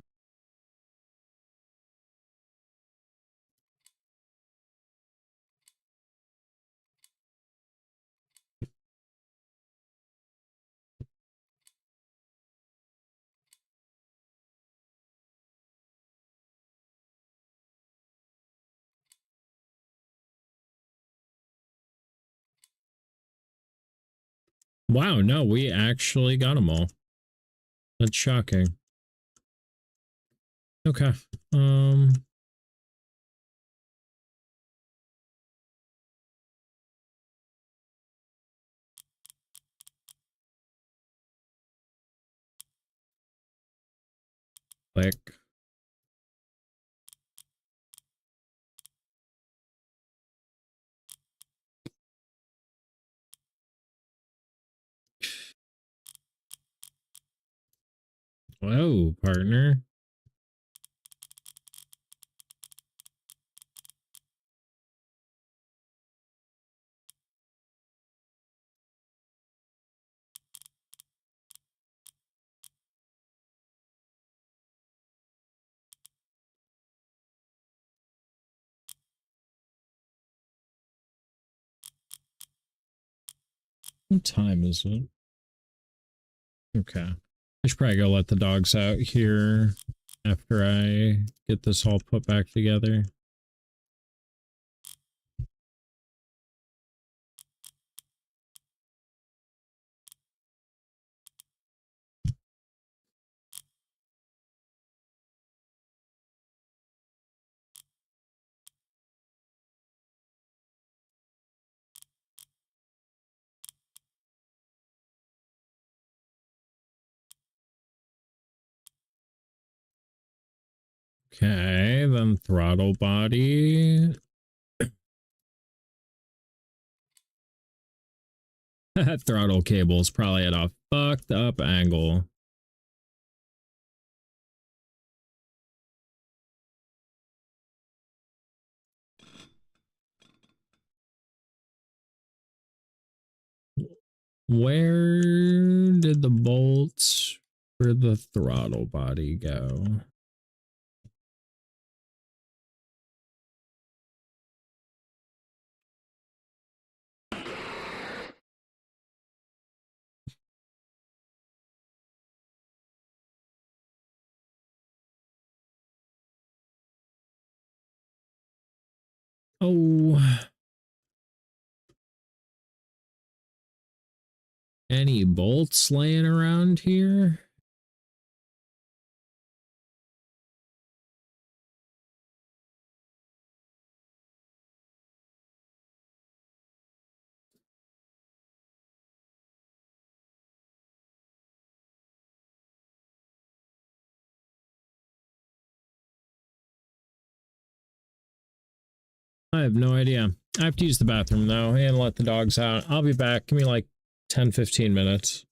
S1: Wow, no, we actually got them all. That's shocking. Okay. Click. Whoa, partner. What time is it? Okay. I should probably go let the dogs out here after I get this all put back together. Okay, then throttle body. That throttle cable is probably at a fucked up angle. Where did the bolts for the throttle body go? Oh, any bolts laying around here? I have no idea. I have to use the bathroom though and let the dogs out. I'll be back. Give me like 10-15 minutes.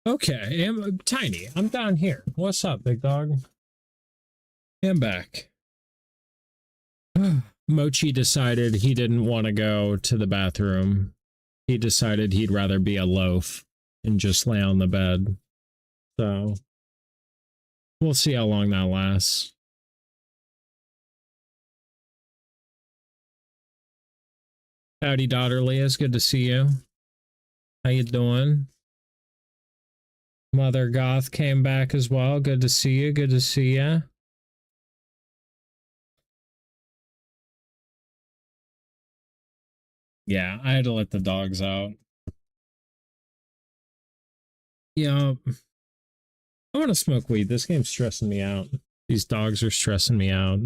S1: Okay, I'm tiny. I'm down here. What's up, big dog? I'm back. Mochi decided he didn't want to go to the bathroom. He decided he'd rather be a loaf and just lay on the bed. So we'll see how long that lasts. Howdy, daughterly. It's good to see you. How you doing? Mother Goth came back as well. Good to see you. Good to see you. Yeah, I had to let the dogs out. Yeah, I want to smoke weed. This game's stressing me out. These dogs are stressing me out.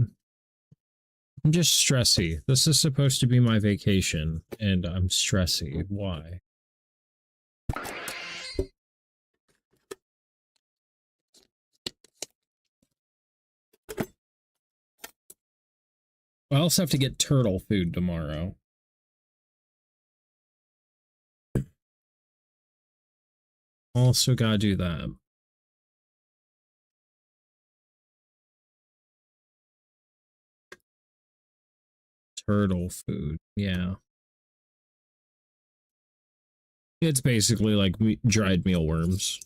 S1: I'm just stressy. This is supposed to be my vacation, and I'm stressy. Why? I also have to get turtle food tomorrow. Also gotta do that. Turtle food, yeah. It's basically like dried mealworms.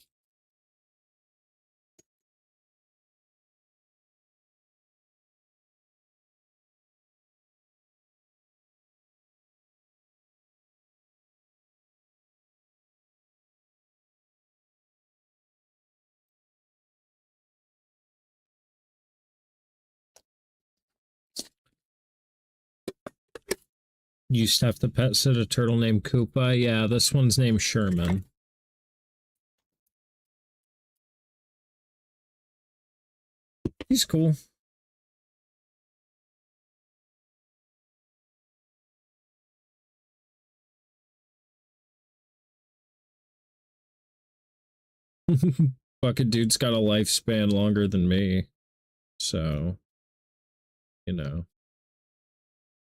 S1: You used to have to pet sit a turtle named Koopa. Yeah, this one's named Sherman. He's cool. Fucking dude's got a lifespan longer than me. So, you know.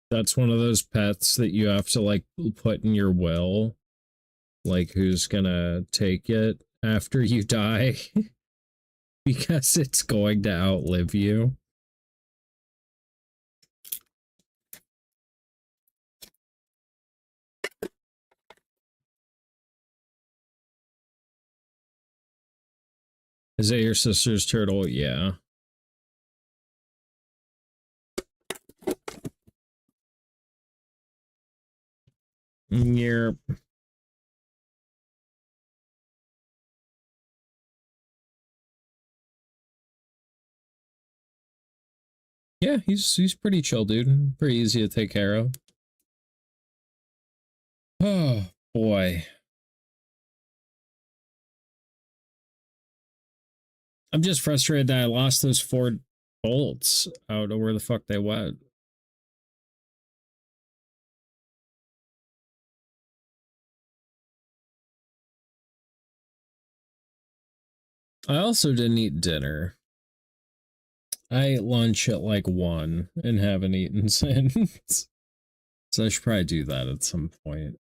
S1: That's one of those pets that you have to like put in your will. Like who's gonna take it after you die. Because it's going to outlive you. Is that your sister's turtle? Yeah. Yep. Yeah, he's pretty chill, dude. Pretty easy to take care of. Oh boy. I'm just frustrated that I lost those 4 bolts. I don't know where the fuck they went. I also didn't eat dinner. I ate lunch at like 1 and haven't eaten since. So I should probably do that at some point.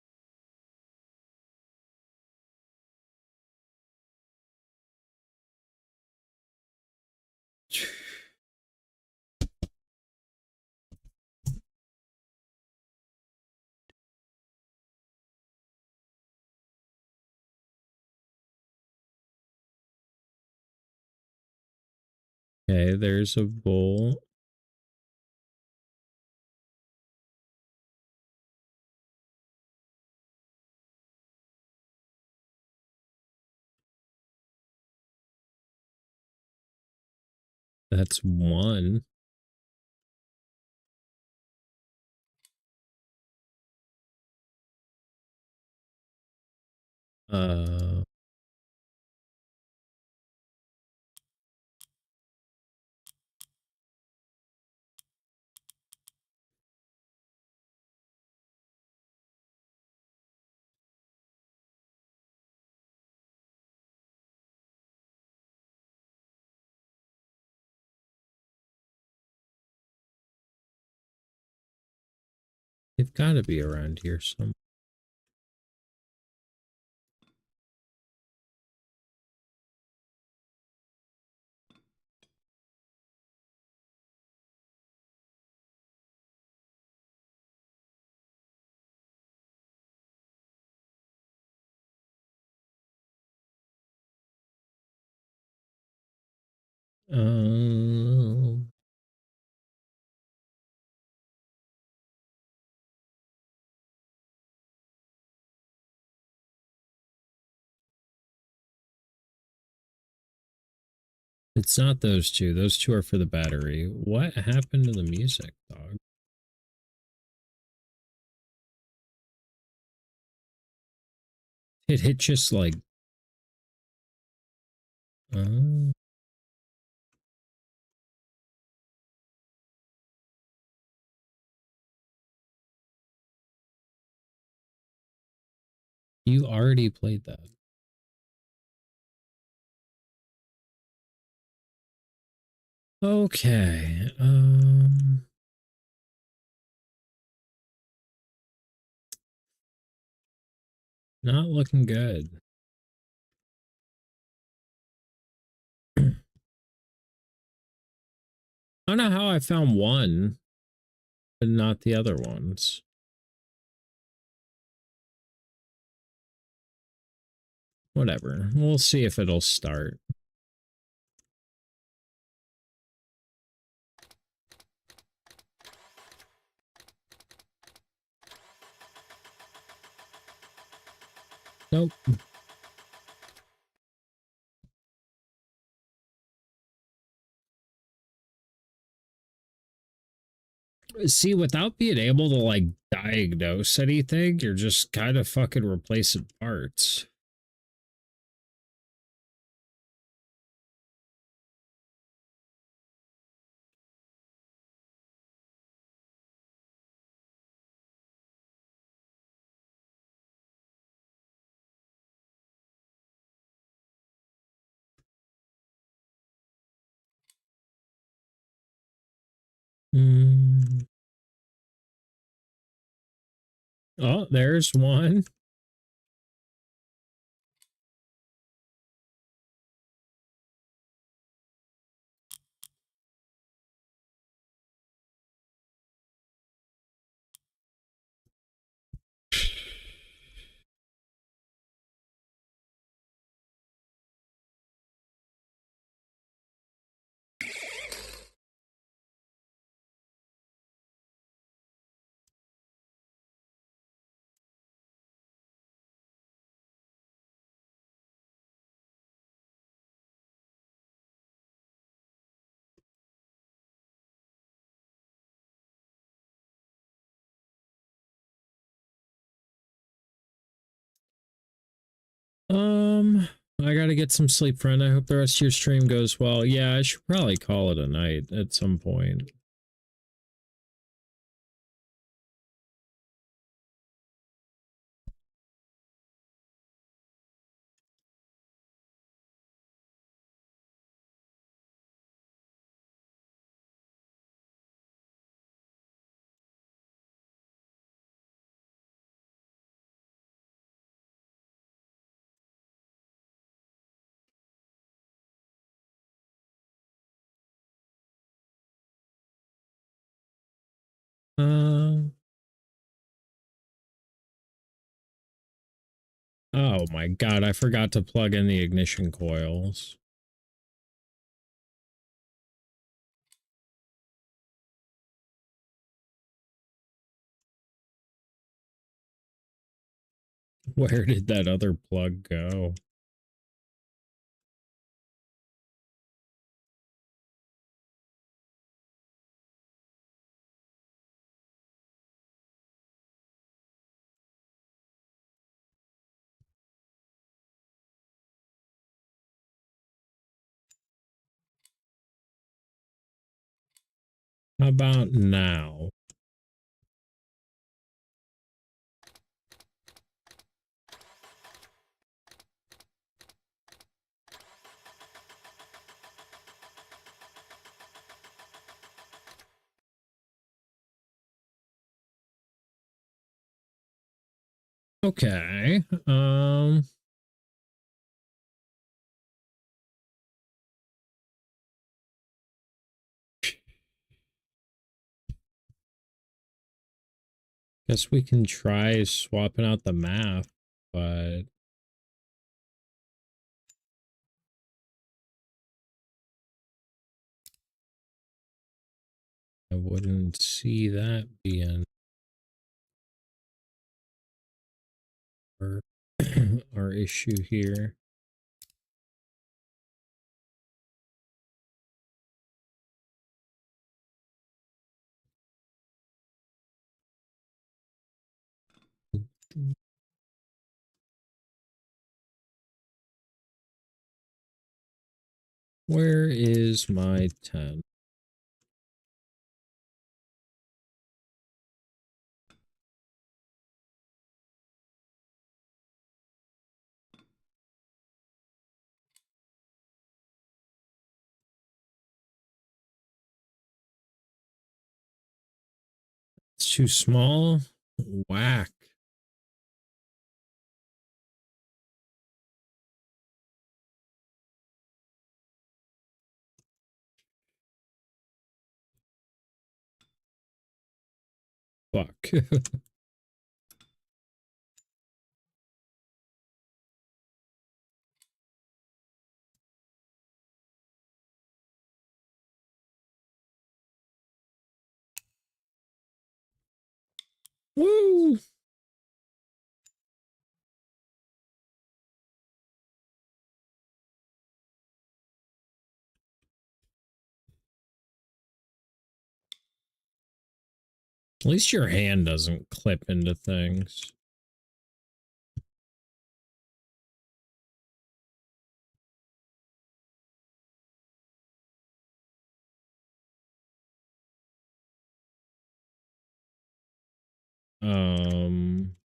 S1: Okay, there's a bowl. That's 1. Uh, they've got to be around here somewhere. Um, it's not those two. Those two are for the battery. What happened to the music, dog? It hit just like... Uh, you already played that. Okay. Not looking good. I don't know how I found one, but not the other ones. Whatever. We'll see if it'll start. Nope. See, without being able to like diagnose anything, you're just kind of fucking replacing parts. Mm. Oh, there's one. I gotta get some sleep, friend. I hope the rest of your stream goes well. Yeah, I should probably call it a night at some point. Uh, oh my god, I forgot to plug in the ignition coils. Where did that other plug go? How about now? Okay. Guess we can try swapping out the map, but wouldn't see that being our, our issue here. Where is my tent? It's too small. Whack. Fuck. Woo! At least your hand doesn't clip into things. Um,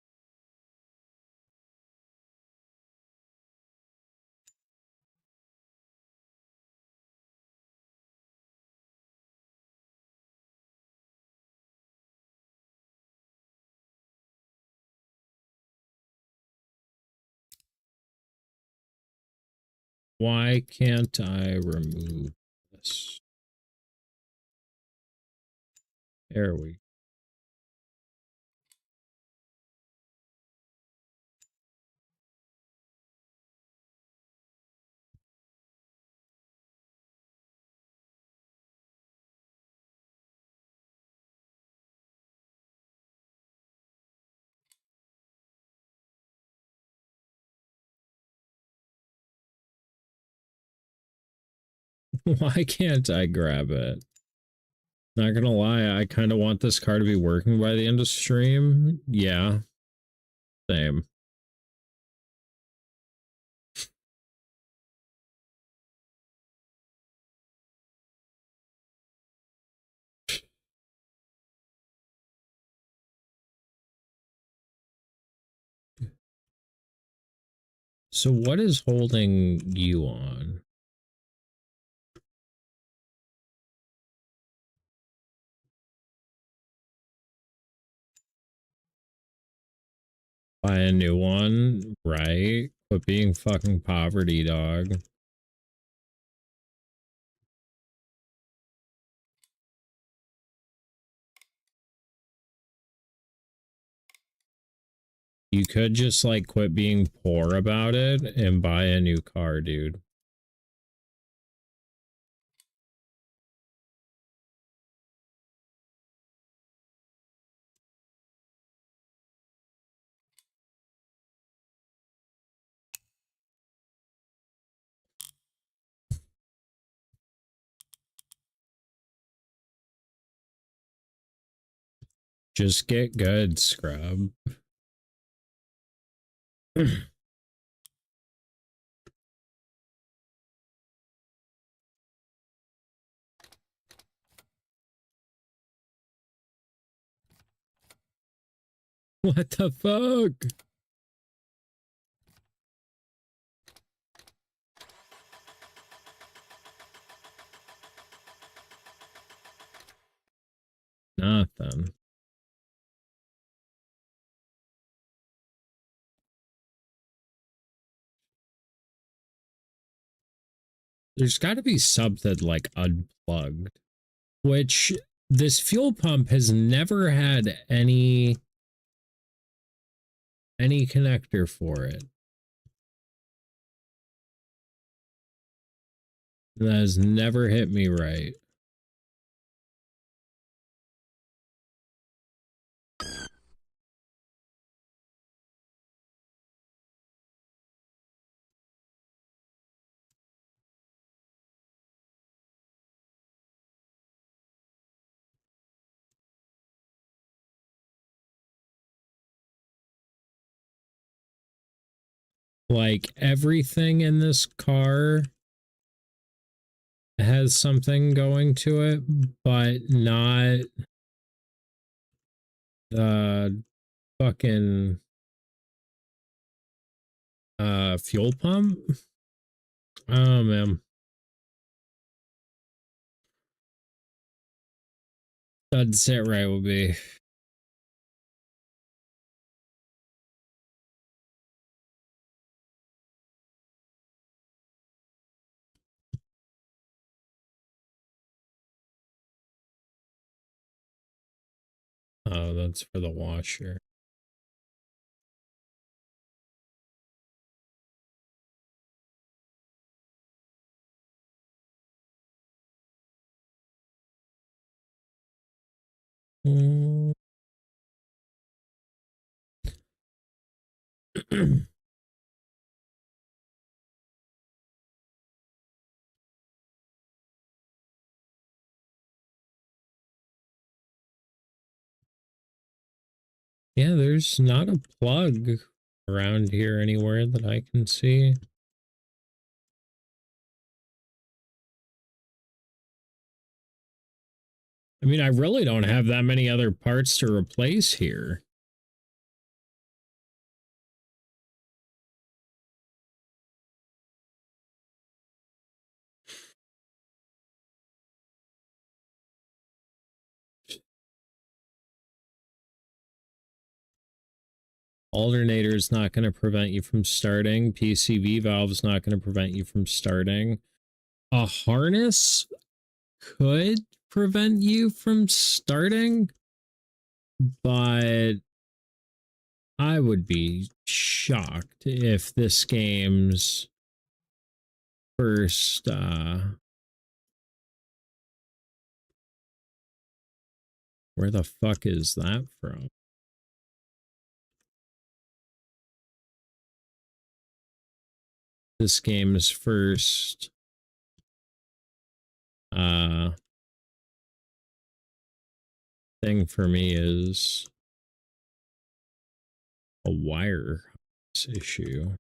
S1: why can't I remove this? There we go. Why can't I grab it? Not gonna lie, I kind of want this car to be working by the end of stream. Yeah, same. So what is holding you on? Buy a new one, right? Quit being fucking poverty, dog. You could just like quit being poor about it and buy a new car, dude. Just get good, scrub. What the fuck? Nothing. There's got to be something like unplugged, which this fuel pump has never had any connector for it. That has never hit me right. Like everything in this car has something going to it, but not the fucking fuel pump. Oh man. Doesn't sit right with me. Oh, that's for the washer. Mm. Yeah, there's not a plug around here anywhere that I can see. I mean, I really don't have that many other parts to replace here. Alternator is not going to prevent you from starting. PCV valve is not going to prevent you from starting. A harness could prevent you from starting, but I would be shocked if this game's first where the fuck is that from? This game's first thing for me is a wire issue.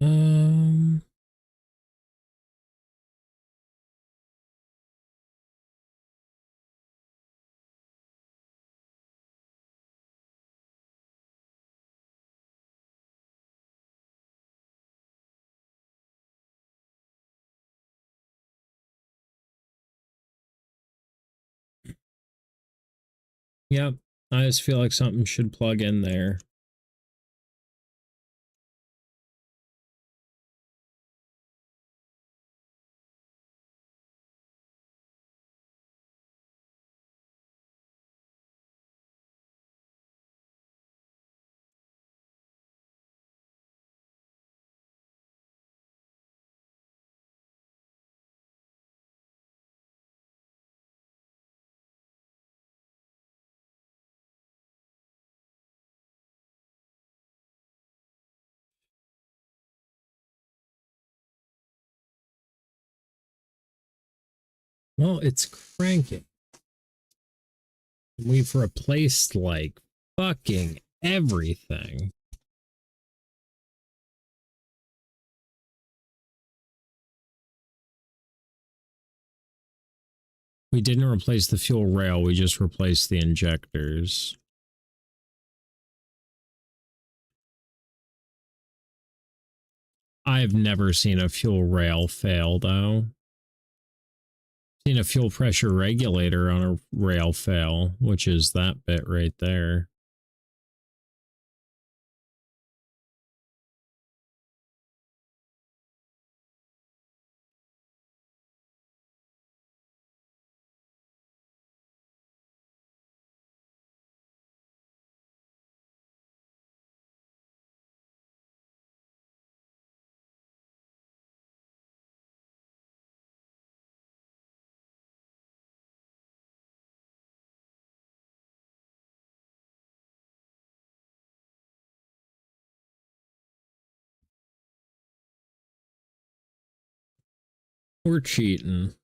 S1: Um, yep, I just feel like something should plug in there. Well, it's cranking. We've replaced like fucking everything. We didn't replace the fuel rail, we just replaced the injectors. I've never seen a fuel rail fail though. Seen a fuel pressure regulator on a rail fail, which is that bit right there. We're cheating.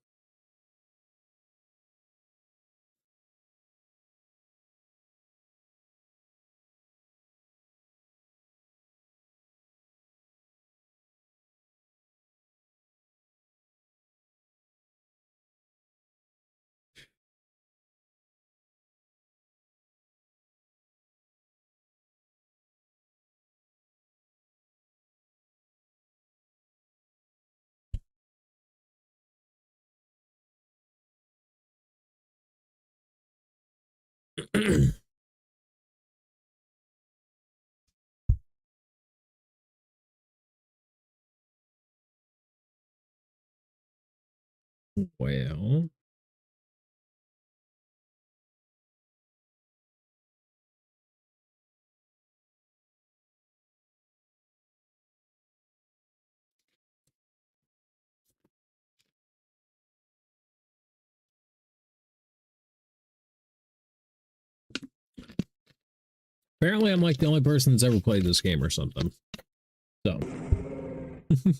S1: Well, apparently I'm like the only person that's ever played this game or something. So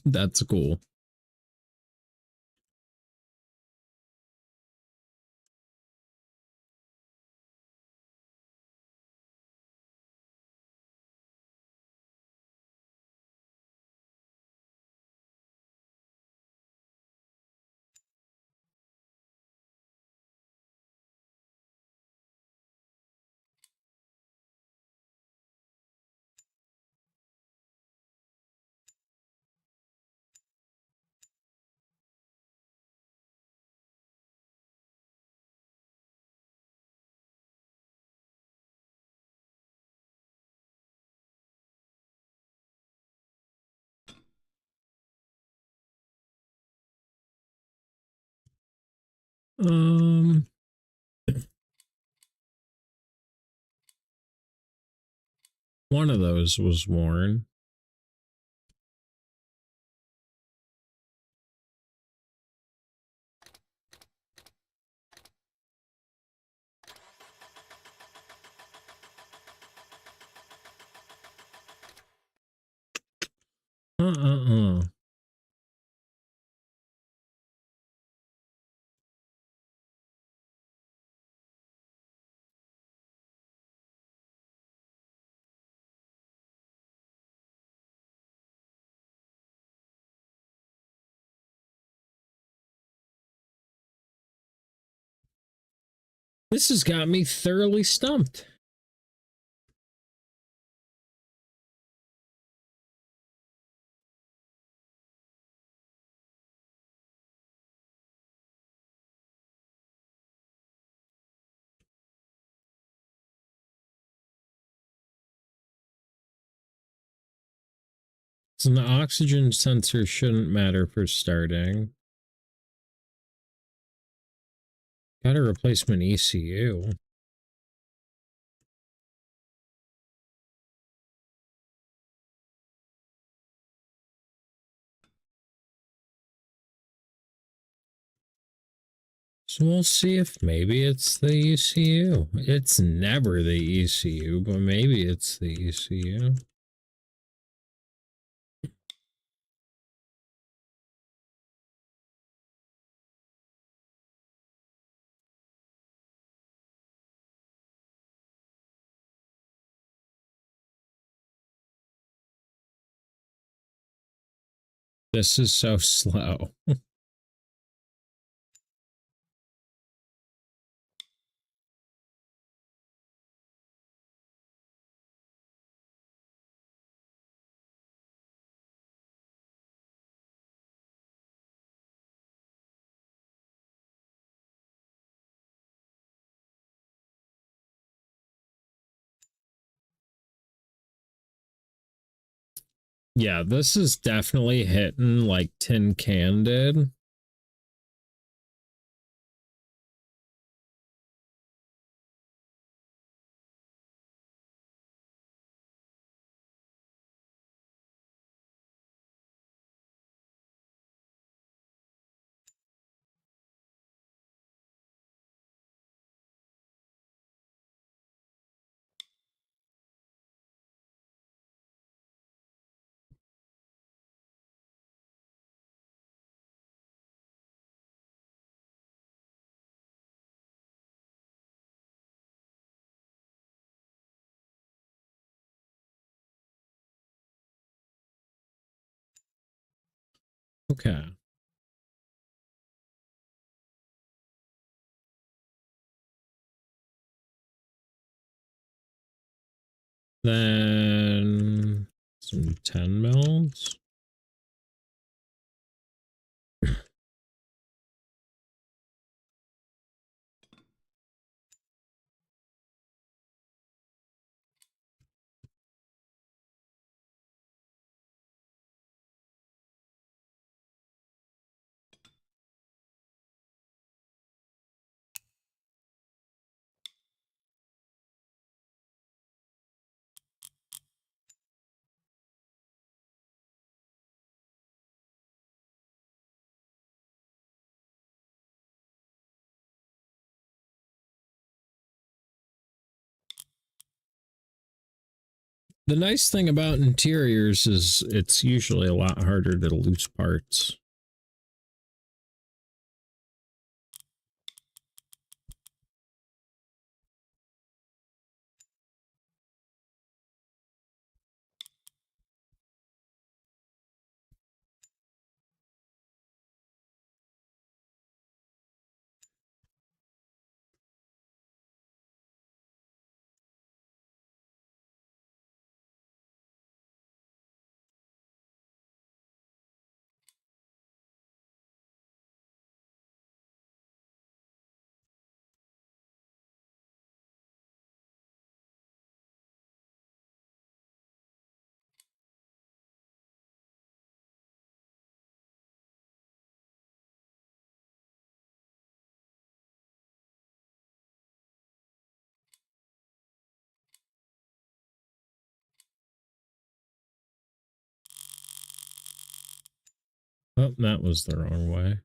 S1: that's cool. Um, one of those was worn. Uh. This has got me thoroughly stumped. So the oxygen sensor shouldn't matter for starting. Got a replacement ECU. So we'll see if maybe it's the ECU. It's never the ECU, but maybe it's the ECU. This is so slow. Yeah, this is definitely hitting like Tin Can did. Okay. Then some 10 mils. The nice thing about interiors is it's usually a lot harder to lose parts. Oh, that was the wrong way.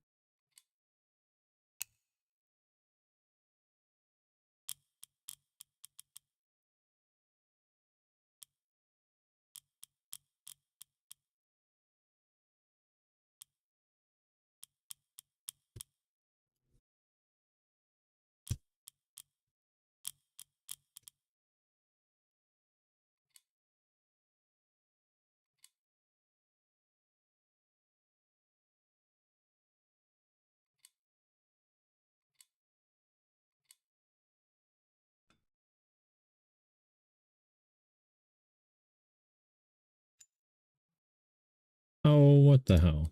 S1: Oh, what the hell?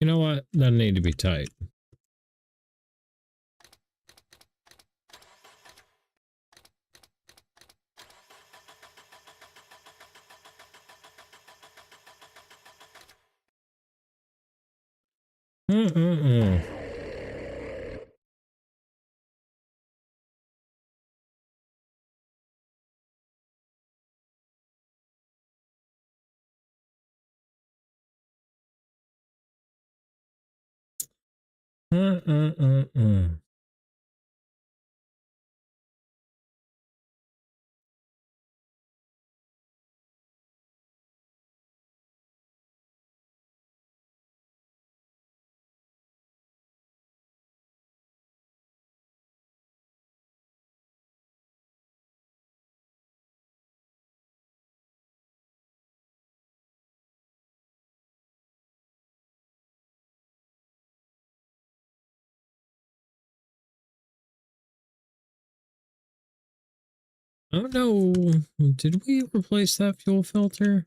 S1: You know what? Doesn't need to be tight. Mm-mm-mm. Mm-mm-mm-mm. Oh no, did we replace that fuel filter?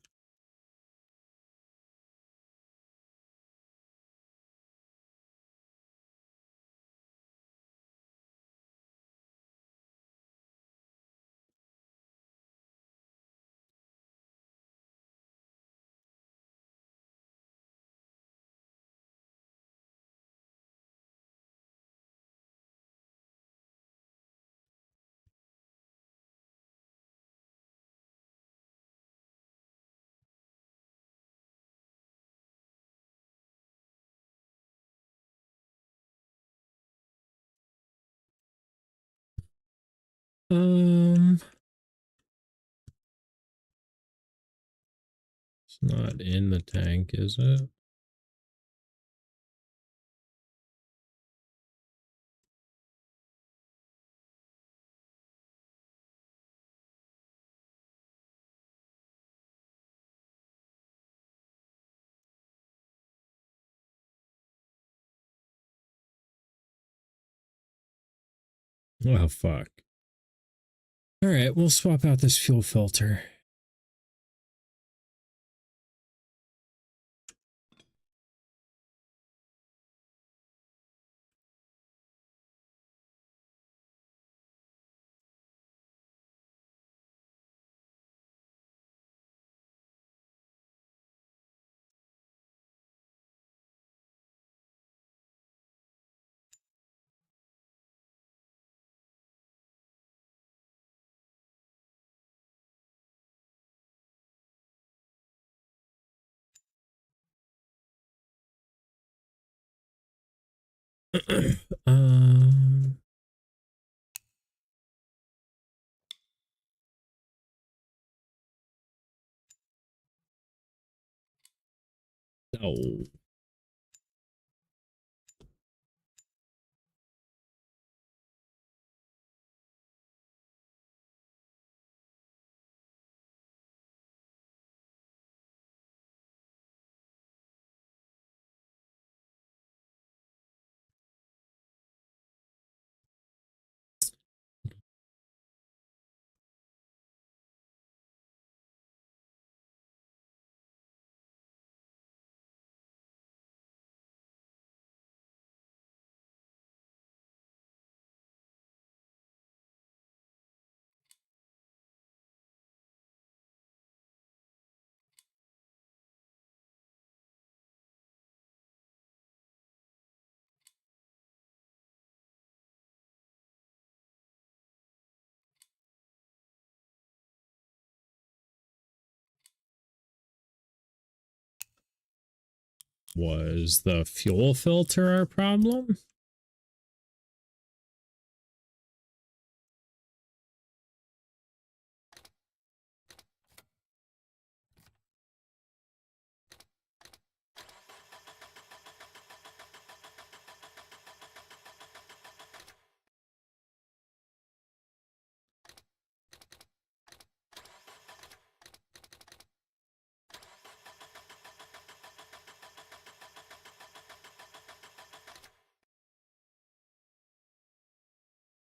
S1: It's not in the tank, is it? Oh, fuck. All right, we'll swap out this fuel filter. um, no. Was the fuel filter our problem?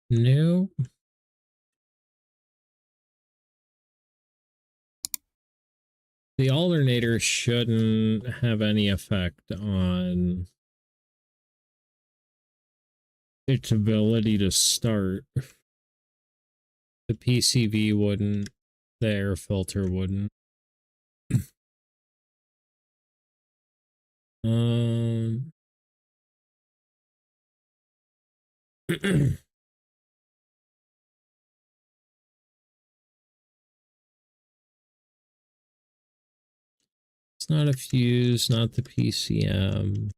S1: No. The alternator shouldn't have any effect on its ability to start. The PCV wouldn't. The air filter wouldn't. It's not a fuse, not the PCM.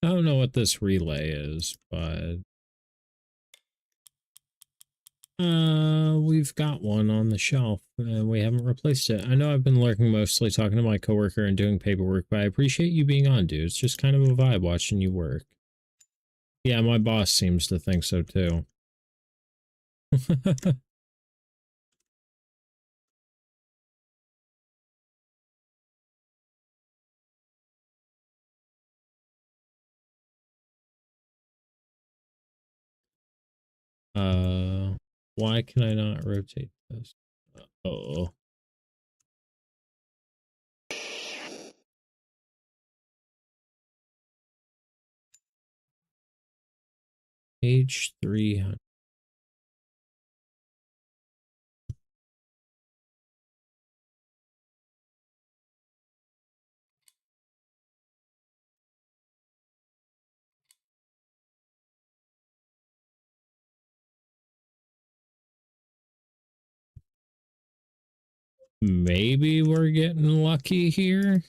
S1: I don't know what this relay is, but we've got one on the shelf and we haven't replaced it. I know I've been lurking mostly talking to my coworker and doing paperwork, but I appreciate you being on, dude. It's just kind of a vibe watching you work. Yeah, my boss seems to think so too. uh, why can I not rotate this? Oh. Page 300. Maybe we're getting lucky here.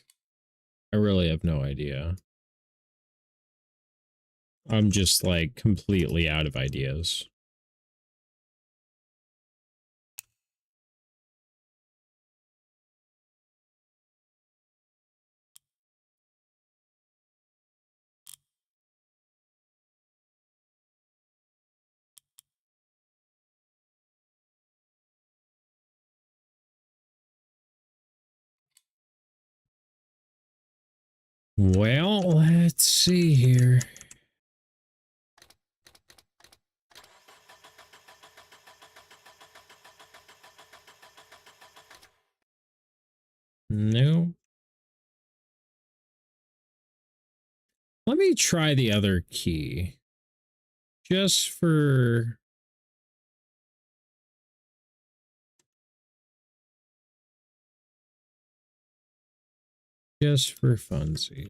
S1: I really have no idea. I'm just like completely out of ideas. Well, let's see here. No. Let me try the other key. Just for... Just for funsies.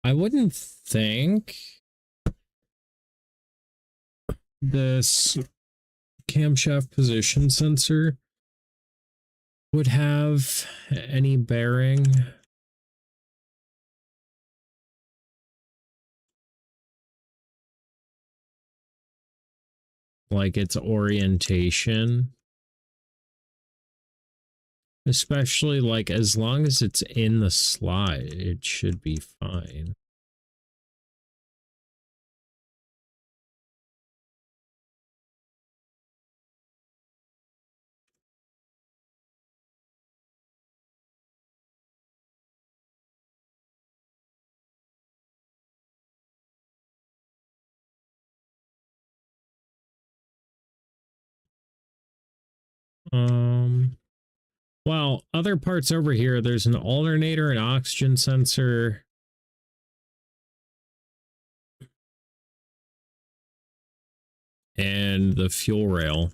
S1: I wouldn't think this camshaft position sensor would have any bearing. Like its orientation. Especially like as long as it's in the slide, it should be fine. Well, other parts over here, there's an alternator, an oxygen sensor, and the fuel rail.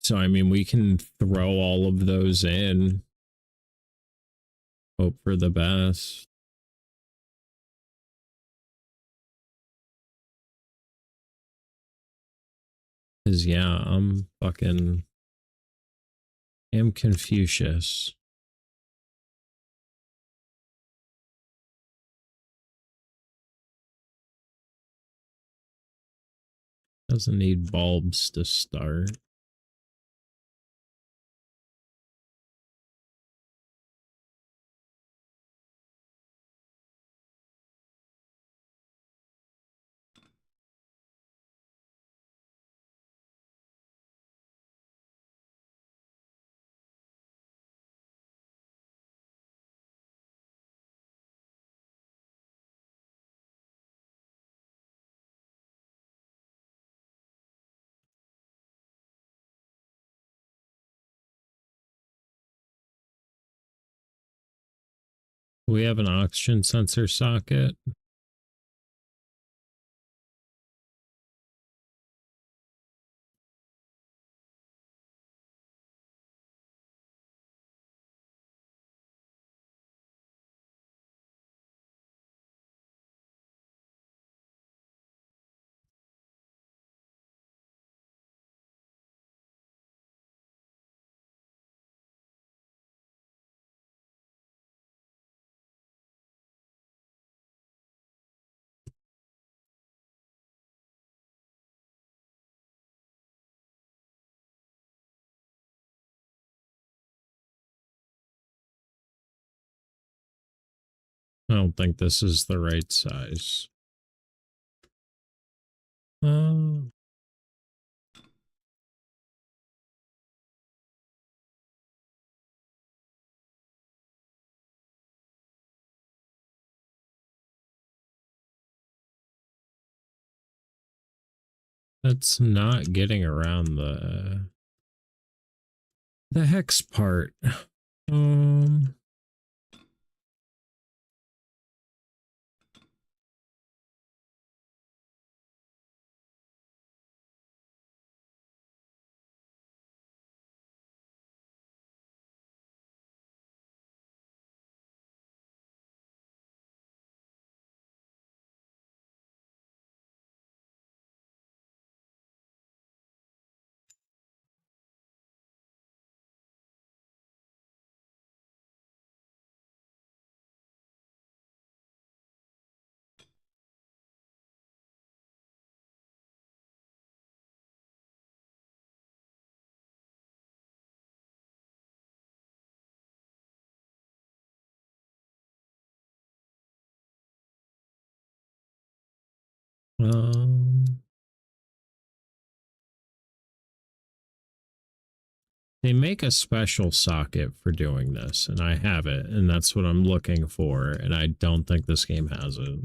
S1: So, I mean, we can throw all of those in. Hope for the best. Because, yeah, I'm Confucius. Doesn't need bulbs to start. We have an oxygen sensor socket. I don't think this is the right size. That's not getting around the hex part. They make a special socket for doing this, and I have it, and that's what I'm looking for, and I don't think this game has it.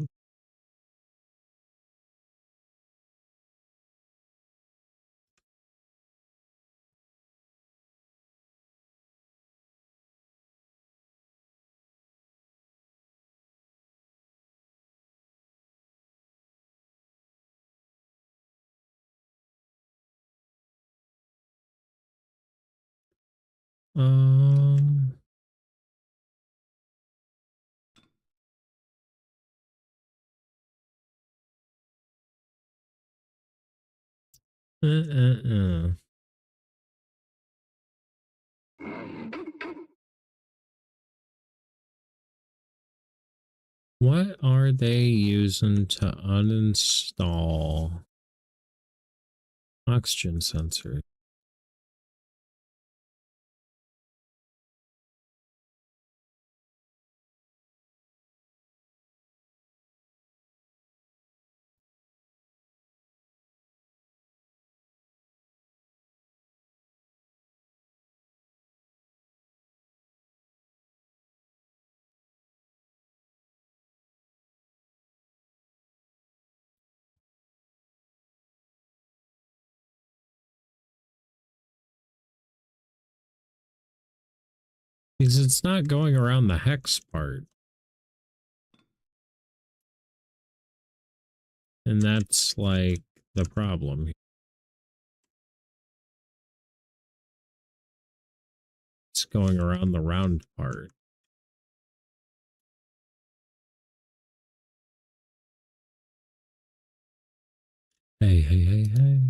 S1: Um, uh, uh, uh. What are they using to uninstall oxygen sensor? Because it's not going around the hex part. And that's like the problem. It's going around the round part. Hey, hey, hey, hey.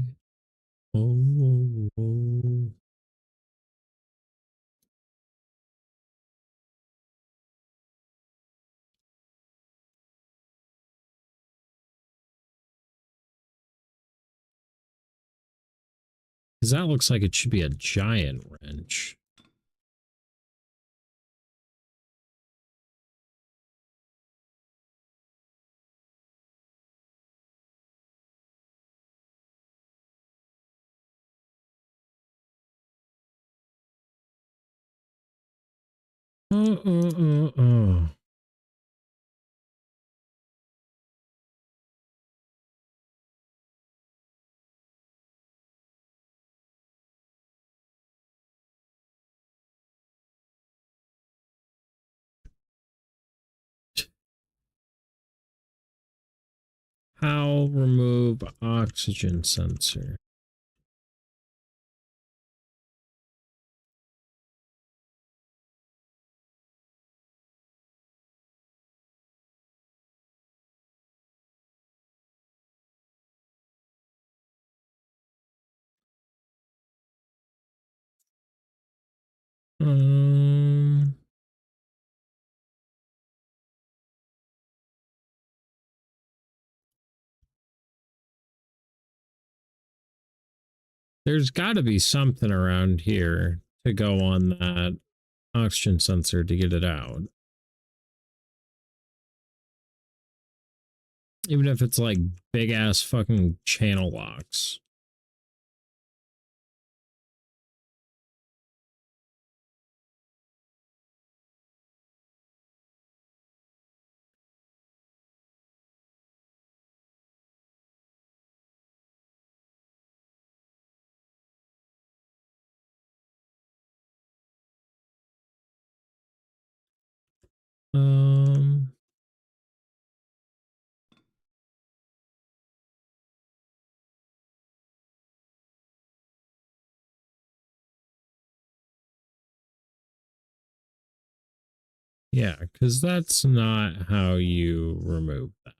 S1: Whoa, whoa, whoa. Because that looks like it should be a giant wrench. Uh, uh, uh, uh. How remove oxygen sensor? Um, there's got to be something around here to go on that oxygen sensor to get it out. Even if it's like big ass fucking channel locks. Um, yeah, because that's not how you remove that.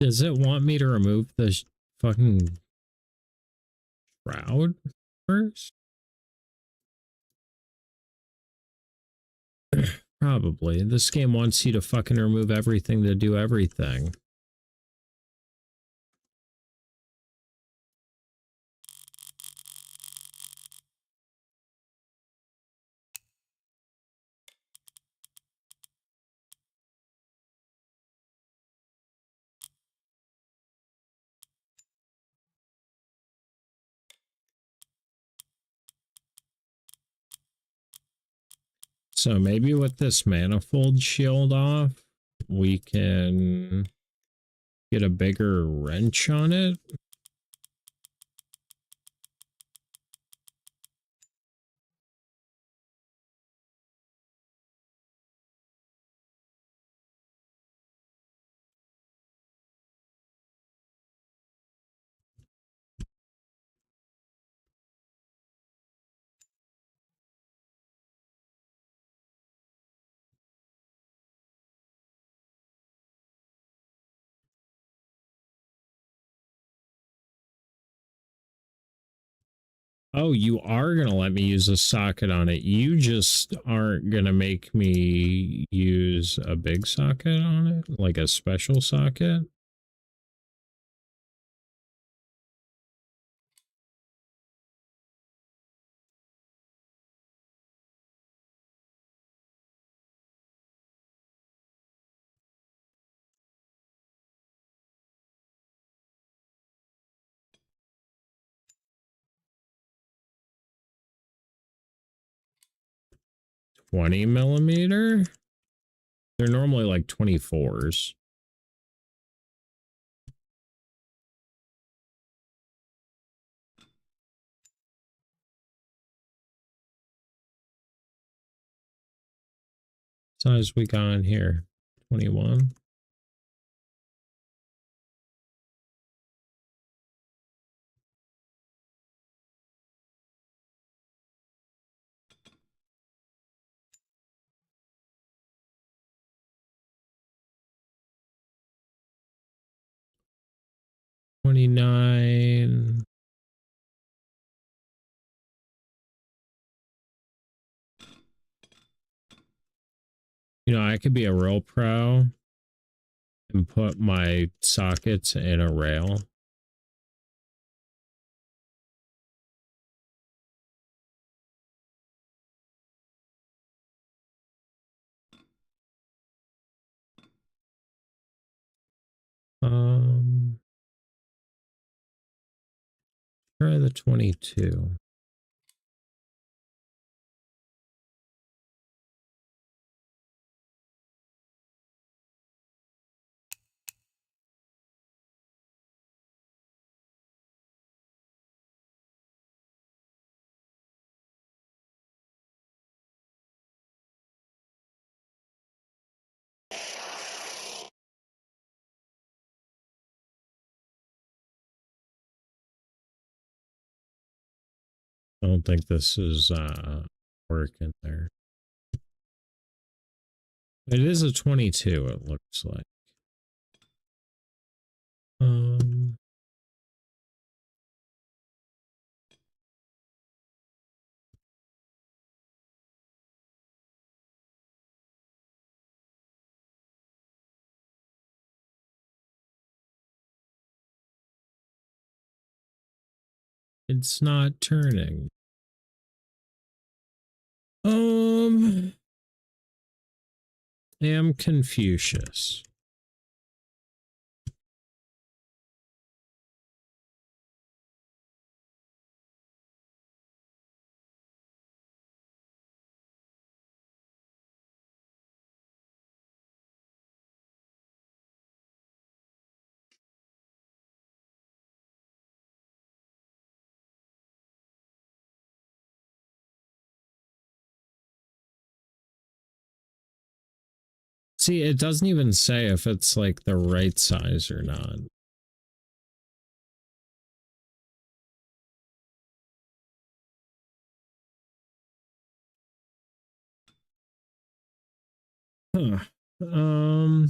S1: Does it want me to remove the fucking crowd first? Probably. This game wants you to fucking remove everything to do everything. So maybe with this manifold shield off, we can get a bigger wrench on it. Oh, you are going to let me use a socket on it. You just aren't going to make me use a big socket on it, like a special socket. $20mm? They're normally like 24s. Size we got in here, 21. $29. You know, I could be a real pro and put my sockets in a rail. Try the 22. I don't think this is working there. It is a 22, it looks like. It's not turning. Am Confucius. See, it doesn't even say if it's like the right size or not. Huh.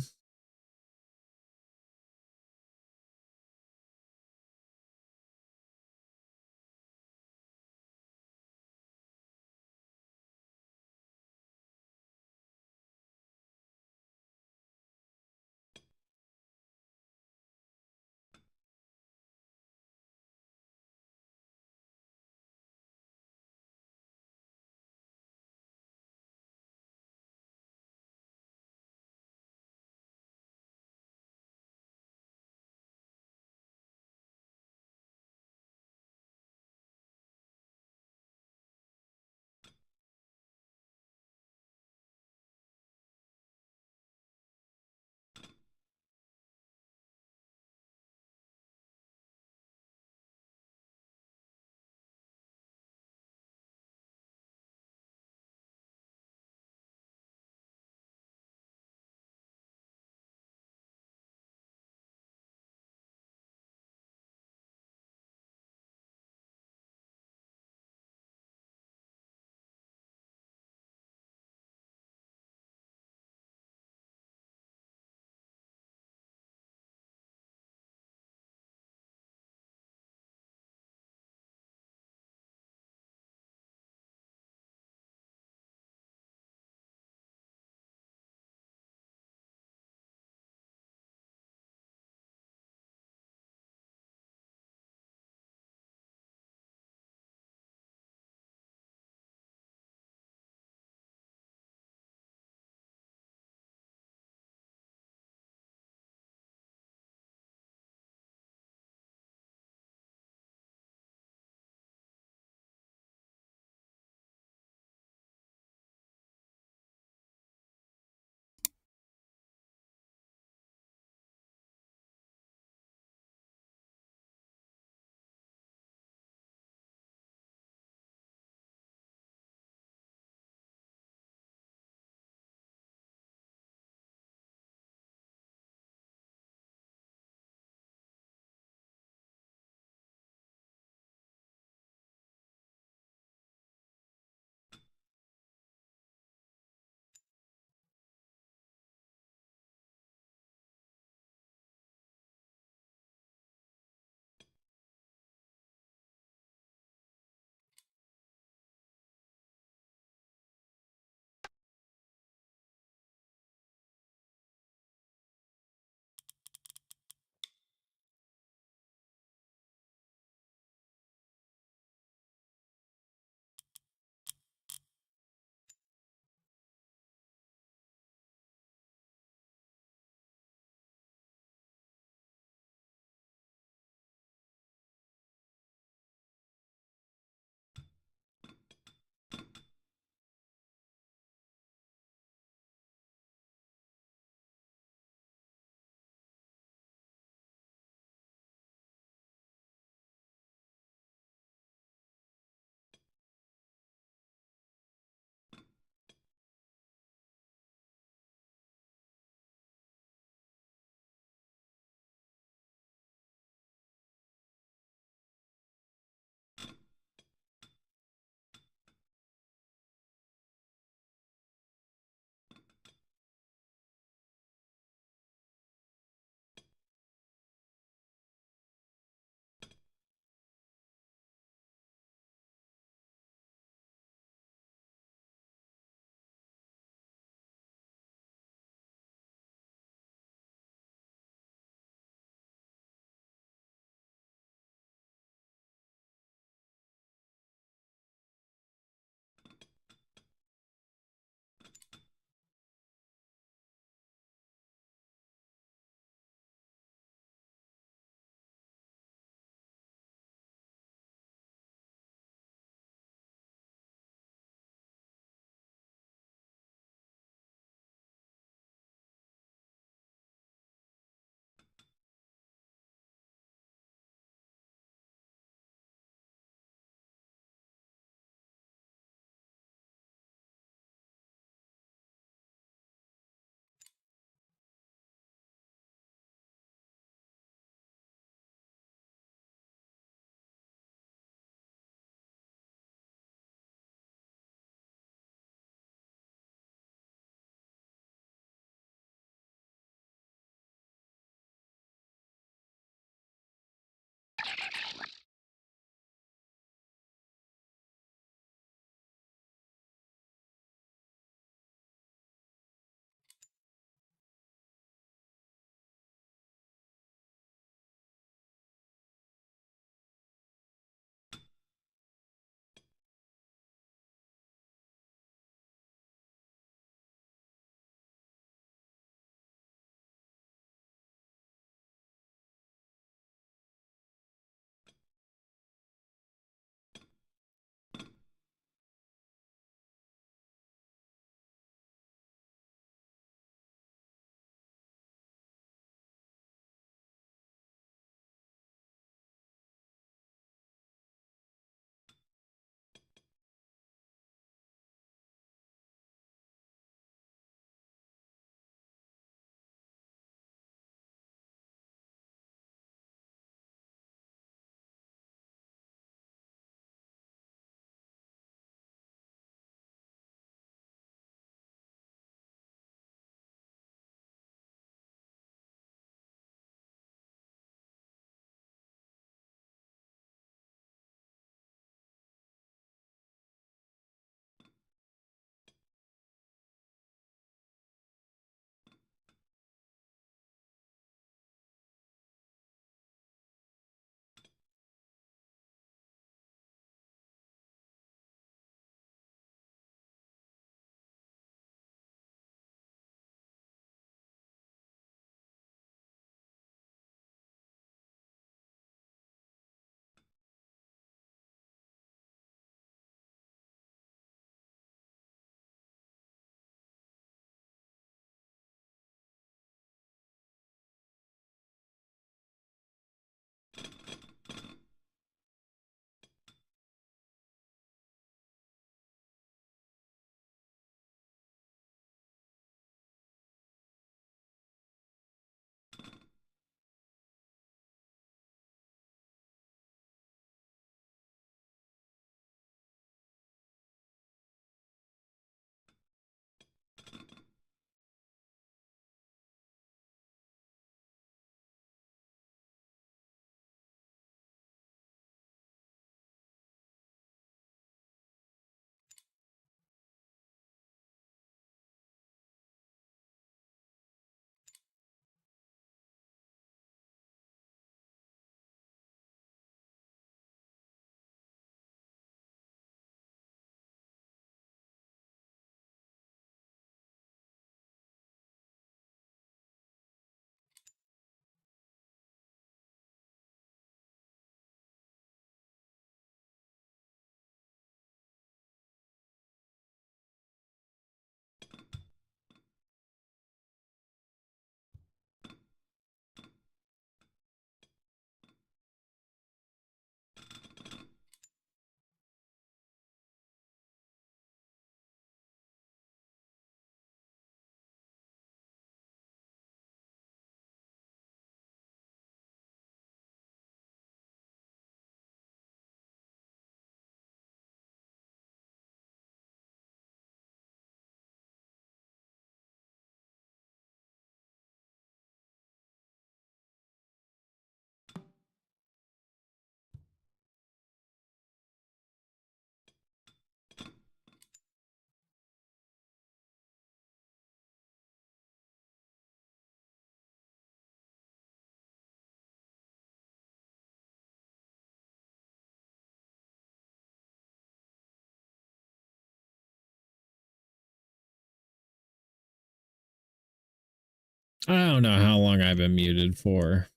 S1: I don't know how long I've been muted for.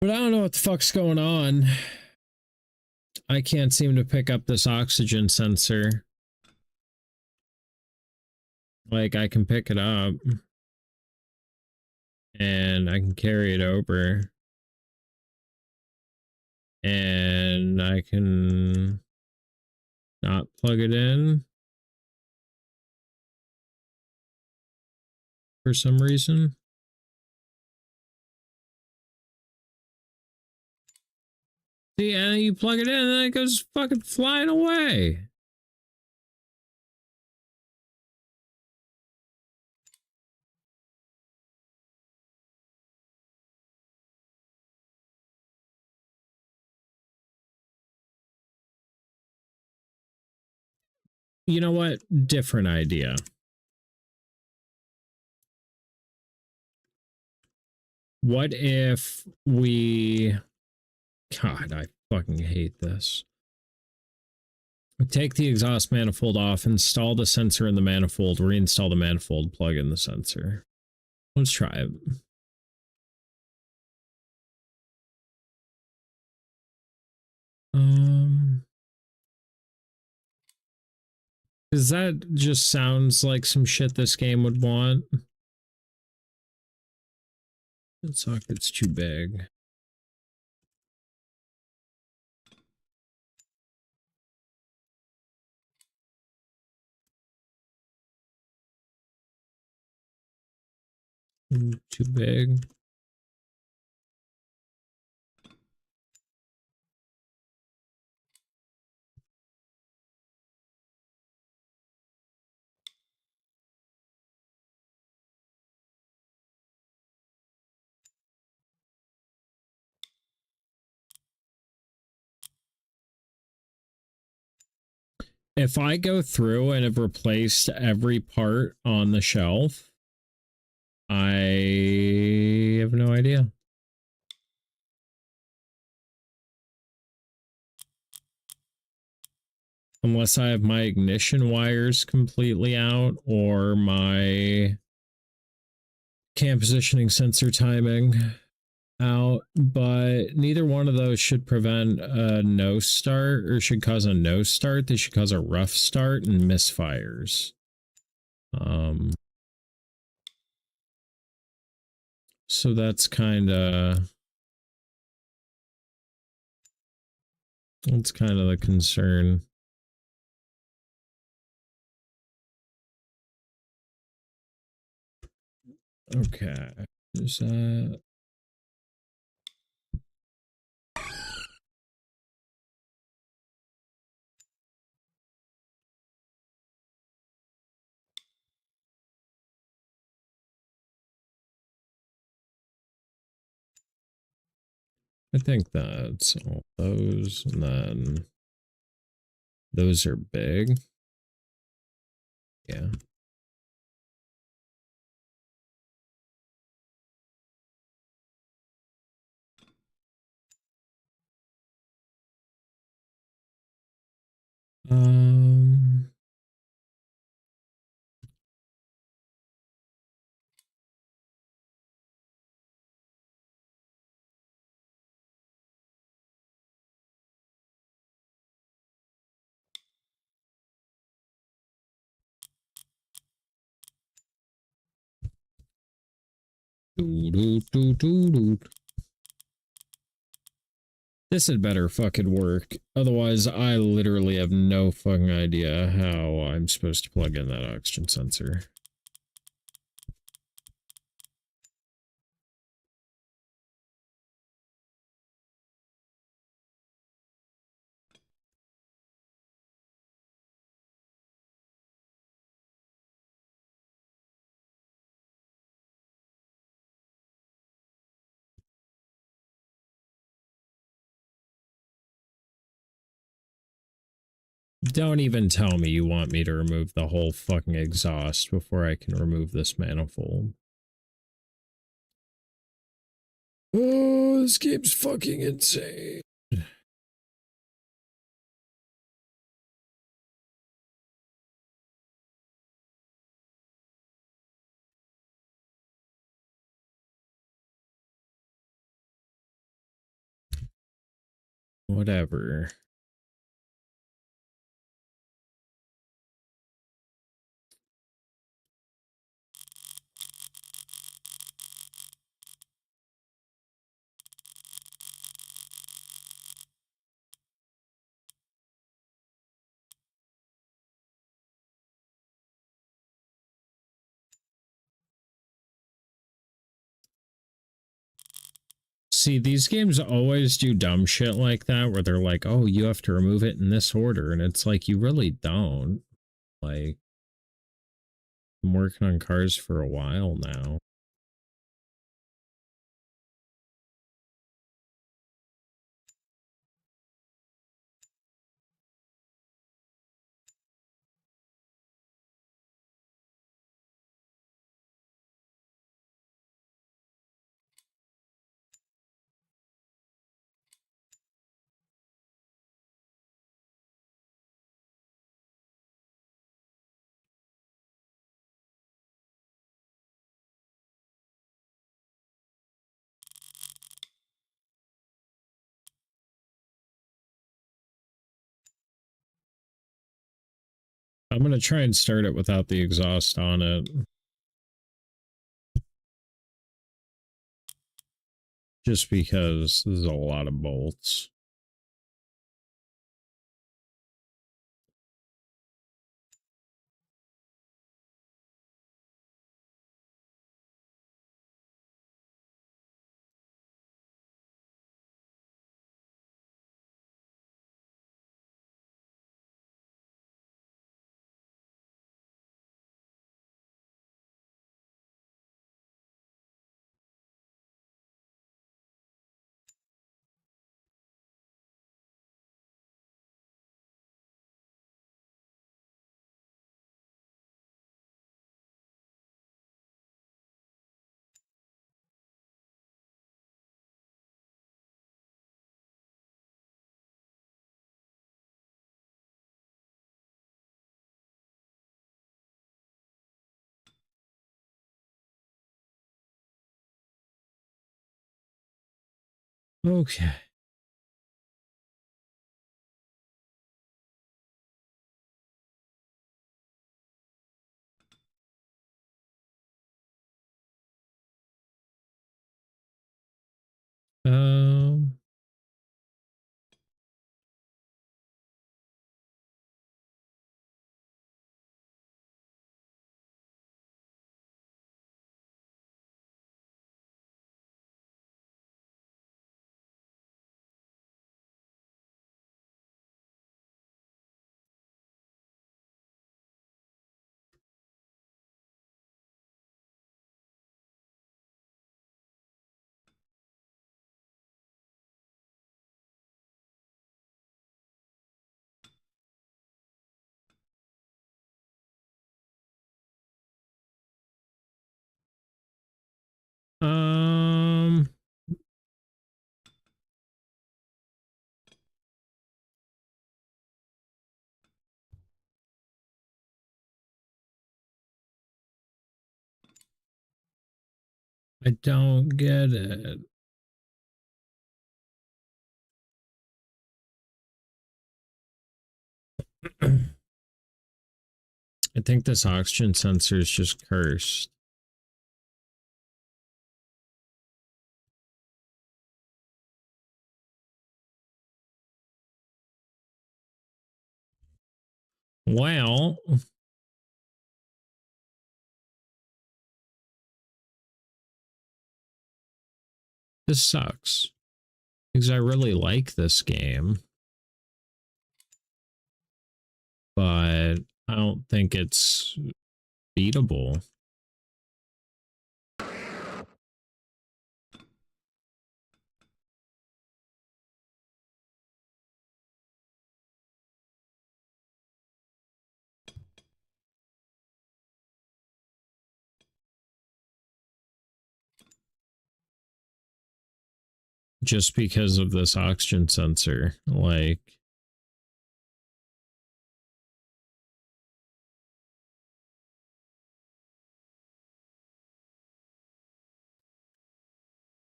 S1: But I don't know what the fuck's going on. I can't seem to pick up this oxygen sensor. Like, I can pick it up. And I can carry it over. And I can not plug it in for some reason. See, and you plug it in and then it goes fucking flying away. You know what? Different idea. What if we... God, I fucking hate this. Take the exhaust manifold off, install the sensor in the manifold, reinstall the manifold, plug in the sensor. Let's try it. Because that just sounds like some shit this game would want. That socket's too big. Too big. If I go through and have replaced every part on the shelf, I have no idea. Unless I have my ignition wires completely out or my cam positioning sensor timing out, but neither one of those should prevent a no start or should cause a no start. They should cause a rough start and misfires. So that's kind of the concern. Okay. Is that... I think that's all those, and then those are big. Yeah. This had better fucking work. Otherwise, I literally have no fucking idea how I'm supposed to plug in that oxygen sensor. Don't even tell me you want me to remove the whole fucking exhaust before I can remove this manifold. Oh, this game's fucking insane. Whatever. See, these games always do dumb shit like that where they're like, oh, you have to remove it in this order. And it's like, you really don't. Like, I'm working on cars for a while now. I'm going to try and start it without the exhaust on it. Just because this is a lot of bolts. Okay. Um, um, I don't get it. I think this oxygen sensor is just cursed. Well, this sucks because I really like this game, but I don't think it's beatable. Just because of this oxygen sensor. Like,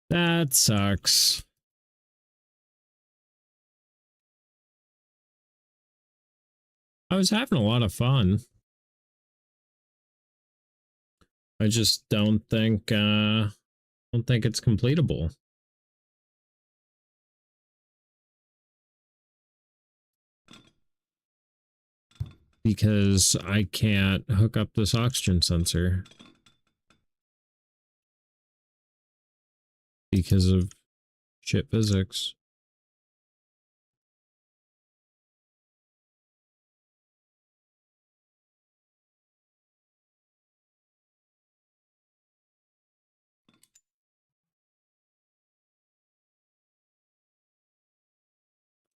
S1: that sucks. I was having a lot of fun. I just don't think it's completable. Because I can't hook up this oxygen sensor. Because of shit physics.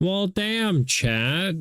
S1: Well, damn, chat.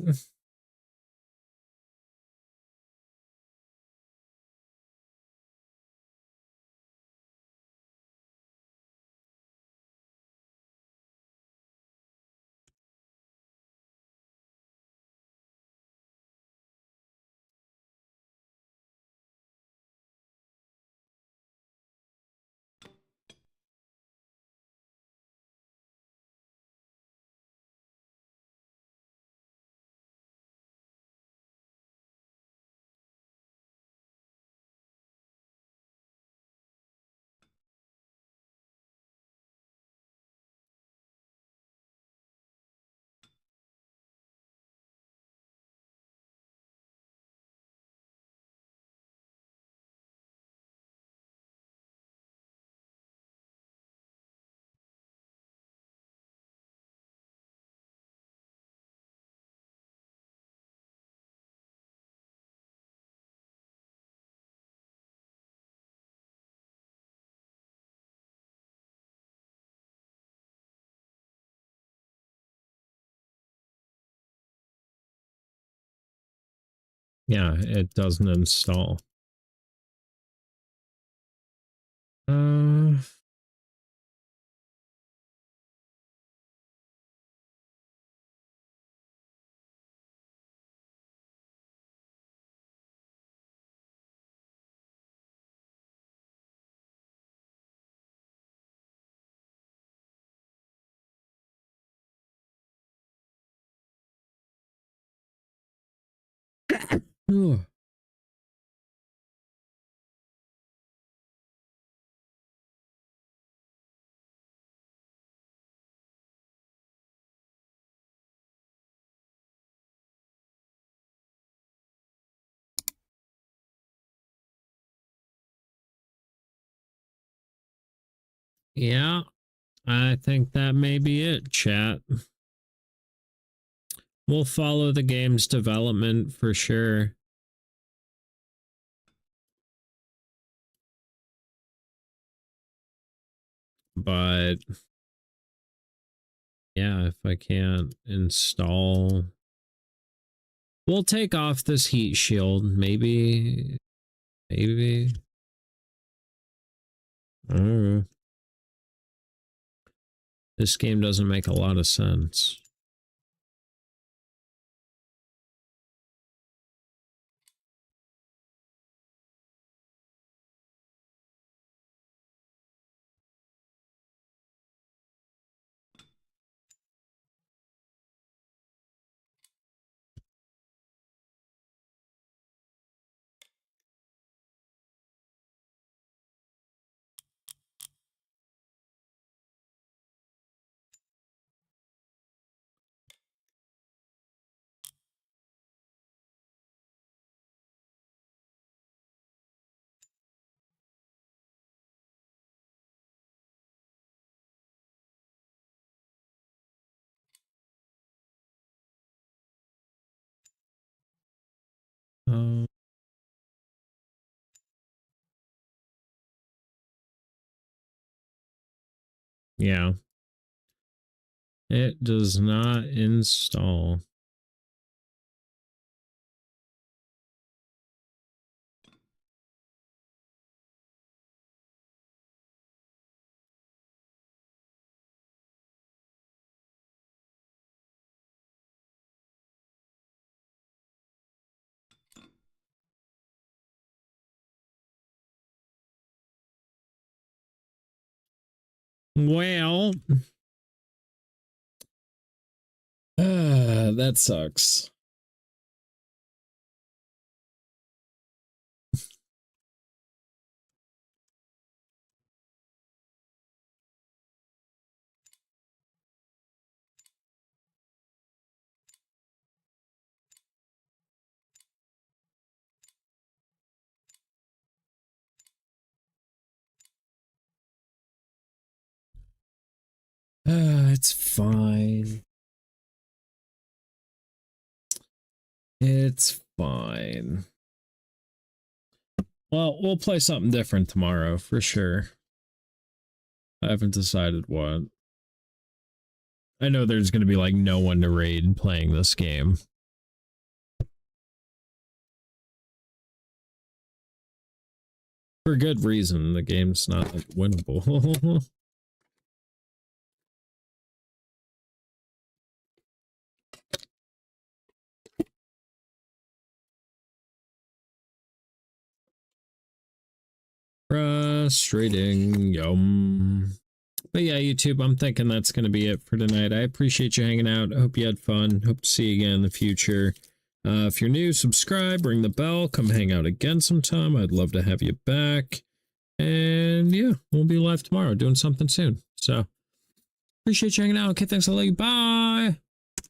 S1: Yeah, it doesn't install. Uh, yeah, I think that may be it, chat. We'll follow the game's development for sure. But yeah, if I can't install, we'll take off this heat shield. Maybe. I don't know. This game doesn't make a lot of sense. Um, yeah. It does not install. Well, that sucks. It's fine. Well, we'll play something different tomorrow for sure. I haven't decided what. I know there's going to be like no one to raid playing this game. For good reason, the game's not like winnable. Frustrating. Yum. But yeah, YouTube, I'm thinking that's going to be it for tonight. I appreciate you hanging out. I hope you had fun. Hope to see you again in the future. If you're new, subscribe, ring the bell, come hang out again sometime. I'd love to have you back. And yeah, we'll be live tomorrow doing something soon. So appreciate you hanging out. Okay, thanks. I love you. Bye.